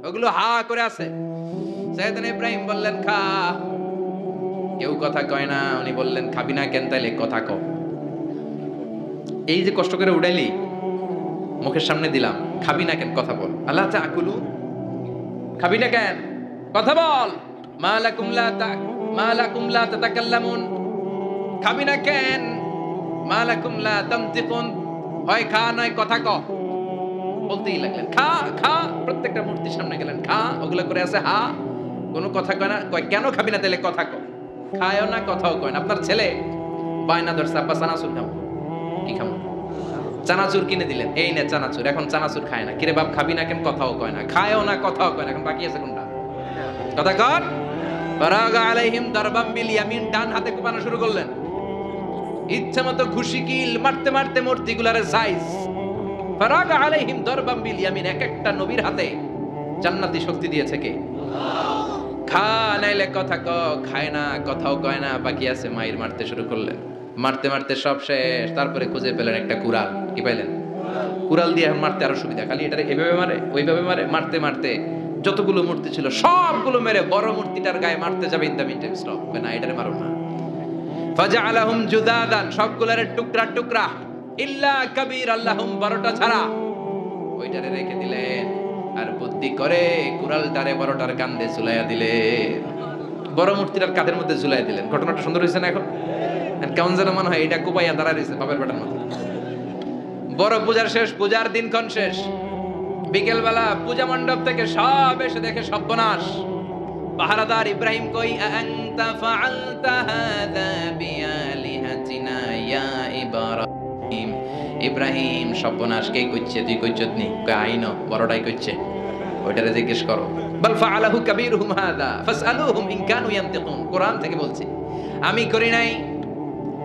ওগুলো হা করে আছে। সাইয়েদনা ইব্রাহিম বললেন খা, কেউ কথা কয় না। উনি বললেন খাবি না কেন? তাইলে কথা কও। এই যে কষ্ট করে উড়াইলি, মুখের সামনে দিলাম, খাবি না কেন? কথা বল। আল্লাহ তাকুলু, খাবি না কেন? কথা বল। মা লাকুম লা তাতাকাল্লামুন, খাবি না কেন? মা লাকুম লা তানতিকুন, হয় খা নয় কথা ক। বলতেই লাগলেন খা খা, প্রত্যেকটা মূর্তির সামনে গেলেন, খা, ওগুলা করে আছে হা, কোনো কথা কয় না। কয় কেন খাবি না? তাহলে কথা ক। খায়ও না, কথাও কয় না। আপনার ছেলে বায়না ধরছে আব্বা সানাসুর খাবো। কি খাবো? চানাচুর কিনে দিলেন, এই নে চানাচুর। এখন চানাচুর খায় না। কিরে বাপ খাবি না কেন? কথাও কয় না, খায়ও না, কথাও কয় না। এখন বাকি আছে কোনটা? কথা কর। ফারাগা আলাইহিম দারবাম বিল ইয়ামিন, ডান হাতে কোপানো শুরু করলেন। ইচ্ছা মতো ঘুষি কিল মারতে মারতে মূর্তিগুলারে সাইজ। ফারাগা আলাইহিম দারবাম বিল ইয়ামিন, এক একটা নবীর হাতে জান্নাতি শক্তি দিয়েছে কে? খা নাইলে কথা ক, খায় না, কথাও কয় না, বাকি আছে। মাইর মারতে শুরু করলেন। মারতে মারতে সব শেষ। তারপরে খুঁজে পেলেন একটা কুড়াল। কি পাইলেন? কুড়াল দিয়ে এখন মারতে আরো সুবিধা। খালি এটা এভাবে মারে, ওইভাবে মারে। মারতে মারতে যতগুলো মূর্তি ছিল সবগুলো মেরে বড় মূর্তিটার গায়ে মারতে যাবে। In the mean time stop, না এটারে মারো না। ফাজআলাহুম জুদাদান, সবগুলোর টুকরা টুকরা। ইল্লা কাবীর আল্লাহুম, 12টা ছাড়া ওইটারে রেখে দিলেন। আর বুদ্ধি করে কুড়ালটারে বড়টার কাঁধে ঝুলাইয়া দিলেন। বড় মূর্তিটার কাঁধের মধ্যে ঝুলাইয়া দিলেন। ঘটনাটা সুন্দর হয়েছে না? এখন কেমন যেন মনে হয় এটা কুপাইয়া দাঁড়ায় রয়েছে বাপের বেটার মতো। বড় পূজার শেষ, পূজার দিনক্ষণ শেষ। বিকেল বেলা পূজা মণ্ডপ থেকে সব এসে দেখে সর্বনাশ। পাহারাদার ইব্রাহিম কই, আনতা ফাআলতা হাযা বিআলিহাতিনা ইয়া ইব্রাহিম। ইব্রাহিম, সর্বনাশ কে কইছে? তুই কইছত নি? কই আইনো, বড়টাই কইছে। ওইটারে জিজ্ঞেস করো। বাল ফাআলাহু কাবীরুহুম হাযা ফাসআলুহুম ইন কানু ইয়ানতিকুন। কোরআন থেকে বলছি, আমি করি নাই।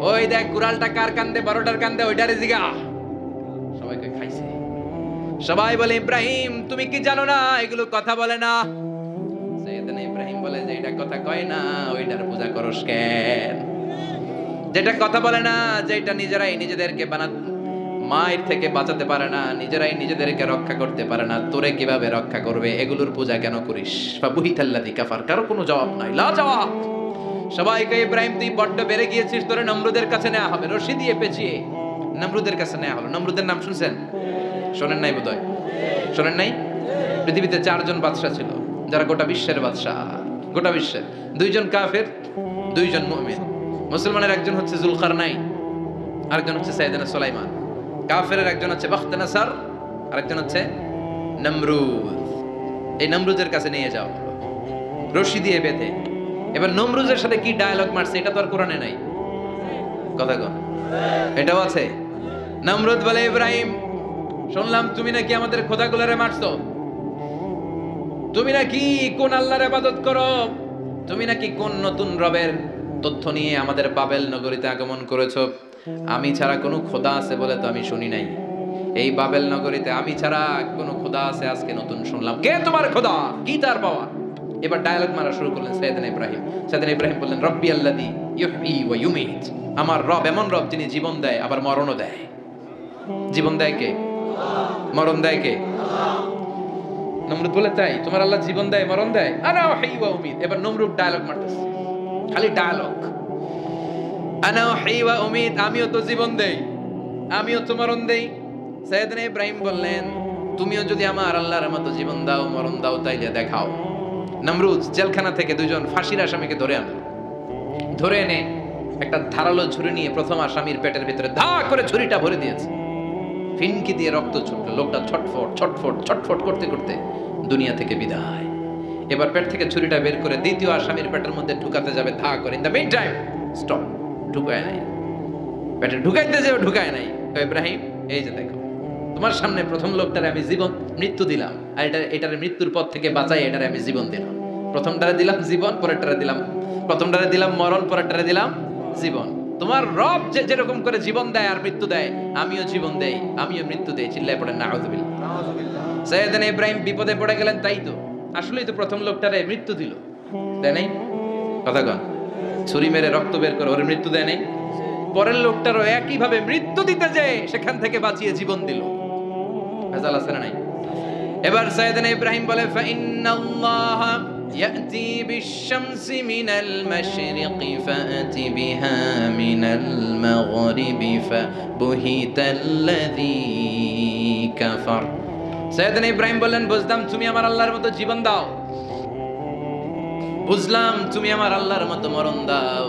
ওই দেখ কুড়ালটা কার কান্দে? বড়টার কান্দে, ওইটারে জিগা। সবাইকে খাইছে। সবাই বলে, ইব্রাহিম তুমি কি জানো না এগুলো কথা বলে না? সাইয়েদনা ইব্রাহিম বলে যে এটা কথা কয় না, ওইটার পূজা করস কেন? যেটা কথা বলে না, যেটা নিজেরাই নিজেদেরকে মায়ের থেকে বাঁচাতে পারে না, নিজেরাই নিজেদেরকে রক্ষা করতে পারে না, তোরে কিভাবে রক্ষা করবে? এগুলোর পূজা কেন করিস? ফাবুহিতাল্লাযী কাফার, কারো কোনো জবাব নাই, লা জবাব। সবাইকে, ইব্রাহিম তুই বড্ড বেড়ে গিয়েছিস, তোরে নমরুদের কাছে নেওয়া হবে। রশি দিয়ে পেঁচিয়ে নমরুদের কাছে নেওয়া হলো। নমরুদের নাম শুনছেন? শোনেন নাই বোধহয়? শোনেন নাই? পৃথিবীতে 4 জন বাদশা ছিল, যারা গোটা বিশ্বের বাদশা। গোটা বিশ্বের 2 জন কাফের, 2 জন মুমিন। মুসলমানের একজন হচ্ছে জুলকারনাইন, আরেকজন হচ্ছে সাইয়েদনা সুলাইমান। কাফেরের একজন হচ্ছে বাখতানাসার, আরেকজন হচ্ছে নমরুদ। এই নমরুদের কাছে নিয়ে যাও রশি দিয়ে বেঁধে। এবার নমরুদের সাথে কি ডায়ালগ মারছে এটা তো আর কোরআনে নাই। কথা কন, এটাও আছে। নমরুদ বলে, ইব্রাহিম শুনলাম তুমি নাকি আমাদের খোদাগুলোরে মারছো, তুমি নাকি কোন আল্লাহর ইবাদত করো, তুমি নাকি কোন নতুন রবের তথ্য নিয়ে আমাদের বাবেল নগরীতে আগমন করেছো। আমি ছাড়া কোনো খোদা আছে বলে তো আমি শুনি নাই। এই বাবেল নগরীতে আমি ছাড়া কোনো খোদা আছে আজকে নতুন শুনলাম। কে তোমার খোদা? কি তার পাওয়া? এবার ডায়ালগ মারা শুরু করলেন সাইয়েদনা ইব্রাহিম। সাইয়েদনা ইব্রাহিম বললেন, রব্বি আল্লাযী ইউহয়ী ওয়া ইউমীত। আমার রব এমন রব যিনি জীবন দেয় আবার মরণও দেয়। জীবন দেয় কে? মরণ দেয় কে? নমরুদ বলে, তাই তোমার আল্লাহ জীবন দেয় মরণ দেয়? আনা উহয়ী ওয়া উমীত। এবার নমরুদ ডায়ালগ মারতেছে, খালি ডায়ালগ। আনা উহয়ী ওয়া উমীত, আমিও তো জীবন দেই, আমিও তো মরণ দেই। সাইয়েদনা ইব্রাহিম বললেন, তুমিও যদি আমার আল্লাহর মতো জীবন দাও মরণ দাও তাইলে দেখাও। নমরুদ জেলখানা থেকে 2 জন ফাঁসির আসামিকে ধরে আনলো। ধরে এনে একটা ধারালো ছুরি নিয়ে প্রথম আসামির পেটের ভিতরে ধা করে ছুরিটা ভরে দিয়েছে। ফিনকি দিয়ে রক্ত ছুটলো। লোকটা ছটফট ছটফট ছটফট করতে করতে দুনিয়া থেকে বিদায়। এবার পেট থেকে ছুরিটা বের করে দ্বিতীয় আসামির পেটের মধ্যে ঢুকাতে যাবে ধা করে। In the mean time stop, ঢুকায় নাই। পেটে ঢুকাইতে যাবে, ঢুকায় নাই। ইব্রাহিম, এই যে দেখো তোমার সামনে প্রথম লোকটারে আমি জীবন মৃত্যু দিলাম, আর এটার মৃত্যুর পথ থেকে বাঁচাই এটারে আমি জীবন দিলাম। প্রথমটারে দিলাম জীবন, পরেরটারে দিলাম, প্রথমটারে দিলাম মরণ, পরেরটারে দিলাম জীবন। তোমার রব যেরকম করে জীবন দেয় আর মৃত্যু দেয়, আমিও জীবন দেই, আমিও মৃত্যু দেই। চিল্লায় পড়েন নাউযুবিল্লাহ। সাইয়েদনা ইব্রাহিম বিপদে পড়ে গেলেন। তাই তো, আসলেই তো প্রথম লোকটারে মৃত্যু দিল, দেয় নাই? কথা কন, ছুরি মেরে রক্ত বের করে ওরে মৃত্যু দেয় নাই? পরের লোকটারও একই ভাবে মৃত্যু দিতে যায়, সেখান থেকে বাঁচিয়ে জীবন দিল। ভেজাল আছে না নাই? এবার সাইয়েদনা ইব্রাহিম বলে, ফাইন্নাল্লাহা ইয়াতি বিশ-শামসি মিনাল মাশরিকি ফাআতি বিহা মিনাল মাগরিবি ফাবুহিতাল্লাযী কাফার। সাইয়েদনা ইব্রাহিম বললেন, বুঝলাম তুমি আমার আল্লাহর মতো জীবন দাও, বুঝলাম তুমি আমার আল্লাহর মতো মরণ দাও,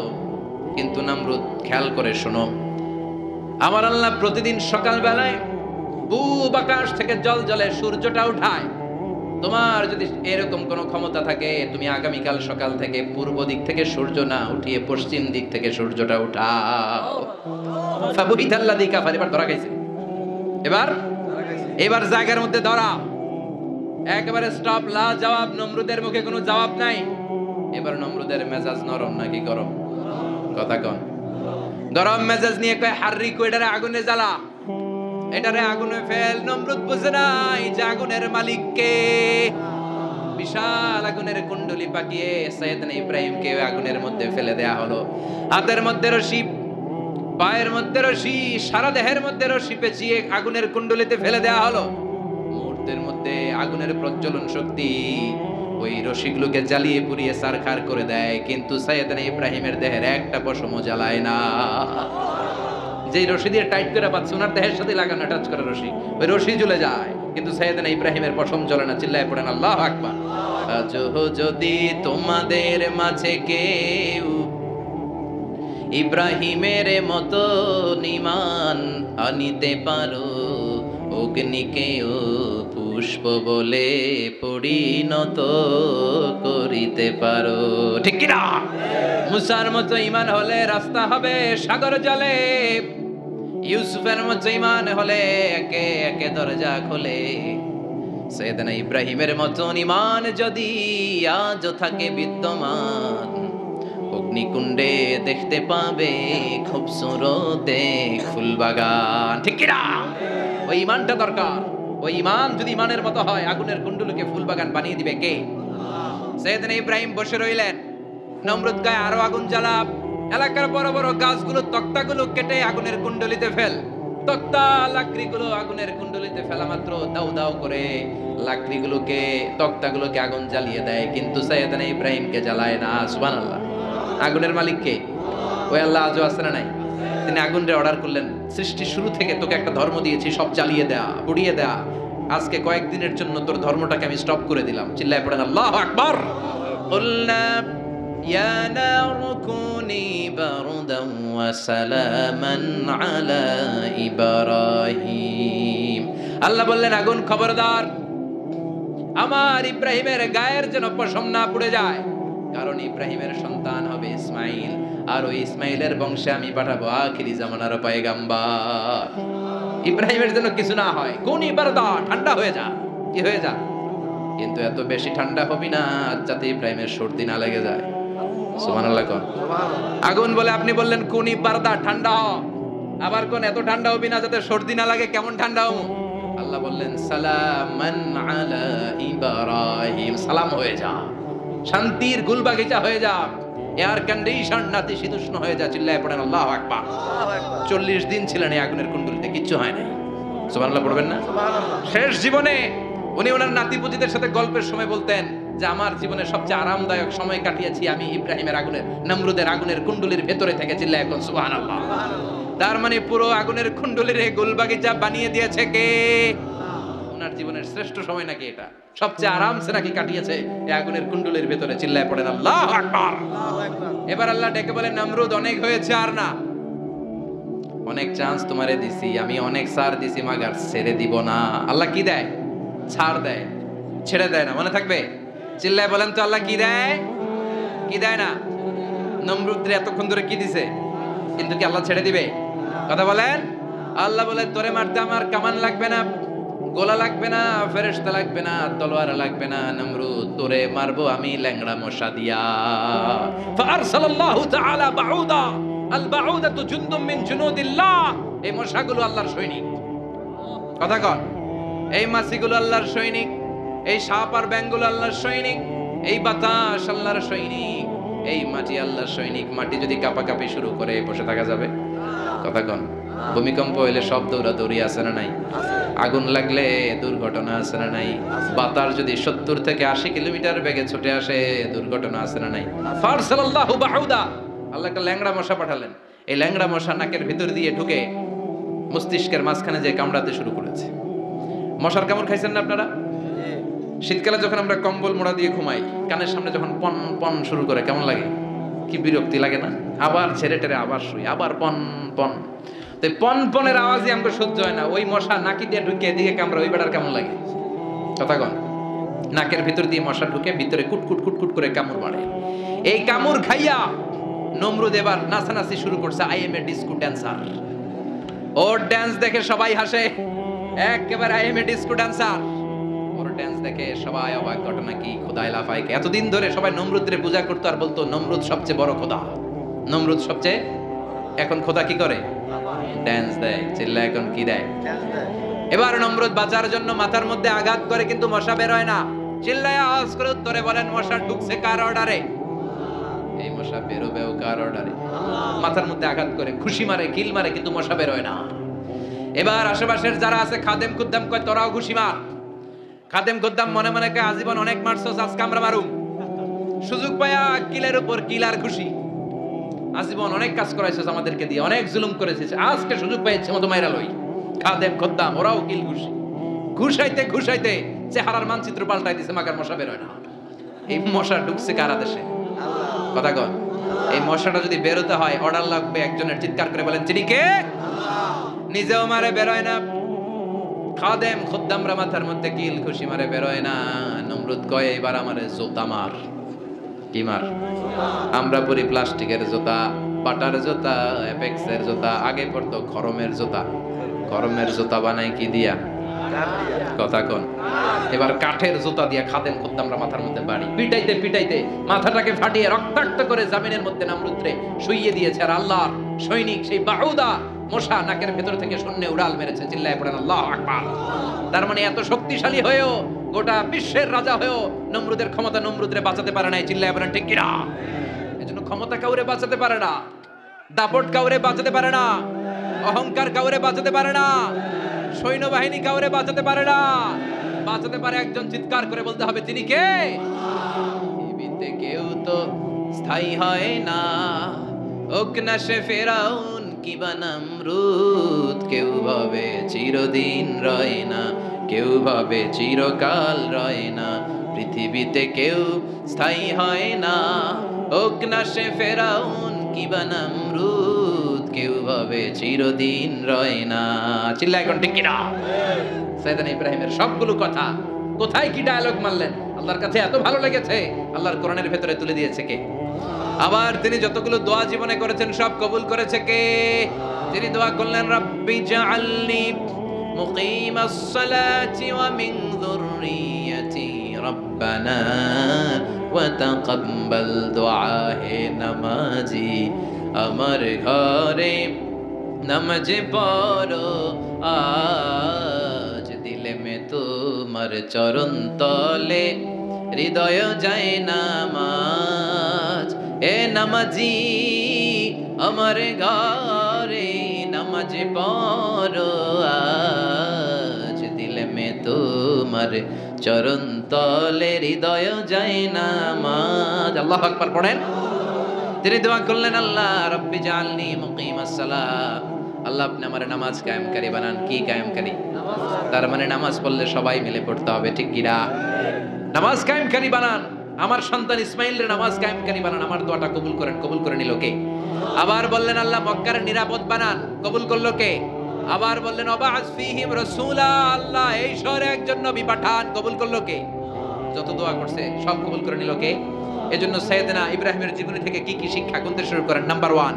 কিন্তু নমরুদ খেয়াল করে শোনো, আমার আল্লাহ প্রতিদিন সকাল বেলায় পূব আকাশ থেকে জল জলে সূর্যটা উঠায়। তোমার যদি এরকম কোনো ক্ষমতা থাকে, তুমি আগামীকাল সকাল থেকে পূর্ব দিক থেকে সূর্য না উঠিয়ে পশ্চিম দিক থেকে সূর্যটা উঠাও। ফাবুহিতাল্লাযী কাফার। এবার ধরা খাইছে। এবার এবার জায়গার মধ্যে ধরা, একেবারে স্টপ, লা জবাব। নমরুদের মুখে কোনো জবাব নাই। এবার নমরুদের মেজাজ নরম নাকি গরম? কথা কন। গরম মেজাজ নিয়ে কয় হাররিকু, এটারে আগুনে জ্বালা, এটারে আগুনে ফেল। নমরুদ বুঝে নাই যে আগুনের মালিক কে। বিশাল আগুনের কুণ্ডলি পাকিয়ে সাইয়েদনা ইব্রাহিমকে আগুনের মধ্যে ফেলে দেয়া হলো। হাতের মধ্যে রশি, পায়ের মধ্যে রশি, সারা দেহের মধ্যে রশি পেঁচিয়ে আগুনের কুণ্ডলিতে ফেলে দেয়া হলো। মুহূর্তের মধ্যে আগুনের প্রজ্বলন শক্তি ওই রশিগুলোকে জ্বালিয়ে পুড়িয়ে ছারখার করে দেয়, কিন্তু সাইয়েদনা ইব্রাহিমের দেহের একটা পশমও জ্বালায় না। যেই রশি দিয়ে টাইট করে পাচ্ছে, ওনার দেহের সাথে লাগানো টাচ করা রশি, ওই রশি জ্বলে যায়, কিন্তু সাইয়েদনা ইব্রাহিমের পশম জ্বলে না। চিল্লায় পড়েন আল্লাহু আকবার। আজ যদি তোমাদের মাঝে কেউ ইব্রাহিমের মতো ঈমান আনিতে পারো, অগ্নিকেও পুষ্প বলে পরিণত করিতে পারো, ঠিক কি না? মুসার মতো ঈমান হলে রাস্তা হবে সাগর জলে, ইউসুফের মতো ঈমান হলে একে একে দরজা খোলে। সাইয়েদনা ইব্রাহিমের মতো ঈমান যদি আজও থাকে বিদ্যমান, অগ্নিকুণ্ডে দেখতে পাবে খুবসুরত ফুলবাগান, ঠিক কি না? ওই ঈমানটা দরকার। ওই ঈমান যদি ঈমানের মতো হয়, আগুনের কুণ্ডলকে ফুলবাগান বানিয়ে দিবে কে? সাইয়েদনা ইব্রাহিম বসে রইলেন। নমরুদ গায়ে আরো আগুন জ্বালা, এলাকার বড় বড় গাছগুলো, তক্তাগুলো কেটে আগুনের কুণ্ডলিতে ফেল। তক্তা লাকড়িগুলো আগুনের কুণ্ডলিতে ফেলা মাত্র দাউ দাউ করে লাকড়িগুলোকে, তক্তাগুলোকে আগুন জ্বালিয়ে দেয়, কিন্তু সাইয়েদনা ইব্রাহিমকে জ্বালায় না। সুবহানাল্লাহ। আগুনের মালিক কে? ওই আল্লাহ আজও আছে না নাই? তিনি আগুনরে অর্ডার করলেন, সৃষ্টির শুরু থেকে তোকে একটা ধর্ম দিয়েছি, সব জ্বালিয়ে দেয়া, পুড়িয়ে দেয়া, আজকে কয়েকদিনের জন্য তোর ধর্মটাকে আমি স্টপ করে দিলাম। চিল্লায় পড়েন আল্লাহু আকবার। কুলনা ইয়া নারু কুনি বারদান ওয়া সালামান আলা ইব্রাহিম। আল্লাহ বললেন, আগুন খবরদার, আমার ইব্রাহিমের গায়ের যেন পশম না পুড়ে যায়, কারণ ইব্রাহিমের সন্তান হবে ইসমাইল, আর ওই ইসমাইলের বংশে আমি পাঠাবো আখিরি জামানার পয়গাম্বর। ইব্রাহিমের জন্য কিছু না হয়, কুনি বারদা, ঠান্ডা হয়ে যা। কি হয়ে যা? কিন্তু এত বেশি ঠান্ডা হবি না যাতে ইব্রাহিমের সর্দি না লেগে যায়। সুবহানাল্লাহ। কোন আগুন বলে, আপনি বললেন কুনি বারদা, ঠান্ডা হ, আবার কোন এত ঠান্ডা হবি না যাতে সর্দি না লাগে। কেমন ঠান্ডা হবো? আল্লাহ বললেন সালামান আলা ইব্রাহিম, সালাম হয়ে যা, শান্তির গুলবাগিচা হয়ে যা, এয়ার কন্ডিশন নাতিশীতোষ্ণ হয়ে যা। চিল্লায় পড়েন আল্লাহু আকবার। 40 দিন ছিলেন এই আগুনের কুণ্ডলিতে, কিচ্ছু হয় নাই। সুবহানাল্লাহ পড়বেন না? শেষ জীবনে উনি ওনার নাতিপুতিদের সাথে গল্পের সময় বলতেন যে আমার জীবনের সবচেয়ে আরামদায়ক সময় কাটিয়েছি আমি ইব্রাহিমের আগুনের, নমরুদের আগুনের কুণ্ডলির ভেতরে থেকে। চিল্লায় এখন সুবহানাল্লাহ। তার মানে পুরো আগুনের কুণ্ডলির গুলবাগিচা বানিয়ে দিয়েছে কে? ওনার জীবনের শ্রেষ্ঠ সময় নাকি এটা, সবচেয়ে আরামসে নাকি কাটিয়েছে এই আগুনের কুণ্ডলির ভেতরে। চিল্লায় পড়েন আল্লাহু আকবার। এবার আল্লাহ ডেকে বলেন, নমরুদ অনেক হয়েছে, আর না, অনেক চান্স তোমারে দিছি আমি, অনেক ছাড় দিছি, মাগার ছেড়ে দিব না। আল্লাহ কি দেয়? ছাড় দেয়, ছেড়ে দেয় না। মনে থাকবে? চিল্লায় বলেন তো, আল্লাহ কি দেয়? কি দেয় না? নমরুদরে এতক্ষণ ধরে কি দিছে, কিন্তু কি আল্লাহ ছেড়ে দিবে? কথা বলেন। আল্লাহ বলে, তোরে মারতে আমার কামান লাগবে না, গোলা লাগবে না, ফেরেশতা লাগবে না, তলোয়ার লাগবে না, নমরুদ তোরে মারবো আমি ল্যাংড়া মশা দিয়া। ফারসালাল্লাহু তাআলা বাউদা, আল বাউদাতু জুনদুম মিন জুনুদিল্লাহ। এই মশাগুলো আল্লাহর সৈনিক। কথা কর। এই মাছিগুলো আল্লাহর সৈনিক, এই সাপ আর ব্যাঙগুলো আল্লাহর সৈনিক, এই বাতাস আল্লাহর সৈনিক, এই মাটি আল্লাহর সৈনিক। মাটি যদি কাঁপাকাঁপি শুরু করে বসে থাকা যাবে? কথা কন। ভূমিকম্প হইলে সব দৌড়াদৌড়ি আছে না নাই? আগুন লাগলে দুর্ঘটনা আছে না নাই? বাতাস যদি 70 থেকে 80 কিলোমিটার বেগে ছুটে আসে, দুর্ঘটনা আছে না নাই? ফারসালাল্লাহু বাউদা, আল্লাহ একটা ল্যাংড়া মশা পাঠালেন। এই ল্যাংড়া মশা নাকের ভিতর দিয়ে ঢুকে মস্তিষ্কের মাঝখানে যে কামড়াতে শুরু করেছে। মশার কামড় খাইছেন না আপনারা? শীতকালে যখন আমরা কম্বল মোড়া দিয়ে ঘুমাই, কানের সামনে যখন পন পন শুরু করে, কেমন লাগে? কি বিরক্তি লাগে না? আবার ছেড়ে টেরে আবার শুই, আবার পন পন। তো পন পনের আওয়াজই আমাকে সহ্য হয় না। ওই মশা নাকি দিয়ে ঢুকে এদিকে কামড়া, ওই বেড়ার কেমন লাগে? কথা কন। নাকের ভিতর দিয়ে মশা ঢুকে ভিতরে কুটকুট কুটকুট করে কামড় মারে। এই কামড় খাইয়া নমরুদ এবার নাচানাচি শুরু করছে। I M A disco dancer. Or dance দেখে সবাই হাসে। একেবারে I M A disco dancer. Or dance দেখে সবাই অবাক, ঘটনা কি? খোদাই লাফায়। এতদিন ধরে সবাই নমরুদের পূজা করতো আর বলতো নমরুদ সবচেয়ে বড় খোদা, নমরুদ সবচেয়ে। এখন খোদা কি করে? ডান্স দেয়। চিল্লা এখন কি দেয়? এবার নমরুদ বাঁচার জন্য মাথার মধ্যে আঘাত করে, কিন্তু মশা বের হয় না। চিল্লায় আওয়াজ করে উত্তরে বলেন, মশা ঢুকছে কার অর্ডারে? এই মশা বেরোবেও কার অর্ডারে? মাথার মধ্যে আঘাত করে খুশি মারে, কিল মারে, কিন্তু মশা বের হয় না। এবার আশেপাশের যারা আছে খাদেম খুদ্দাম কয় তোরাও ঘুষি মার। খাদেম খুদ্দাম মনে মনে কয় আজীবন অনেক মারছস, আজকে আমরা মারুম। সুযোগ পায়া কিলের উপর কিল আর খুশি। আজীবন অনেক কাজ করাইছস আমাদেরকে দিয়ে, অনেক জুলুম করেছিস, আজকে সুযোগ পাইছে মতো মাইরা লই। খাদেম খুদ্দাম ওরাও কিল খুশি। ঘুষাইতে ঘুষাইতে চেহারার মানচিত্র পাল্টাই দিছে, মাকার মশা বের হয় না। এই মশা ঢুকছে কারা দেশে? কথা কন। এই মশাটা যদি বেরোতে হয় অর্ডার লাগবে একজনের। চিৎকার করে বলেন তিনি কে? নিজেও মারে, বেরোয় না। খাদেম খুদ্দামরা মাথার মধ্যে কিল খুশি মারে, বেরোয় না। নমরুদ কয় এবার আমারে জুতা মার। কি মার? আমরা পরি প্লাস্টিকের জুতা, বাটার জুতা, অ্যাপেক্সের জুতা, আগে পড়তো খরমের জুতা। খরমের জুতা বানাই কি দিয়া? কথা কোন। এবার কাঠের জুতা দিয়া খাদেম খুদ্দামরা মাথার মধ্যে বাড়ি পিটাইতে পিটাইতে মাথাটাকে ফাটিয়ে রক্তাক্ত করে জামিনের মধ্যে নমরুদরে শুইয়ে দিয়েছে। আর আল্লাহর সৈনিক সেই বাহুদা মশা নাকের ভেতর থেকে শূন্যে উড়াল মেরেছে। চিল্লায় পড়েন আল্লাহু আকবার। তার মানে এত শক্তিশালী হয়েও, গোটা বিশ্বের রাজা হয়েও নমরুদের ক্ষমতা নমরুদরে বাঁচাতে পারে নাই। চিল্লায় পড়েন ঠিক কিনা? এজন্য ক্ষমতা কাউরে বাঁচাতে পারে না, দাপট কাউরে বাঁচাতে পারে না, অহংকার কাউরে বাঁচাতে পারে না, সৈন্যবাহিনী কাউরে বাঁচাতে পারে না। বাঁচাতে পারে একজন। চিৎকার করে বলতে হবে তিনি কে? পৃথিবীতে কেউ তো স্থায়ী হয় না, হোক না সে ফেরাউন কিবা নমরুদ। কেউ ভাবে চিরদিন রয় না, কেউ ভাবে চিরকাল রয় না। পৃথিবীতে কেউ স্থায়ী হয় না, হোক না সে ফেরাউন কিবা নমরুদ। কেউ ভাবে চিরদিন রয় না। চিল্লা এখন ঠিক কিনা? সাইয়েদনা ইব্রাহিমের সবগুলো কথা কোথায় কি ডায়লগ মারলেন, আল্লাহর কাছে এত ভালো লেগেছে, আল্লাহর কোরআনের ভেতরে তুলে দিয়েছে কে? আবার তিনি যতগুলো দোয়া জীবনে করেছেন সব কবুল করেছে কে? তিনি দোয়া করলেন রাব্বি জাআলনি মুকিমাস সালাতি ওয়া মিন যুররিয়াতি রাব্বানা ওয়া তাকাব্বাল দুআ। হে নামাজি আমার ঘরে নামাজ পড়ো আজ, দিলে মে তোমার চরণ তলে হৃদয় যায় নামাজ। এ নামাজি আমার ঘরে নামাজ পড়ো আজ, দিলে মে তোমার চরণ তলে হৃদয় যায় নামাজ। আল্লাহু আকবার পড়েন। তিনি দোয়া করলেন আল্লাহ রাব্বি জাআলনি মুকিমাস সালাহ। আল্লাহ আপনি আমার নামাজ কায়েমকারী বানান। কি কায়েমকারী? তার মানে নামাজ পড়লে সবাই মিলে পড়তে হবে, ঠিক কি না? নামাজ কায়েমকারী বানান। আমার সন্তান ইসমাইলের নামাজ কায়েমকারী বানান। আমার দোয়াটা কবুল করেন। কবুল করে নিল কে? আবার বললেন আল্লাহ মক্কার নিরাপদ বানান। কবুল করলো কে? আবার বললেন ওয়াবা'আস ফীহিম রাসূলা। আল্লাহ এই শহরে একজন নবী পাঠান। কবুল করলো কে? যত দোয়া করছে সব কবুল করে নিল কে? এজন্য সাইয়েদনা ইব্রাহিমের জীবনী থেকে কি কি শিক্ষা গুনতে শুরু করেন? নাম্বার 1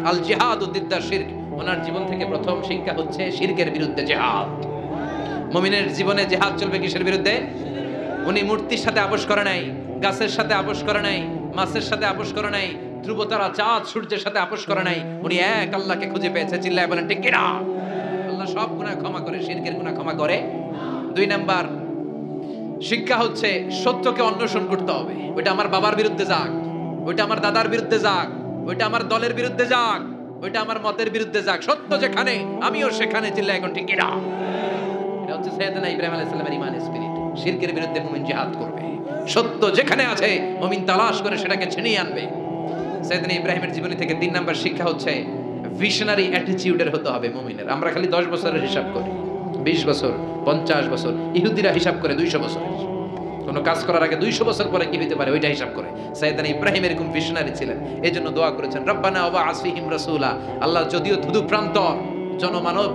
আল জিহাদু দিদ্দা শিরক। ওনার জীবন থেকে প্রথম শিক্ষা হচ্ছে শিরকের বিরুদ্ধে জিহাদ। মুমিনের জীবনে জিহাদ চলবে কিসের বিরুদ্ধে? উনি মূর্তির সাথে আপোষ করে নাই, গাছের সাথে আপোষ করে নাই, মাছের সাথে আপোষ করে নাই, ধ্রুবতারা চাঁদ সূর্যের সাথে আপোষ করে নাই। উনি এক আল্লাহকে খুঁজে পেয়েছে। চিল্লায় বলেন ঠিক কিনা? আল্লাহ সব গুনাহ ক্ষমা করে, শিরকের গুনাহ ক্ষমা করে। 2 নাম্বার শিক্ষা হচ্ছে সত্যকে অন্বেষণ করতে হবে। ওইটা আমার বাবার বিরুদ্ধে যাক, ওইটা আমার দাদার বিরুদ্ধে যাক, ওইটা আমার দলের বিরুদ্ধে যাক, ওইটা আমার মতের বিরুদ্ধে যাক, সত্য যেখানে আমিও সেখানে। চিল্লা এখন ঠিক কিনা? এটা হচ্ছে সাইয়েদনা ইব্রাহিম আলাইহিস সালামের ঈমানের স্পিরিট। শিরকের বিরুদ্ধে মুমিন জিহাদ করবে। সত্য যেখানে আছে মুমিন তালাশ করে সেটাকে ছিনিয়ে আনবে। সাইয়েদনা ইব্রাহিমের জীবনী থেকে 3 নাম্বার শিক্ষা হচ্ছে ভিশনারি অ্যাটিটিউডের হতে হবে মুমিনের। আমরা খালি 10 বছরের হিসাব করি, 20 বছর, 50 বছর। ইহুদিরা হিসাব করে 200 বছর। কোন কাজ করার আগে 200 বছর পরে কি হতে পারে ওইটা হিসাব করে। সাইয়েদনা ইব্রাহিম এরকম ভিশনারি ছিলেন। এজন্য দোয়া করেছেন রব্বানা ওয়াবা'আস ফীহিম রাসূলা। আল্লাহ যদিও ধুধু প্রান্ত জনমানব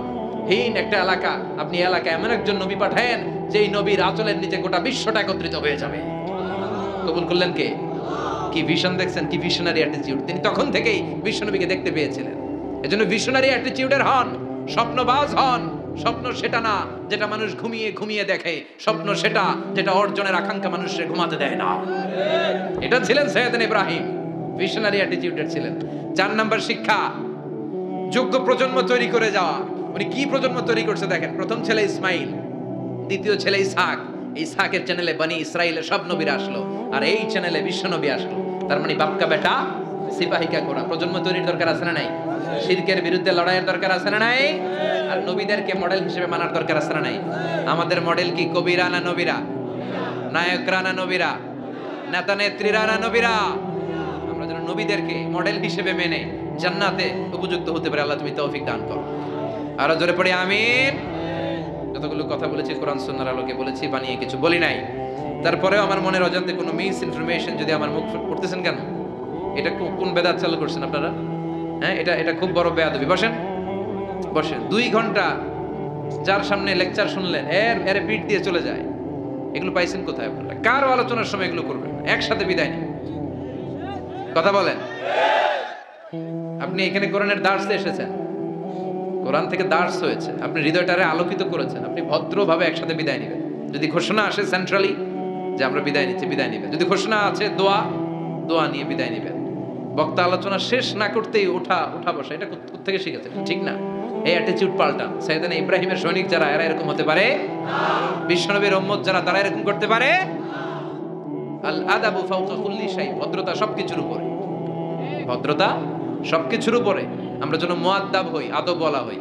হীন একটা এলাকা, আপনি এলাকায় এমন একজন নবী পাঠায়েন যেই নবীর আঁচলের নিচে গোটা বিশ্বটা একত্রিত হয়ে যাবে। কবুল করলেন কে? কি ভিশন দেখছেন, কি ভিশনারি অ্যাটিটিউড। তিনি তখন থেকেই বিশ্বনবীকে দেখতে পেয়েছিলেন। এজন্য ভিশনারি অ্যাটিটিউডের হন, স্বপ্নবাজ হন, স্বপ্ন সেটা না যেটা মানুষ ঘুমিয়ে ঘুমিয়ে দেখে, স্বপ্ন সেটা যেটা অর্জনের আকাঙ্ক্ষা মানুষকে ঘুমাতে দেয় না। এটা ছিলেন সাইয়েদনা ইব্রাহিম, ভিশনারি অ্যাটিটিউডের ছিলেন। 4 নাম্বার শিক্ষা, যোগ্য প্রজন্ম তৈরি করে যাওয়া। উনি কি প্রজন্ম তৈরি করছে দেখেন। প্রথম ছেলে ইসমাইল, দ্বিতীয় ছেলে ইসহাক। ইসহাকের চ্যানেলে বনি ইসরাইলের সব নবীরা আসলো, আর এই চ্যানেলে বিশ্ব নবী আসলো। তার মানে বাপকা বেটা সিপাহিকা করা। প্রজন্ম তৈরির দরকার আছে না নাই? শিরকের বিরুদ্ধে লড়াইয়ের দরকার আছে না নাই? আর নবীদেরকে মডেল হিসেবে মানার দরকার আছে না নাই? আমাদের মডেল কি কবিরা না নবীরা? নায়করা না নবীরা? নেতা নেত্রীরা না নবীরা? আমরা যেন নবীদেরকে মডেল হিসেবে মেনে জান্নাতে উপযুক্ত হতে পারে। আল্লাহ তুমি তৌফিক দান করো। আরো জোরে পড়ি আমিন। যতগুলো কথা বলেছি কোরআন সুন্নাহর আলোকে বলেছি, বানিয়ে কিছু বলি নাই। তারপরেও আমার মনের অজান্তে কোনো মিস ইনফরমেশন যদি আমার মুখ পড়তেছেন কেন? এটা কোন বেদাত চালু করছেন আপনারা? হ্যাঁ, এটা খুব বড় বেয়াদবি। বসেন বসেন। 2 ঘন্টা যার সামনে লেকচার শুনলেন, এর পিঠ দিয়ে চলে যায়। এগুলো পাইছেন কোথায় আপনারা? কার আলোচনার সময় এগুলো করবেন? একসাথে বিদায় নিন। কথা বলেন। আপনি এখানে কোরআনের দার্সে এসেছেন, কোরআন থেকে দার্স হয়েছে, আপনি হৃদয়টারে আলোকিত করেছেন, আপনি ভদ্রভাবে একসাথে বিদায় নেবেন। যদি ঘোষণা আসে সেন্ট্রালি যে আমরা বিদায় নিচ্ছি, বিদায় নেবেন। যদি ঘোষণা আছে দোয়া নিয়ে বিদায় নেবেন। বক্তা আলোচনা শেষ না করতেই ওঠা বসা, এটা কোত্থেকে শিখেছে? ঠিক না। এই অ্যাটিটিউড পাল্টান। সাইয়েদনা ইব্রাহিমের সৈনিক যারা, এরা এরকম হতে পারে না। বিশ্বনবীর উম্মত যারা, তারা এরকম করতে পারে না। আল আদাবু ফাওকা কুল্লি শাই, ভদ্রতা সবকিছুর উপরে। ভদ্রতা সবকিছুর উপরে। আমরা যেন মুআদ্দাব হই, আদব বলা হই।